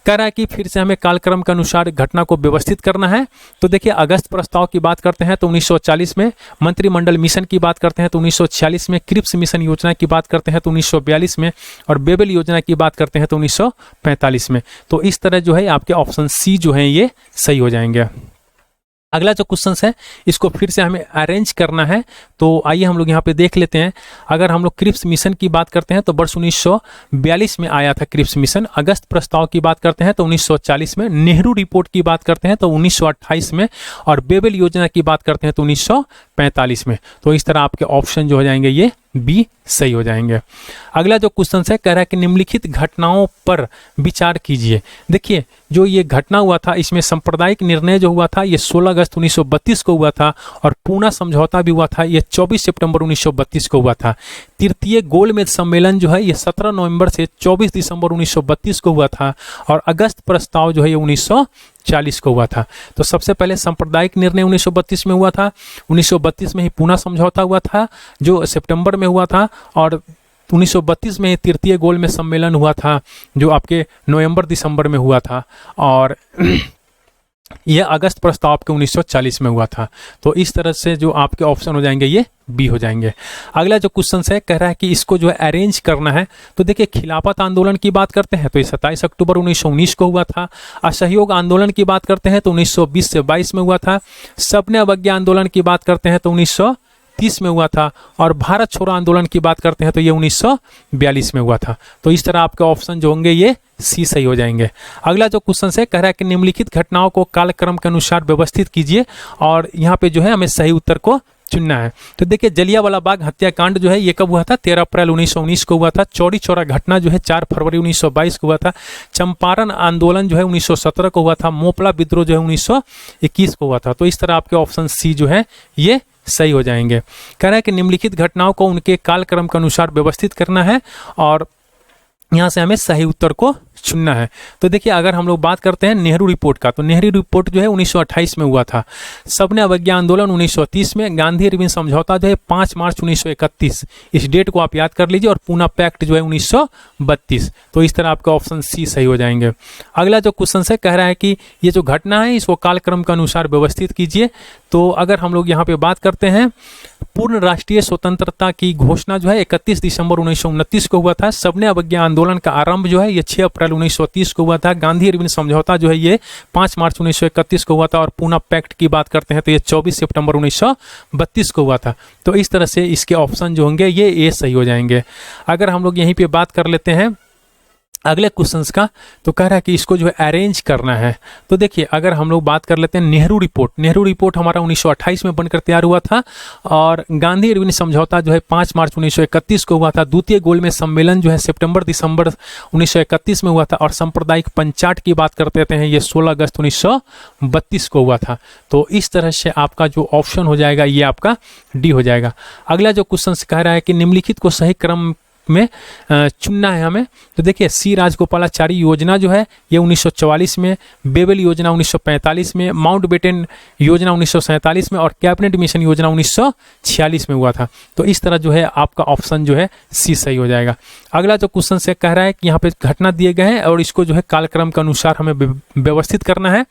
Speaker 1: कह रहा है कि फिर से हमें कालक्रम के अनुसार घटना को व्यवस्थित करना है। तो देखिए अगस्त प्रस्ताव की बात करते हैं तो 1940 में, मंत्रिमंडल मिशन की बात करते हैं तो 1946 में, क्रिप्स मिशन योजना की बात करते हैं तो 1942 में और बेबल योजना की बात करते हैं तो 1945 में। तो इस तरह जो है आपके ऑप्शन सी जो है ये सही हो जाएंगे। अगला जो क्वेश्चन है इसको फिर से हमें अरेंज करना है। तो आइए हम लोग यहाँ पे देख लेते हैं। अगर हम लोग क्रिप्स मिशन की बात करते हैं तो वर्ष 1942 में आया था क्रिप्स मिशन। अगस्त प्रस्ताव की बात करते हैं तो 1940 में, नेहरू रिपोर्ट की बात करते हैं तो 1928 में और बेबल योजना की बात करते हैं तो 1945 में। तो इस तरह आपके ऑप्शन जो हो जाएंगे ये बी सही हो जाएंगे। अगला जो क्वेश्चन है कह रहा है कि निम्नलिखित घटनाओं पर विचार कीजिए। देखिए जो ये घटना हुआ था इसमें सांप्रदायिक निर्णय जो हुआ था ये 16 अगस्त 1932 को हुआ था और पूना समझौता भी हुआ था, ये 24 सितंबर 1932 को हुआ था। तृतीय गोलमेज सम्मेलन जो है ये 17 नवंबर से 24 दिसंबर 1932 को हुआ था और अगस्त प्रस्ताव जो है ये 1940 को हुआ था। तो सबसे पहले सांप्रदायिक निर्णय 1932 में हुआ था, 1932 में ही पूना समझौता हुआ था जो सितंबर में हुआ था और 1932 में तृतीय गोल में सम्मेलन हुआ था जो आपके नवंबर दिसंबर में हुआ था और यह अगस्त प्रस्ताव के 1940 में हुआ था। तो इस तरह से जो आपके ऑप्शन हो जाएंगे ये बी हो जाएंगे। अगला जो क्वेश्चन है कह रहा है कि इसको जो है अरेंज करना है। तो देखिए खिलाफत आंदोलन की बात करते हैं तो ये 27 अक्टूबर 1919 को हुआ था। असहयोग आंदोलन की बात करते हैं तो 1920 से 22 में हुआ था। सबने अवज्ञा आंदोलन की बात करते हैं तो 1930 में हुआ था और भारत छोड़ो आंदोलन की बात करते हैं तो ये 1942 में हुआ था। तो इस तरह आपके ऑप्शन जो होंगे ये सी सही हो जाएंगे। अगला जो क्वेश्चन है कह रहा है कि निम्नलिखित घटनाओं को कालक्रम के अनुसार व्यवस्थित कीजिए और यहाँ पे जो है हमें सही उत्तर को चुनना है। तो देखिए जलियांवाला बाग हत्याकांड जो है ये कब हुआ था, 13 अप्रैल 1919 को हुआ था। चौरी चौरा घटना जो है 4 फरवरी 1922 को हुआ था। चंपारण आंदोलन जो है 1917 को हुआ था। मोपला विद्रोह जो है 1921 को हुआ था। तो इस तरह आपके ऑप्शन सी जो है ये सही हो जाएंगे। कह रहा है कि निम्नलिखित घटनाओं को उनके कालक्रम के अनुसार व्यवस्थित करना है और यहाँ से हमें सही उत्तर को चुनना है। तो देखिए अगर हम लोग बात करते हैं नेहरू रिपोर्ट का तो नेहरू रिपोर्ट जो है 1928 में हुआ था। सबने अवज्ञा आंदोलन 1930 में। गांधी अरविंद समझौता जो है 5 मार्च 1931, इस डेट को आप याद कर लीजिए और पूना पैक्ट जो है 1932। तो इस तरह आपका ऑप्शन सी सही हो जाएंगे। अगला जो क्वेश्चन है कह रहा है कि ये जो घटना है इसको कालक्रम के अनुसार व्यवस्थित कीजिए। तो अगर हम लोग यहाँ पे बात करते हैं पूर्ण राष्ट्रीय स्वतंत्रता की घोषणा जो है 31 दिसंबर 1929 को हुआ था। सबने अवज्ञा आंदोलन का आरंभ जो है ये 6 अप्रैल 1930 को हुआ था। गांधी अरविंद समझौता जो है ये 5 मार्च 1931 को हुआ था और पूना पैक्ट की बात करते हैं तो ये 24 सितंबर 1932 को हुआ था। तो इस तरह से इसके ऑप्शन जो होंगे ये ए सही हो जाएंगे। अगर हम लोग यहीं पे बात कर लेते हैं अगले क्वेश्चंस का तो कह रहा है कि इसको जो है अरेंज करना है। तो देखिए अगर हम लोग बात कर लेते हैं नेहरू रिपोर्ट हमारा 1928 में बनकर तैयार हुआ था और गांधी इरविन समझौता जो है 5 मार्च 1931 को हुआ था। द्वितीय गोलमेज सम्मेलन जो है सितंबर दिसंबर 1931 में हुआ था और सांप्रदायिक पंचाट की बात करते हैं ये 16 अगस्त 1932 को हुआ था। तो इस तरह से आपका जो ऑप्शन हो जाएगा ये आपका डी हो जाएगा। अगला जो क्वेश्चन कह रहा है कि निम्नलिखित को सही क्रम में चुनना है हमें। तो देखिए सी राजगोपालाचारी योजना जो है ये 1944 में, बेबल योजना 1945 में, माउंटबेटन योजना 1947 में और कैबिनेट मिशन योजना 1946 में हुआ था। तो इस तरह जो है आपका ऑप्शन जो है सी सही हो जाएगा। अगला जो क्वेश्चन से कह रहा है कि यहाँ पे घटना दिए गए हैं और इसको जो है कालक्रम के अनुसार हमें व्यवस्थित करना है।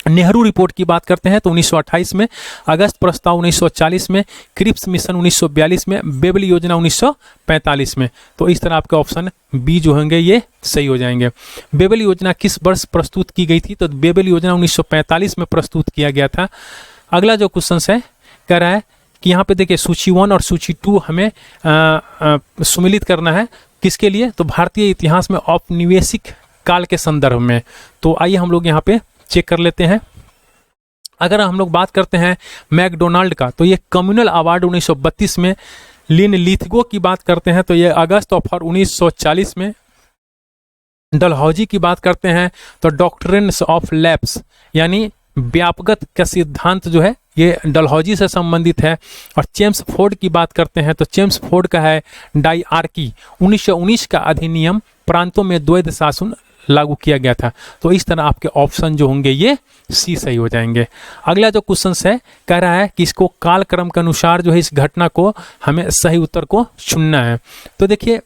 Speaker 1: नेहरू रिपोर्ट की बात करते हैं तो 1928 में, अगस्त प्रस्ताव 1940 में, क्रिप्स मिशन 1942 में, बेबल योजना 1945 में। तो इस तरह आपके ऑप्शन बी जो होंगे ये सही हो जाएंगे। बेबल योजना किस वर्ष प्रस्तुत की गई थी? तो बेबल योजना 1945 में प्रस्तुत किया गया था। अगला जो क्वेश्चन है कह रहा है कि यहाँ पे देखिए सूची 1 और सूची 2 हमें सुमिलित करना है। किसके लिए? तो भारतीय इतिहास में औपनिवेशिक काल के संदर्भ में। तो आइए हम लोग यहाँ पे चेक कर लेते हैं। अगर हम लोग बात करते हैं मैकडोनाल्ड का तो ये कम्युनल अवार्ड 1932 में, लिन लिथगो की बात करते हैं तो ये अगस्त और 1940 में, डलहौजी की बात करते हैं तो डॉक्ट्रिन्स ऑफ लैप्स यानी व्यापकता का सिद्धांत जो है ये डलहौजी से संबंधित है। और जेम्स फोर्ड की बात करते हैं तो जेम्स फोर्ड का है डायआर्की 1919 का अधिनियम प्रांतों में द्वैध शासन लागू किया गया था। तो इस तरह आपके ऑप्शन जो होंगे ये सी सही हो जाएंगे। अगला जो क्वेश्चन है कह रहा है कि इसको कालक्रम के अनुसार जो है इस घटना को हमें सही उत्तर को चुनना है। तो देखिए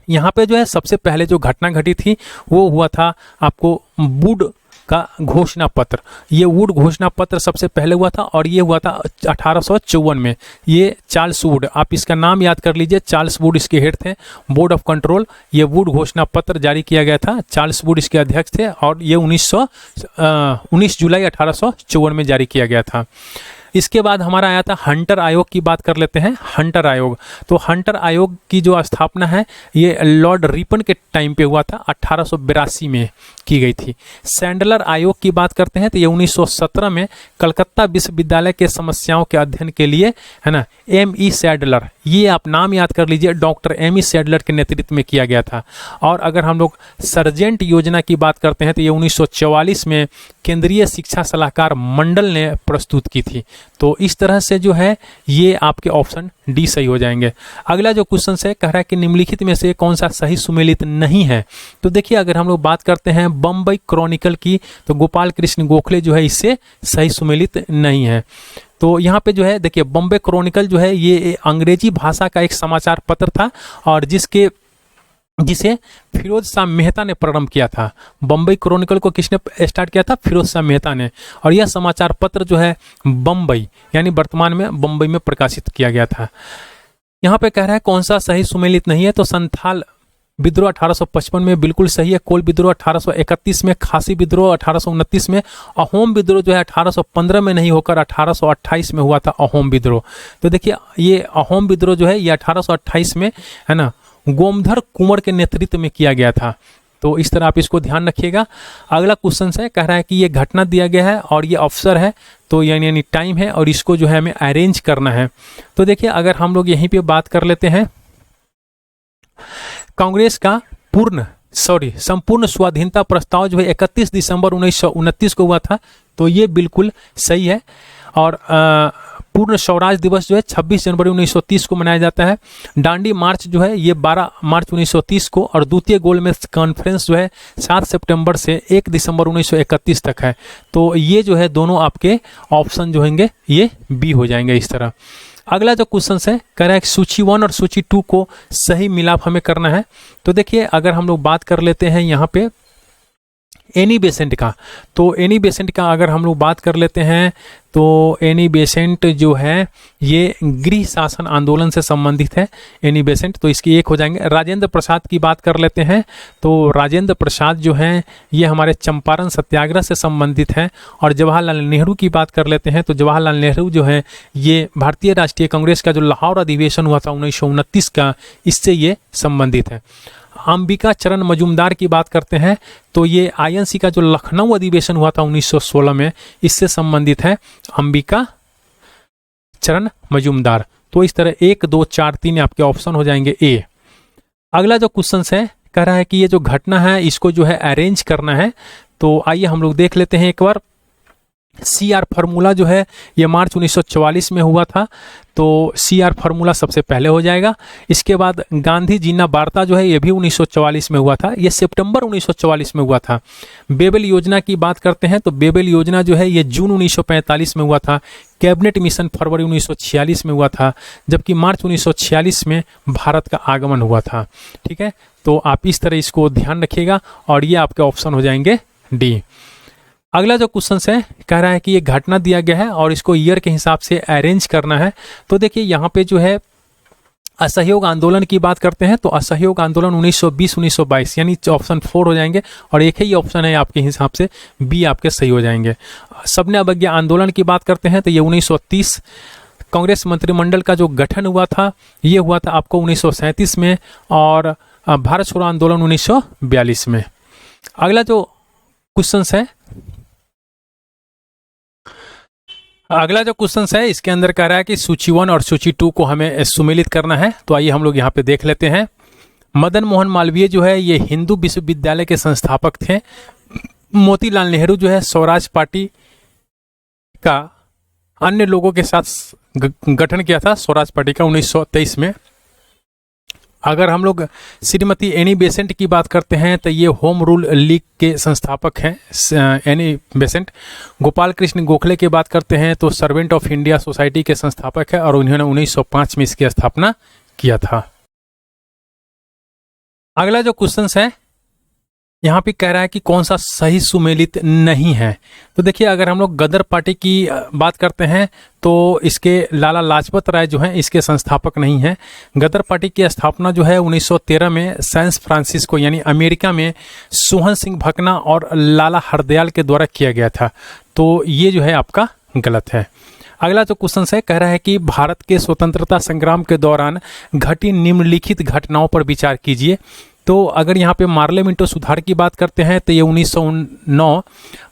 Speaker 1: यहाँ पे जो है सबसे पहले जो घटना घटी थी वो हुआ था आपको वुड का घोषणा पत्र। ये वुड घोषणा पत्र सबसे पहले हुआ था और ये हुआ था 1854 में। ये चार्ल्स वुड, आप इसका नाम याद कर लीजिए, चार्ल्स वुड इसके हेड थे, बोर्ड ऑफ कंट्रोल। ये वुड घोषणा पत्र जारी किया गया था, चार्ल्स वुड इसके अध्यक्ष थे और ये 19 जुलाई 1854 में जारी किया गया था। इसके बाद हमारा आया था हंटर आयोग की बात कर लेते हैं। हंटर आयोग, तो हंटर आयोग की जो स्थापना है ये लॉर्ड रिपन के टाइम पे हुआ था, 1882 में की गई थी। सैंडलर आयोग की बात करते हैं तो ये 1917 में कलकत्ता विश्वविद्यालय के समस्याओं के अध्ययन के लिए है ना M.E. सैडलर, ये आप नाम याद कर लीजिए, डॉक्टर M.E. सैडलर के नेतृत्व में किया गया था। और अगर हम लोग सर्जेंट योजना की बात करते हैं तो ये 1944 में केंद्रीय शिक्षा सलाहकार मंडल ने प्रस्तुत की थी। तो इस तरह से जो है ये आपके ऑप्शन डी सही हो जाएंगे। अगला जो क्वेश्चन है कह रहा है कि निम्नलिखित में से कौन सा सही सुमेलित नहीं है? तो देखिए अगर हम लोग बात करते हैं बम्बई क्रॉनिकल की तो गोपाल कृष्ण गोखले जो है इससे सही सुमेलित नहीं है। तो यहाँ पे जो है देखिए बम्बई क्रॉनिकल जो है ये अंग्रेजी भाषा का एक समाचार पत्र था और जिसे फिरोज शाह मेहता ने प्रारंभ किया था। बम्बई क्रॉनिकल को किसने स्टार्ट किया था? फिरोज शाह मेहता ने। और यह समाचार पत्र जो है बम्बई यानी वर्तमान में बम्बई में प्रकाशित किया गया था। यहाँ पे कह रहा है कौन सा सही सुमेलित नहीं है? तो संथाल विद्रोह 1855 में बिल्कुल सही है, कोल विद्रोह 1831 में, खासी विद्रोह 1829 में, अहोम विद्रोह जो है 1815 में नहीं होकर 1828 में हुआ था अहोम विद्रोह। तो देखिए ये अहोम विद्रोह जो है ये 1828 में है ना गोमधर कुंवर के नेतृत्व में किया गया था। तो इस तरह आप इसको ध्यान रखिएगा। अगला क्वेश्चन है कह रहा है कि ये घटना दिया गया है और ये अवसर है तो यानी टाइम है और इसको जो है हमें अरेंज करना है। तो देखिए अगर हम लोग यहीं पे बात कर लेते हैं कांग्रेस का संपूर्ण स्वाधीनता प्रस्ताव जो है 31 दिसंबर 1929 को हुआ था। तो ये बिल्कुल सही है। और पूर्ण स्वराज दिवस जो है 26 जनवरी 1930 को मनाया जाता है। दांडी मार्च जो है ये 12 मार्च 1930 को और द्वितीय गोलमेज कॉन्फ्रेंस जो है 7 सितंबर से 1 दिसंबर 1931 तक है। तो ये जो है दोनों आपके ऑप्शन जो होंगे ये बी हो जाएंगे इस तरह। अगला जो क्वेश्चन है कह रहा है सूची 1 और सूची 2 को सही मिलाप हमें करना है। तो देखिए अगर हम लोग बात कर लेते हैं यहाँ पे एनी बेसेंट का, तो एनी बेसेंट का अगर हम लोग बात कर लेते हैं तो एनी बेसेंट जो है ये गृह शासन आंदोलन से संबंधित है एनी बेसेंट। तो इसकी एक हो जाएंगे। राजेंद्र प्रसाद की बात कर लेते हैं तो राजेंद्र प्रसाद जो हैं ये हमारे चंपारण सत्याग्रह से संबंधित हैं। और जवाहरलाल नेहरू की बात कर लेते हैं तो जवाहरलाल नेहरू जो है ये भारतीय राष्ट्रीय कांग्रेस का जो लाहौर अधिवेशन हुआ था 1929 का, इससे ये संबंधित है। अंबिका चरण मजूमदार की बात करते हैं तो ये आईएनसी का जो लखनऊ अधिवेशन हुआ था 1916 में, इससे संबंधित है अंबिका चरण मजूमदार। तो इस तरह 1, 2, 4, 3 आपके ऑप्शन हो जाएंगे ए। अगला जो क्वेश्चन है कह रहा है कि ये जो घटना है इसको जो है अरेंज करना है। तो आइए हम लोग देख लेते हैं एक बार। CR फार्मूला जो है ये मार्च 1944 में हुआ था, तो CR फार्मूला सबसे पहले हो जाएगा। इसके बाद गांधी जीना वार्ता जो है ये भी 1944 में हुआ था, ये सितंबर 1944 में हुआ था। बेबल योजना की बात करते हैं तो बेबल योजना जो है ये जून 1945 में हुआ था। कैबिनेट मिशन फरवरी 1946 में हुआ था, जबकि मार्च 1946 में भारत का आगमन हुआ था। ठीक है, तो आप इस तरह इसको ध्यान रखिएगा और ये आपके ऑप्शन हो जाएंगे डी। अगला जो क्वेश्चन है कह रहा है कि ये घटना दिया गया है और इसको ईयर के हिसाब से अरेंज करना है। तो देखिए यहाँ पे जो है असहयोग आंदोलन की बात करते हैं तो असहयोग आंदोलन 1920-1922 यानी ऑप्शन 4 हो जाएंगे और एक ही ऑप्शन है आपके हिसाब से बी आपके सही हो जाएंगे। सबने अवज्ञा आंदोलन की बात करते हैं तो ये 1930। कांग्रेस मंत्रिमंडल का जो गठन हुआ था ये हुआ था आपको 1937 में और भारत छोड़ो आंदोलन 1942 में। अगला जो क्वेश्चन है इसके अंदर कह रहा है कि सूची 1 और सूची 2 को हमें सुमेलित करना है। तो आइए हम लोग यहाँ पे देख लेते हैं। मदन मोहन मालवीय जो है ये हिंदू विश्वविद्यालय के संस्थापक थे। मोतीलाल नेहरू जो है स्वराज पार्टी का अन्य लोगों के साथ गठन किया था स्वराज पार्टी का 1923 में। अगर हम लोग श्रीमती एनी बेसेंट की बात करते हैं तो ये होम रूल लीग के संस्थापक हैं एनी बेसेंट। गोपाल कृष्ण गोखले की बात करते हैं तो सर्वेंट ऑफ इंडिया सोसाइटी के संस्थापक है और उन्होंने 1905 में इसकी स्थापना किया था। अगला जो क्वेश्चन है यहाँ पे कह रहा है कि कौन सा सही सुमेलित नहीं है। तो देखिए अगर हम लोग गदर पार्टी की बात करते हैं तो इसके लाला लाजपत राय जो हैं इसके संस्थापक नहीं हैं। गदर पार्टी की स्थापना जो है 1913 में सैन फ्रांसिस्को यानी अमेरिका में सोहन सिंह भकना और लाला हरदयाल के द्वारा किया गया था। तो ये जो है आपका गलत है। अगला जो क्वेश्चन है कह रहा है कि भारत के स्वतंत्रता संग्राम के दौरान घटी निम्नलिखित घटनाओं पर विचार कीजिए। तो अगर यहाँ पे मार्ले मिंटो सुधार की बात करते हैं तो ये 1909,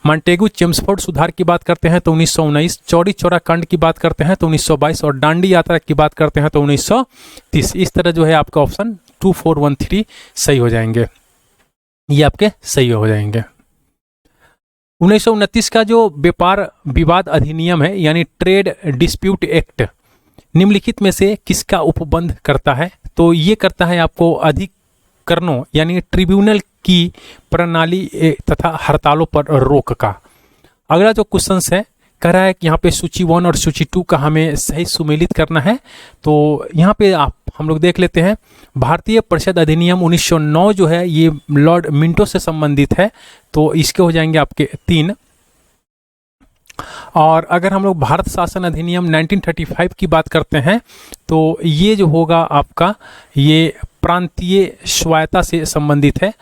Speaker 1: मॉन्टेगू चेम्सफोर्ड सुधार की बात करते हैं तो 1919, चौरी चौरा कांड की बात करते हैं तो 1922 और दांडी यात्रा की बात करते हैं तो 1930। इस तरह जो है आपका ऑप्शन 2, 4, 1, 3 सही हो जाएंगे, ये आपके सही हो जाएंगे। 1929 का जो व्यापार विवाद अधिनियम है यानी ट्रेड डिस्प्यूट एक्ट निम्नलिखित में से किसका उपबंध करता है। तो ये करता है आपको अधिकरणों यानी ट्रिब्यूनल की प्रणाली तथा हड़तालों पर रोक का। अगला जो क्वेश्चन है कह रहा है कि यहाँ पे सूची 1 और सूची 2 का हमें सही सुमेलित करना है। तो यहाँ पे हम लोग देख लेते हैं। भारतीय परिषद अधिनियम 1909 जो है ये लॉर्ड मिंटो से संबंधित है, तो इसके हो जाएंगे आपके 3। और अगर हम लोग भारत शासन अधिनियम 1935 की बात करते हैं तो ये जो होगा आपका ये प्रांतीय स्वायत्ता से संबंधित है।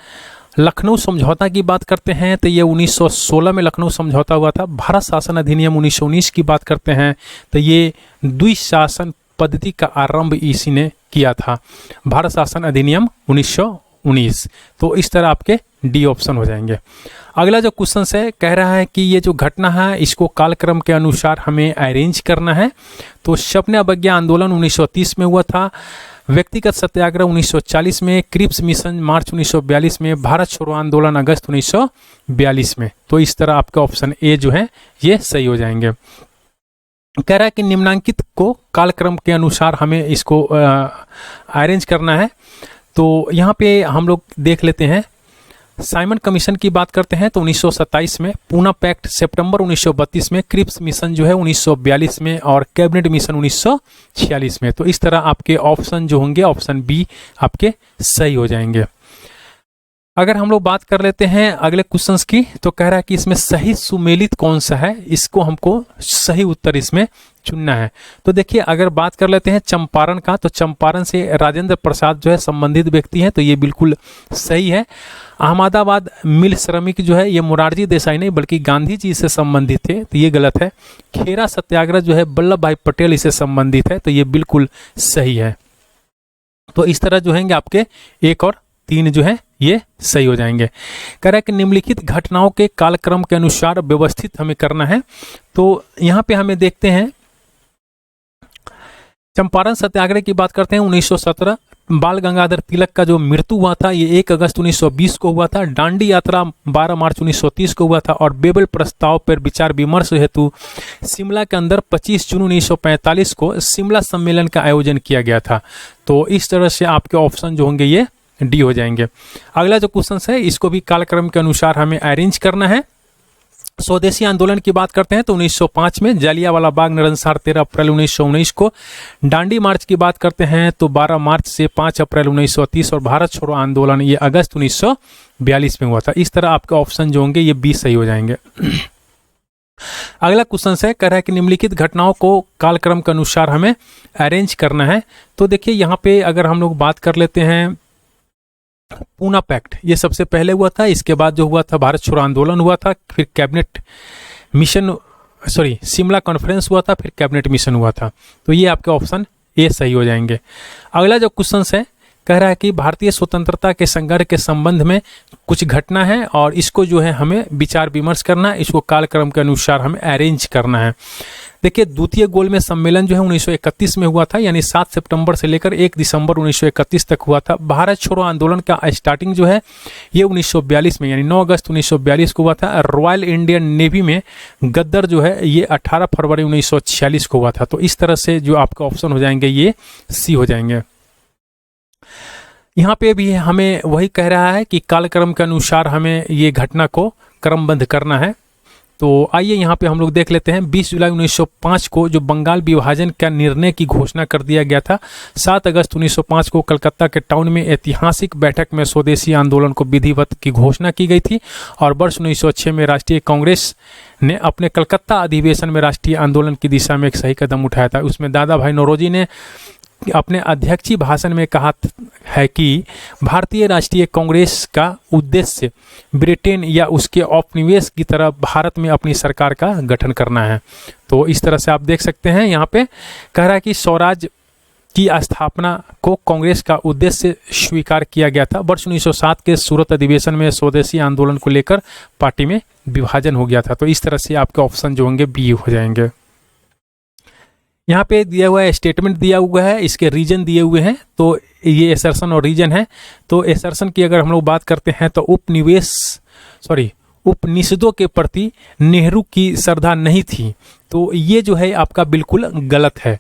Speaker 1: लखनऊ समझौता की बात करते हैं तो ये 1916 में लखनऊ समझौता हुआ था। भारत शासन अधिनियम 1919 की बात करते हैं तो ये द्विशासन पद्धति का आरंभ इसी ने किया था, भारत शासन अधिनियम 1919। तो इस तरह आपके डी ऑप्शन हो जाएंगे। अगला जो क्वेश्चन है कह रहा है कि ये जो घटना है इसको कालक्रम के अनुसार हमें अरेंज करना है। तो शपने अवज्ञा आंदोलन 1930 में हुआ था, व्यक्तिगत सत्याग्रह 1940 में, क्रिप्स मिशन मार्च 1942 में, भारत छोड़ो आंदोलन अगस्त 1942 में। तो इस तरह आपका ऑप्शन ए जो है ये सही हो जाएंगे। कह रहा है कि निम्नांकित को कालक्रम के अनुसार हमें इसको अरेंज करना है। तो यहाँ पे हम लोग देख लेते हैं। साइमन कमीशन की बात करते हैं तो 1927 में, पूना पैक्ट सितंबर 1932 में, क्रिप्स मिशन जो है 1942 में और कैबिनेट मिशन 1946 में। तो इस तरह आपके ऑप्शन जो होंगे ऑप्शन बी आपके सही हो जाएंगे। अगर हम लोग बात कर लेते हैं अगले क्वेश्चंस की तो कह रहा है कि इसमें सही सुमेलित कौन सा है, इसको हमको सही उत्तर इसमें चुनना है। तो देखिए अगर बात कर लेते हैं चंपारण का तो चंपारण से राजेंद्र प्रसाद जो है संबंधित व्यक्ति हैं, तो ये बिल्कुल सही है। अहमदाबाद मिल श्रमिक जो है ये मोरारजी देसाई नहीं बल्कि गांधी जी से संबंधित थे, तो ये गलत है। खेरा सत्याग्रह जो है वल्लभ भाई पटेल इससे संबंधित है, तो ये बिल्कुल सही है। तो इस तरह जो हैंगे आपके 1 और 3 जो है ये सही हो जाएंगे। कह रहा है कि निम्नलिखित घटनाओं के कालक्रम के अनुसार व्यवस्थित हमें करना है। तो यहाँ पे हमें देखते हैं, चंपारण सत्याग्रह की बात करते हैं 1917। बाल गंगाधर तिलक का जो मृत्यु हुआ था ये 1 अगस्त 1920 को हुआ था। दांडी यात्रा 12 मार्च 1930 को हुआ था और बेबल प्रस्ताव पर विचार विमर्श हेतु शिमला के अंदर 25 जून 1945 को शिमला सम्मेलन का आयोजन किया गया था। तो इस तरह से आपके ऑप्शन जो होंगे ये डी हो जाएंगे। अगला जो क्वेश्चन है इसको भी कालक्रम के अनुसार हमें अरेंज करना है। स्वदेशी आंदोलन की बात करते हैं तो 1905 में जालियांवाला बाग नरसंहार 13 अप्रैल 1919 को। दांडी मार्च की बात करते हैं तो 12 मार्च से 5 अप्रैल 1930 और भारत छोड़ो आंदोलन ये अगस्त 1942 में हुआ था। इस तरह आपके ऑप्शन जो होंगे ये 20 सही हो जाएंगे। अगला क्वेश्चन है, कह रहा है कि निम्नलिखित घटनाओं को कालक्रम के अनुसार हमें अरेंज करना है। तो देखिए यहाँ पे अगर हम लोग बात कर लेते हैं, पूना पैक्ट ये सबसे पहले हुआ था, इसके बाद जो हुआ था भारत छोड़ो आंदोलन हुआ था, फिर कैबिनेट मिशन शिमला कॉन्फ्रेंस हुआ था, फिर कैबिनेट मिशन हुआ था। तो ये आपके ऑप्शन ए सही हो जाएंगे। अगला जो क्वेश्चन है कह रहा है कि भारतीय स्वतंत्रता के संघर्ष के संबंध में कुछ घटना है और इसको जो है हमें विचार विमर्श करना है, इसको कालक्रम के अनुसार हमें अरेंज करना है। देखिए द्वितीय गोलमेज सम्मेलन जो है 1931 में हुआ था, यानी 7 सितंबर से लेकर 1 दिसंबर 1931 तक हुआ था। भारत छोड़ो आंदोलन का स्टार्टिंग जो है ये 1942 में यानी 9 अगस्त 1942 को हुआ था। रॉयल इंडियन नेवी में गद्दर जो है ये 18 फरवरी 1946 को हुआ था। तो इस तरह से जो आपके ऑप्शन हो जाएंगे ये सी हो जाएंगे। यहाँ पे भी हमें वही कह रहा है कि कालक्रम के अनुसार हमें ये घटना को क्रमबद्ध करना है। तो आइए यहाँ पे हम लोग देख लेते हैं। 20 जुलाई 1905 को जो बंगाल विभाजन का निर्णय की घोषणा कर दिया गया था। 7 अगस्त 1905 को कलकत्ता के टाउन में ऐतिहासिक बैठक में स्वदेशी आंदोलन को विधिवत की घोषणा की गई थी और वर्ष 1906 में राष्ट्रीय कांग्रेस ने अपने कलकत्ता अधिवेशन में राष्ट्रीय आंदोलन की दिशा में एक सही कदम उठाया था। उसमें दादा भाई नौरोजी ने अपने अध्यक्षीय भाषण में कहा है कि भारतीय राष्ट्रीय कांग्रेस का उद्देश्य ब्रिटेन या उसके औपनिवेश की तरह भारत में अपनी सरकार का गठन करना है। तो इस तरह से आप देख सकते हैं यहाँ पे कह रहा है कि स्वराज की स्थापना को कांग्रेस का उद्देश्य स्वीकार किया गया था। वर्ष 1907 के सूरत अधिवेशन में स्वदेशी आंदोलन को लेकर पार्टी में विभाजन हो गया था। तो इस तरह से आपके ऑप्शन जो होंगे बी हो जाएंगे। यहाँ पे दिया हुआ है, स्टेटमेंट दिया हुआ है, इसके रीजन दिए हुए हैं। तो ये एसर्शन और रीजन है। तो एसर्शन की अगर हम लोग बात करते हैं तो उपनिषदों के प्रति नेहरू की श्रद्धा नहीं थी। तो ये जो है आपका बिल्कुल गलत है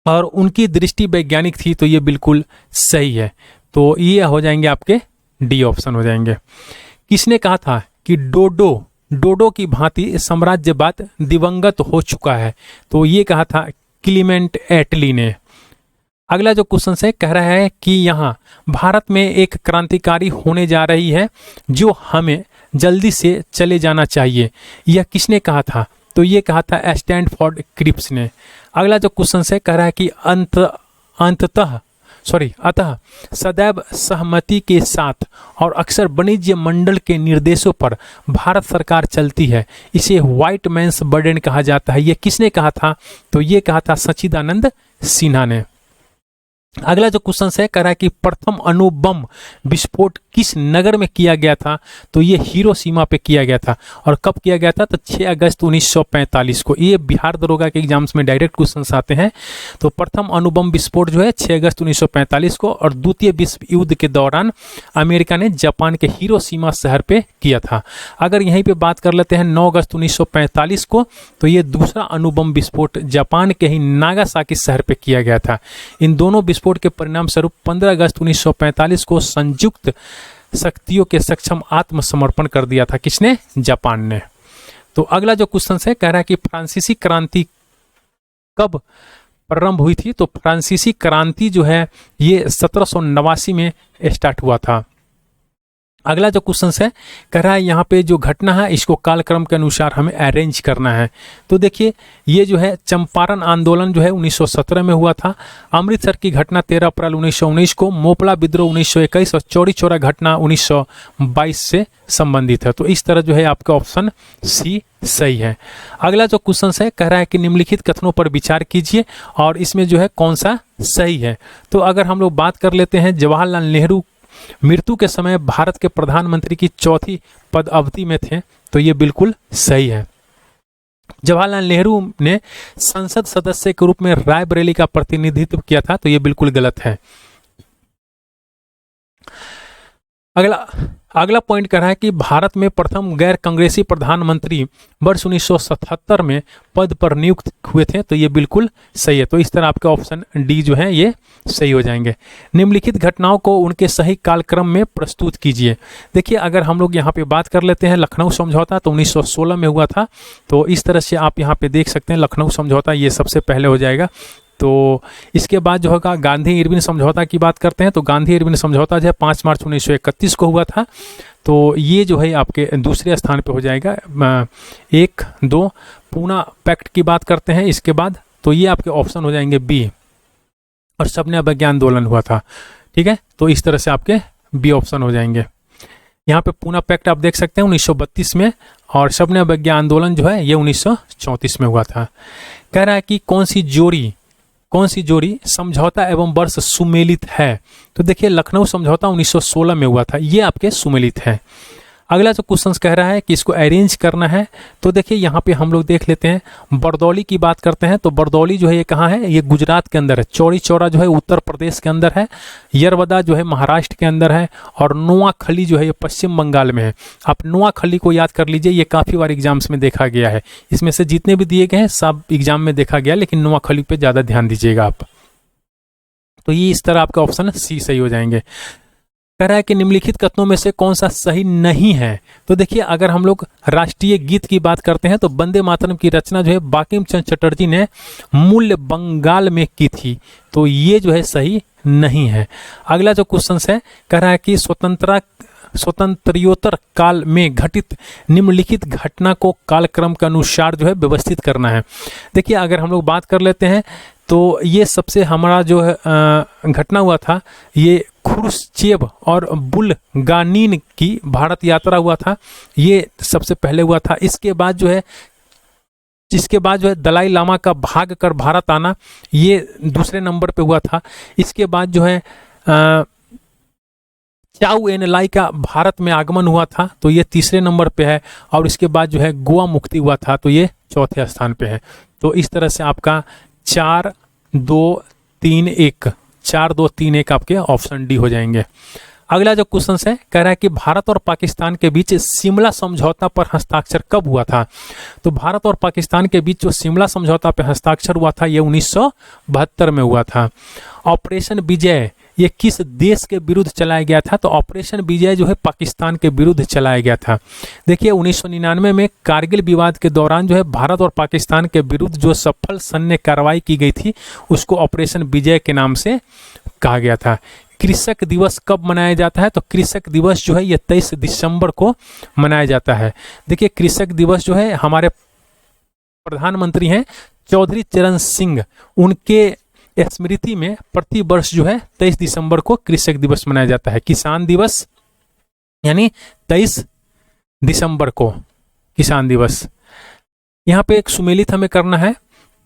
Speaker 1: और उनकी दृष्टि वैज्ञानिक थी। तो ये बिल्कुल सही है। तो ये हो जाएंगे आपके डी ऑप्शन हो जाएंगे। किसने कहा था कि डोडो की भांति साम्राज्यवाद दिवंगत हो चुका है? तो ये कहा था क्लीमेंट एटली ने। अगला जो क्वेश्चन है कह रहा है कि यहाँ भारत में एक क्रांतिकारी होने जा रही है जो हमें जल्दी से चले जाना चाहिए, यह किसने कहा था? तो ये कहा था स्टैनफोर्ड क्रिप्स ने। अगला जो क्वेश्चन है कह रहा है कि अतः सदैव सहमति के साथ और अक्सर वाणिज्य मंडल के निर्देशों पर भारत सरकार चलती है, इसे व्हाइट मैन्स बर्डन कहा जाता है। यह किसने कहा था? तो ये कहा था सच्चिदानंद सिन्हा ने। अगला जो क्वेश्चन है कह रहा है कि प्रथम अणु बम विस्फोट किस नगर में किया गया था? तो ये हिरोशिमा पे किया गया था। और कब किया गया था? तो 6 अगस्त 1945 को। ये बिहार दरोगा के एग्जाम्स में डायरेक्ट क्वेश्चंस आते हैं। तो प्रथम अणु बम विस्फोट जो है 6 अगस्त 1945 को और द्वितीय विश्व युद्ध के दौरान अमेरिका ने जापान के हिरोशिमा शहर पे किया था। अगर यहीं पे बात कर लेते हैं 9 अगस्त 1945 को, तो ये दूसरा अणु बम विस्फोट जापान के ही नागासाकी शहर पे किया गया था। इन दोनों विस्फोट के परिणाम स्वरूप 15 अगस्त 1945 को संयुक्त शक्तियों के सक्षम आत्मसमर्पण कर दिया था। किसने? जापान ने। तो अगला जो क्वेश्चन है कह रहा है कि फ्रांसीसी क्रांति कब प्रारंभ हुई थी? तो फ्रांसीसी क्रांति जो है ये 1789 में स्टार्ट हुआ था। अगला जो क्वेश्चन है कह रहा है यहाँ पे जो घटना है इसको कालक्रम के अनुसार हमें अरेंज करना है। तो देखिए ये जो है चंपारण आंदोलन जो है 1917 में हुआ था। अमृतसर की घटना 13 अप्रैल 1919 को, मोपला विद्रोह 1921 और चौरी चौरा घटना 1922 से संबंधित है। तो इस तरह जो है आपका ऑप्शन सी सही है। अगला जो क्वेश्चन है कह रहा है कि निम्नलिखित कथनों पर विचार कीजिए और इसमें जो है कौन सा सही है। तो अगर हम लोग बात कर लेते हैं जवाहरलाल नेहरू मृत्यु के समय भारत के प्रधानमंत्री की चौथी पद अवधि में थे, तो ये बिल्कुल सही है। जवाहरलाल नेहरू ने संसद सदस्य के रूप में रायबरेली का प्रतिनिधित्व किया था, तो ये बिल्कुल गलत है। अगला पॉइंट कह रहा है कि भारत में प्रथम गैर कांग्रेसी प्रधानमंत्री वर्ष 1977 में पद पर नियुक्त हुए थे, तो ये बिल्कुल सही है। तो इस तरह आपके ऑप्शन डी जो है ये सही हो जाएंगे। निम्नलिखित घटनाओं को उनके सही कालक्रम में प्रस्तुत कीजिए। देखिए, अगर हम लोग यहाँ पे बात कर लेते हैं लखनऊ समझौता, तो 1916 में हुआ था। तो इस तरह से आप यहाँ पे देख सकते हैं लखनऊ समझौता ये सबसे पहले हो जाएगा। तो इसके बाद जो होगा गांधी इरविन समझौता की बात करते हैं, तो गांधी इरविन समझौता जो है 5 मार्च 1931 को हुआ था। तो ये जो है आपके दूसरे स्थान पे हो जाएगा। 1, 2 पूना पैक्ट की बात करते हैं इसके बाद, तो ये आपके ऑप्शन हो जाएंगे बी, और सबने अवज्ञा आंदोलन हुआ था। ठीक है, तो इस तरह से आपके बी ऑप्शन हो जाएंगे। यहाँ पे पूना पैक्ट आप देख सकते हैं 1932 में, और सबने अवज्ञा आंदोलन जो है ये 1934 में हुआ था। कह रहा है कि कौन सी जोड़ी समझौता एवं वर्ष सुमेलित है। तो देखिए, लखनऊ समझौता 1916 में हुआ था, ये आपके सुमेलित है। अगला जो क्वेश्चन कह रहा है कि इसको अरेंज करना है, तो देखिए यहाँ पे हम लोग देख लेते हैं बरदौली की बात करते हैं। तो बरदौली जो है ये कहाँ है, ये गुजरात के अंदर है। चौड़ी चौरा जो है उत्तर प्रदेश के अंदर है। यरवदा जो है महाराष्ट्र के अंदर है, और नोआखली जो है ये पश्चिम बंगाल में है। आप नोआखली को याद कर लीजिए, ये काफ़ी बार एग्जाम्स में देखा गया है। इसमें से जितने भी दिए गए हैं सब एग्जाम में देखा गया, लेकिन नोआखली पे ज़्यादा ध्यान दीजिएगा आप। तो ये इस तरह आपका ऑप्शन सी सही हो जाएंगे। कह रहा है कि निम्नलिखित कथनों में से कौन सा सही नहीं है। तो देखिए, अगर हम लोग राष्ट्रीय गीत की बात करते हैं, तो वंदे मातरम की रचना जो है बंकिम चंद्र चटर्जी ने मूल बंगाल में की थी, तो ये जो है सही नहीं है। अगला जो क्वेश्चन है, कह रहा है कि स्वतंत्रोत्तर काल में घटित निम्नलिखित घटना को कालक्रम के अनुसार जो है व्यवस्थित करना है। देखिए, अगर हम लोग बात कर लेते हैं, तो ये सबसे हमारा जो है घटना हुआ था, ये खुरुश्चेव और बुल्गानिन की भारत यात्रा हुआ था, ये सबसे पहले हुआ था। इसके बाद जो है दलाई लामा का भाग कर भारत आना, ये दूसरे नंबर पे हुआ था। इसके बाद जो है चाउ एन लाई का भारत में आगमन हुआ था, तो ये तीसरे नंबर पे है। और इसके बाद जो है गोवा मुक्ति हुआ था, तो ये चौथे स्थान पे है। तो इस तरह से आपका 4, 2, 3, 1 आपके ऑप्शन डी हो जाएंगे। अगला जो क्वेश्चन है, कह रहा है कि भारत और पाकिस्तान के बीच शिमला समझौता पर हस्ताक्षर कब हुआ था। तो भारत और पाकिस्तान के बीच जो शिमला समझौता पर हस्ताक्षर हुआ था, ये 1972 में हुआ था। ऑपरेशन विजय ये किस देश के विरुद्ध चलाया गया था। तो ऑपरेशन विजय जो है पाकिस्तान के विरुद्ध चलाया गया था। देखिए, 1999 में कारगिल विवाद के दौरान जो है भारत और पाकिस्तान के विरुद्ध जो सफल सैन्य कार्रवाई की गई थी, उसको ऑपरेशन विजय के नाम से कहा गया था। कृषक दिवस कब मनाया जाता है। तो कृषक दिवस जो है ये 23 दिसंबर को मनाया जाता है। देखिए, कृषक दिवस जो है हमारे प्रधानमंत्री हैं चौधरी चरण सिंह, उनके स्मृति में प्रति वर्ष जो है 23 दिसंबर को कृषक दिवस मनाया जाता है। किसान दिवस यानी 23 दिसंबर को किसान दिवस। यहाँ पे एक सुमेलित हमें करना है,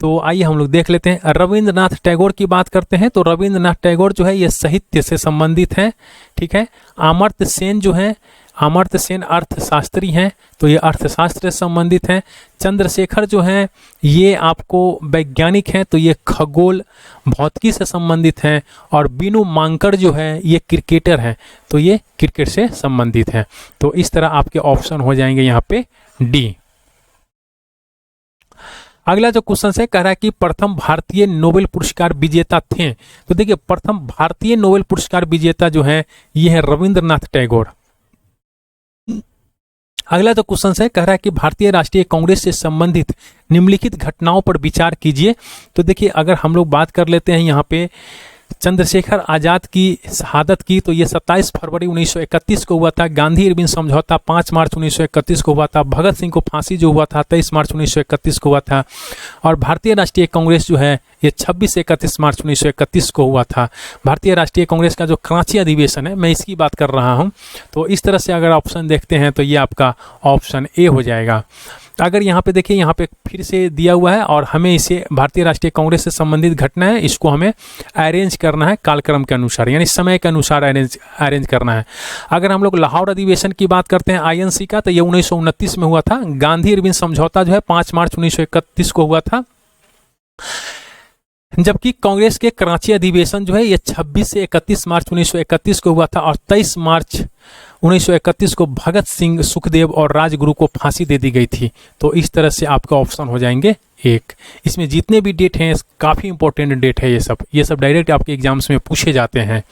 Speaker 1: तो आइए हम लोग देख लेते हैं। रविंद्रनाथ टैगोर की बात करते हैं, तो रविंद्रनाथ टैगोर जो है ये साहित्य से संबंधित हैं। ठीक है, अमर्त्य सेन जो है, अमर्त्य सेन अर्थशास्त्री हैं, तो ये अर्थशास्त्र से संबंधित हैं। चंद्रशेखर जो हैं ये आपको वैज्ञानिक हैं, तो ये खगोल भौतिकी से संबंधित हैं। और बीनू मांकड़ जो है ये क्रिकेटर हैं, तो ये क्रिकेट से संबंधित हैं। तो इस तरह आपके ऑप्शन हो जाएंगे यहाँ पे डी। अगला जो क्वेश्चन है, कह रहा है कि प्रथम भारतीय नोबेल पुरस्कार विजेता थे। तो देखिए, प्रथम भारतीय नोबेल पुरस्कार विजेता जो है ये है रविंद्रनाथ टैगोर। अगला जो क्वेश्चन है, कह रहा है कि भारतीय राष्ट्रीय कांग्रेस से संबंधित निम्नलिखित घटनाओं पर विचार कीजिए। तो देखिए, अगर हम लोग बात कर लेते हैं यहाँ पे चंद्रशेखर आजाद की शहादत की, तो ये 27 फरवरी 1931 को हुआ था। गांधी इरविन समझौता 5 मार्च 1931 को हुआ था। भगत सिंह को फांसी जो हुआ था 23 मार्च 1931 को हुआ था। और भारतीय राष्ट्रीय कांग्रेस जो है ये 26 से 31 मार्च 1931 को हुआ था। भारतीय राष्ट्रीय कांग्रेस का जो कराची अधिवेशन है, मैं इसकी बात कर रहा हूँ। तो इस तरह से अगर ऑप्शन देखते हैं तो ये आपका ऑप्शन ए हो जाएगा। अगर यहाँ पे देखिए, यहाँ पे फिर से दिया हुआ है और हमें इसे भारतीय राष्ट्रीय कांग्रेस से संबंधित घटना है, इसको हमें अरेंज करना है कालक्रम के अनुसार, यानी समय के अनुसार अरेंज करना है। अगर हम लोग लाहौर अधिवेशन की बात करते हैं आईएनसी का, तो ये 1929 में हुआ था। गांधी इरविन समझौता जो है 5 मार्च 1931 को हुआ था, जबकि कांग्रेस के कराची अधिवेशन जो है ये 26 से 31 मार्च 1931 को हुआ था और 23 मार्च 1931 को भगत सिंह, सुखदेव और राजगुरु को फांसी दे दी गई थी। तो इस तरह से आपका ऑप्शन हो जाएंगे 1। इसमें जितने भी डेट हैं काफ़ी इंपॉर्टेंट डेट है, ये सब डायरेक्ट आपके एग्जाम्स में पूछे जाते हैं।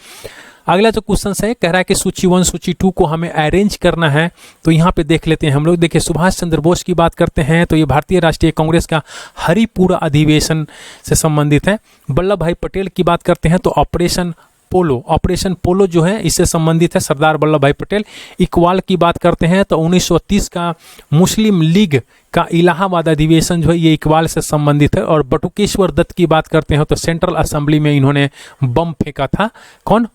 Speaker 1: अगला जो क्वेश्चन है, कह रहा है कि सूची 1 सूची 2 को हमें अरेंज करना है। तो यहाँ पे देख लेते हैं हम लोग। देखिए, सुभाष चंद्र बोस की बात करते हैं तो ये भारतीय राष्ट्रीय कांग्रेस का हरिपुरा अधिवेशन से संबंधित है। वल्लभ भाई पटेल की बात करते हैं तो ऑपरेशन पोलो जो है इससे संबंधित है, सरदार वल्लभ भाई पटेल। इकबाल की बात करते हैं तो 1930 का मुस्लिम लीग का इलाहाबाद अधिवेशन जो है ये इकबाल से संबंधित है। और बटुकेश्वर दत्त की बात करते हैं तो सेंट्रल असेंबली में इन्होंने बम फेंका था। कौन?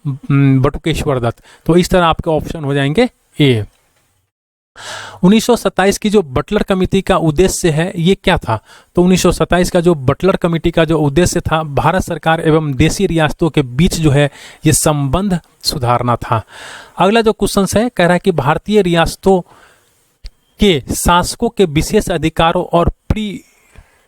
Speaker 1: बटुकेश्वर दत्त। तो इस तरह आपके ऑप्शन हो जाएंगे ए। 1927 की जो बटलर कमेटी का उद्देश्य है ये क्या था? तो 1927 का जो बटलर कमेटी का जो उद्देश्य था, भारत सरकार एवं देशी रियासतों के बीच जो है ये संबंध सुधारना था। अगला जो क्वेश्चन है, कह रहा है कि भारतीय रियासतों के शासकों के विशेष अधिकारों और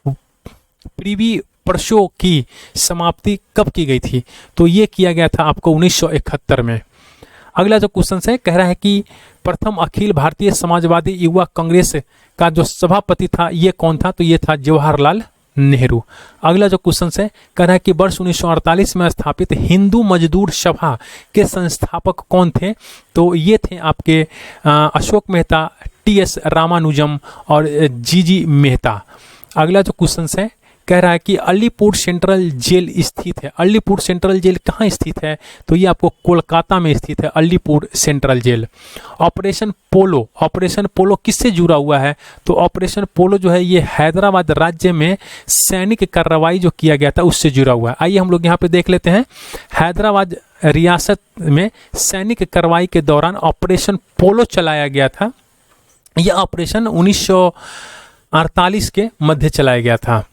Speaker 1: प्रीवी पर्षों की समाप्ति कब की गई थी? तो ये किया गया था आपको 1971 में। अगला जो क्वेश्चन है, कह रहा है कि प्रथम अखिल भारतीय समाजवादी युवा कांग्रेस का जो सभापति था ये कौन था? तो ये था जवाहरलाल नेहरू। अगला जो क्वेश्चन है, कह रहा है कि वर्ष 1948 में स्थापित हिंदू मजदूर सभा के संस्थापक कौन थे? तो ये थे आपके अशोक मेहता, टीएस रामानुजम और जीजी मेहता। अगला जो क्वेश्चन है, कह रहा है कि अलीपुर सेंट्रल जेल स्थित है। अलीपुर सेंट्रल जेल कहाँ स्थित है? तो ये आपको कोलकाता में स्थित है, अलीपुर सेंट्रल जेल। ऑपरेशन पोलो किससे जुड़ा हुआ है? तो ऑपरेशन पोलो जो है ये हैदराबाद राज्य में सैनिक कार्रवाई जो किया गया था उससे जुड़ा हुआ है। आइए हम लोग यहाँ पे देख लेते हैं। हैदराबाद रियासत में सैनिक कार्रवाई के दौरान ऑपरेशन पोलो चलाया गया था। यह ऑपरेशन 1948 के मध्य चलाया गया था।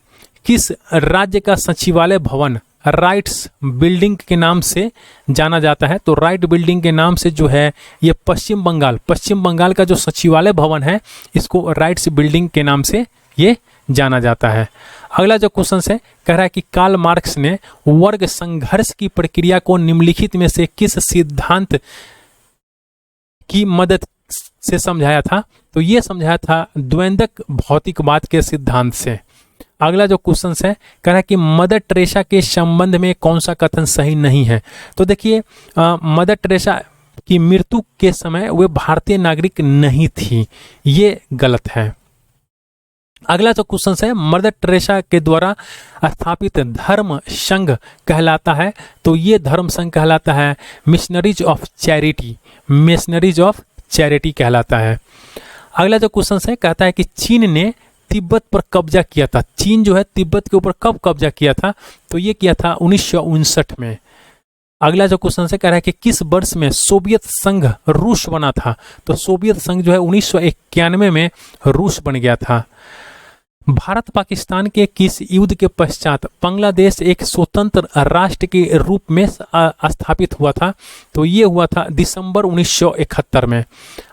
Speaker 1: किस राज्य का सचिवालय भवन राइट्स बिल्डिंग के नाम से जाना जाता है? तो राइट बिल्डिंग के नाम से जो है ये पश्चिम बंगाल का जो सचिवालय भवन है इसको राइट्स बिल्डिंग के नाम से ये जाना जाता है। अगला जो क्वेश्चन है, कह रहा है कि कार्ल मार्क्स ने वर्ग संघर्ष की प्रक्रिया को निम्नलिखित में से किस सिद्धांत की मदद से समझाया था? तो ये समझाया था द्वैंधक भौतिकवाद के सिद्धांत से। अगला जो क्वेश्चन है, कह रहा है कि मदर टेरेसा के संबंध में कौन सा कथन सही नहीं है? तो देखिए, मदर टेरेसा की मृत्यु के समय वे भारतीय नागरिक नहीं थी, ये गलत है। अगला जो क्वेश्चन है, मदर टेरेसा के द्वारा स्थापित धर्म संघ कहलाता है? तो ये धर्म संघ कहलाता है मिशनरीज ऑफ चैरिटी कहलाता है। अगला जो क्वेश्चन है, कहता है कि चीन ने तिब्बत पर कब्जा किया था। चीन जो है तिब्बत के ऊपर कब कब्जा किया था? तो ये किया था 1959 में। अगला जो क्वेश्चन है, कह रहा है कि किस वर्ष में सोवियत संघ रूस बना था? तो सोवियत संघ जो है 1991 में रूस बन गया था। भारत पाकिस्तान के किस युद्ध के पश्चात बांग्लादेश एक स्वतंत्र राष्ट्र के रूप में स्थापित हुआ था? तो ये हुआ था दिसंबर 1971 में।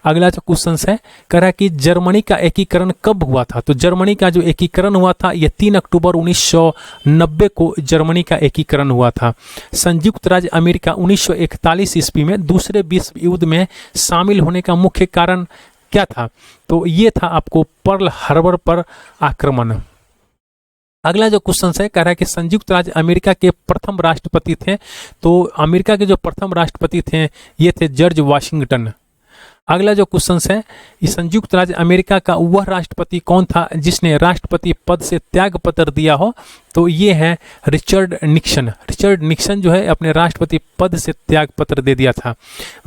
Speaker 1: अगला जो क्वेश्चन है, कह रहा है कि जर्मनी का एकीकरण कब हुआ था? तो जर्मनी का जो एकीकरण हुआ था ये 3 अक्टूबर 1990 को जर्मनी का एकीकरण हुआ था। संयुक्त राज्य अमेरिका 1941 ईस्वी में दूसरे विश्व युद्ध में शामिल होने का मुख्य कारण क्या था? तो ये था आपको पर्ल हार्बर पर आक्रमण। अगला जो क्वेश्चन है, कह रहा है कि संयुक्त राज्य अमेरिका के प्रथम राष्ट्रपति थे। तो अमेरिका के जो प्रथम राष्ट्रपति थे ये थे जॉर्ज वाशिंगटन। अगला जो क्वेश्चन है, इस संयुक्त राज्य अमेरिका का वह राष्ट्रपति कौन था जिसने राष्ट्रपति पद से त्याग पत्र दिया हो? तो ये है रिचर्ड निक्सन जो है अपने राष्ट्रपति पद से त्याग पत्र दे दिया था।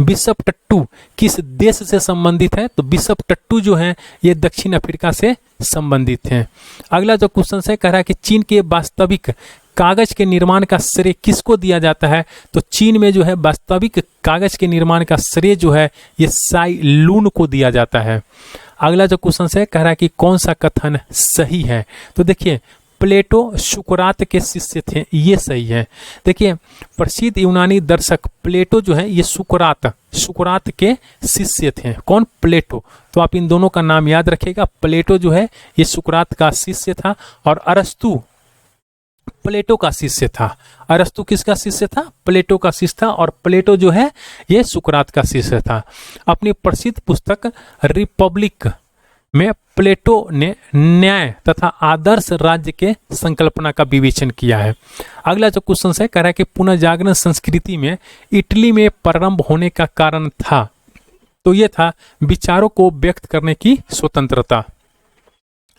Speaker 1: बिशप टट्टू किस देश से संबंधित है? तो बिशप टट्टू जो है ये दक्षिण अफ्रीका से संबंधित हैं। अगला जो क्वेश्चन है, कह रहा है कि चीन के वास्तविक कागज के निर्माण का श्रेय किसको दिया जाता है? तो चीन में जो है वास्तविक कागज के निर्माण का श्रेय जो है ये साई लून को दिया जाता है। अगला जो क्वेश्चन है कह रहा है कि कौन सा कथन सही है। तो देखिए प्लेटो सुकरात के शिष्य थे, ये सही है। देखिए प्रसिद्ध यूनानी दर्शक प्लेटो जो है ये सुकरात के शिष्य थे। कौन? प्लेटो। तो आप इन दोनों का नाम याद रखिएगा। प्लेटो जो है ये सुकरात का शिष्य था और अरस्तु प्लेटो का शिष्य था। अरस्तु किसका शिष्य था? प्लेटो का शिष्य था और प्लेटो जो है ये सुकरात का शिष्य था। अपनी प्रसिद्ध पुस्तक रिपब्लिक में प्लेटो ने न्याय तथा आदर्श राज्य के संकल्पना का विवेचन किया है। अगला जो क्वेश्चन है कह रहा है कि पुनर्जागरण संस्कृति में इटली में प्रारंभ होने का कारण था। तो ये था विचारों को व्यक्त करने की स्वतंत्रता।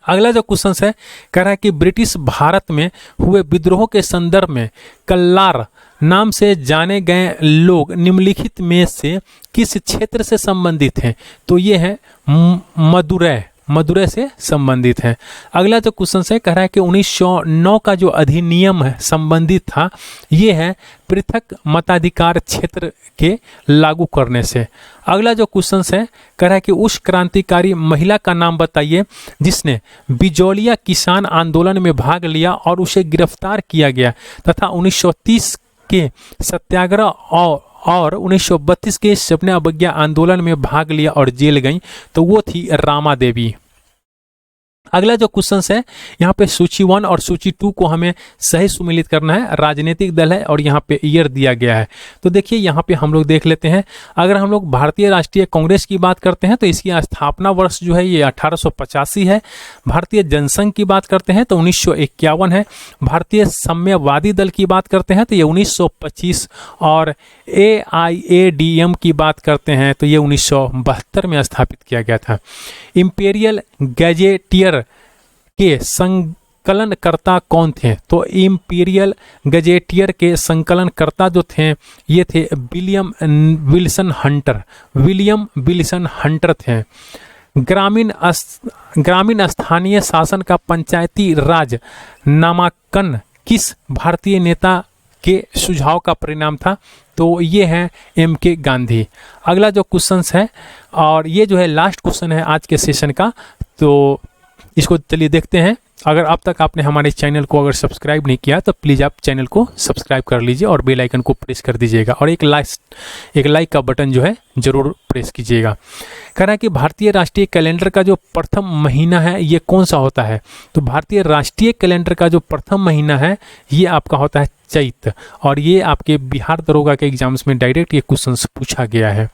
Speaker 1: अगला जो क्वेश्चन है कह रहा है कि ब्रिटिश भारत में हुए विद्रोह के संदर्भ में कल्लार नाम से जाने गए लोग निम्नलिखित में से किस क्षेत्र से संबंधित हैं? तो ये है मदुरै से संबंधित है। अगला जो क्वेश्चन है कह रहा है कि 1909 का जो अधिनियम है संबंधित था, ये है पृथक मताधिकार क्षेत्र के लागू करने से। अगला जो क्वेश्चन है कह रहा है कि उस क्रांतिकारी महिला का नाम बताइए जिसने बिजौलिया किसान आंदोलन में भाग लिया और उसे गिरफ्तार किया गया तथा 1930 के सत्याग्रह और 1932 के सपने अवज्ञा आंदोलन में भाग लिया और जेल गई। तो वो थी रामा देवी। अगला जो क्वेश्चन है यहाँ पे सूची 1 और सूची 2 को हमें सही सुमेलित करना है। राजनीतिक दल है और यहाँ पे ईयर दिया गया है। तो देखिए यहाँ पे हम लोग देख लेते हैं। अगर हम लोग भारतीय राष्ट्रीय कांग्रेस की बात करते हैं तो इसकी स्थापना वर्ष जो है ये 1885 है। भारतीय जनसंघ की बात करते हैं तो 1951 है। भारतीय साम्यवादी दल की बात करते हैं तो ये 1925 और AIADM की बात करते हैं तो ये 1972 में स्थापित किया गया था। इंपीरियल गैजेटियर के संकलनकर्ता कौन थे? तो इंपीरियल गजेटियर के संकलनकर्ता जो थे ये थे विलियम विल्सन हंटर थे। ग्रामीण स्थानीय शासन का पंचायती राज नामांकन किस भारतीय नेता के सुझाव का परिणाम था? तो ये है MK गांधी। अगला जो क्वेश्चन है और ये जो है लास्ट क्वेश्चन है आज के सेशन का, तो इसको चलिए देखते हैं। अगर अब तक आपने हमारे चैनल को अगर सब्सक्राइब नहीं किया तो प्लीज़ आप चैनल को सब्सक्राइब कर लीजिए और बेल आइकन को प्रेस कर दीजिएगा और एक लाइक का बटन जो है ज़रूर प्रेस कीजिएगा। कह रहा है कि भारतीय राष्ट्रीय कैलेंडर का जो प्रथम महीना है ये कौन सा होता है? तो भारतीय राष्ट्रीय कैलेंडर का जो प्रथम महीना है ये आपका होता है चैत, और ये आपके बिहार दरोगा के एग्जाम्स में डायरेक्ट ये क्वेश्चन पूछा गया है।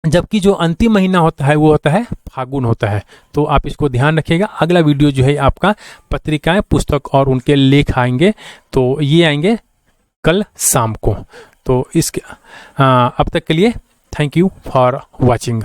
Speaker 1: जबकि जो अंतिम महीना होता है वो होता है फागुन होता है। तो आप इसको ध्यान रखिएगा। अगला वीडियो जो है आपका पत्रिकाएं, पुस्तक और उनके लेख आएंगे, तो ये आएंगे कल शाम को। तो इसके अब तक के लिए थैंक यू फॉर वॉचिंग।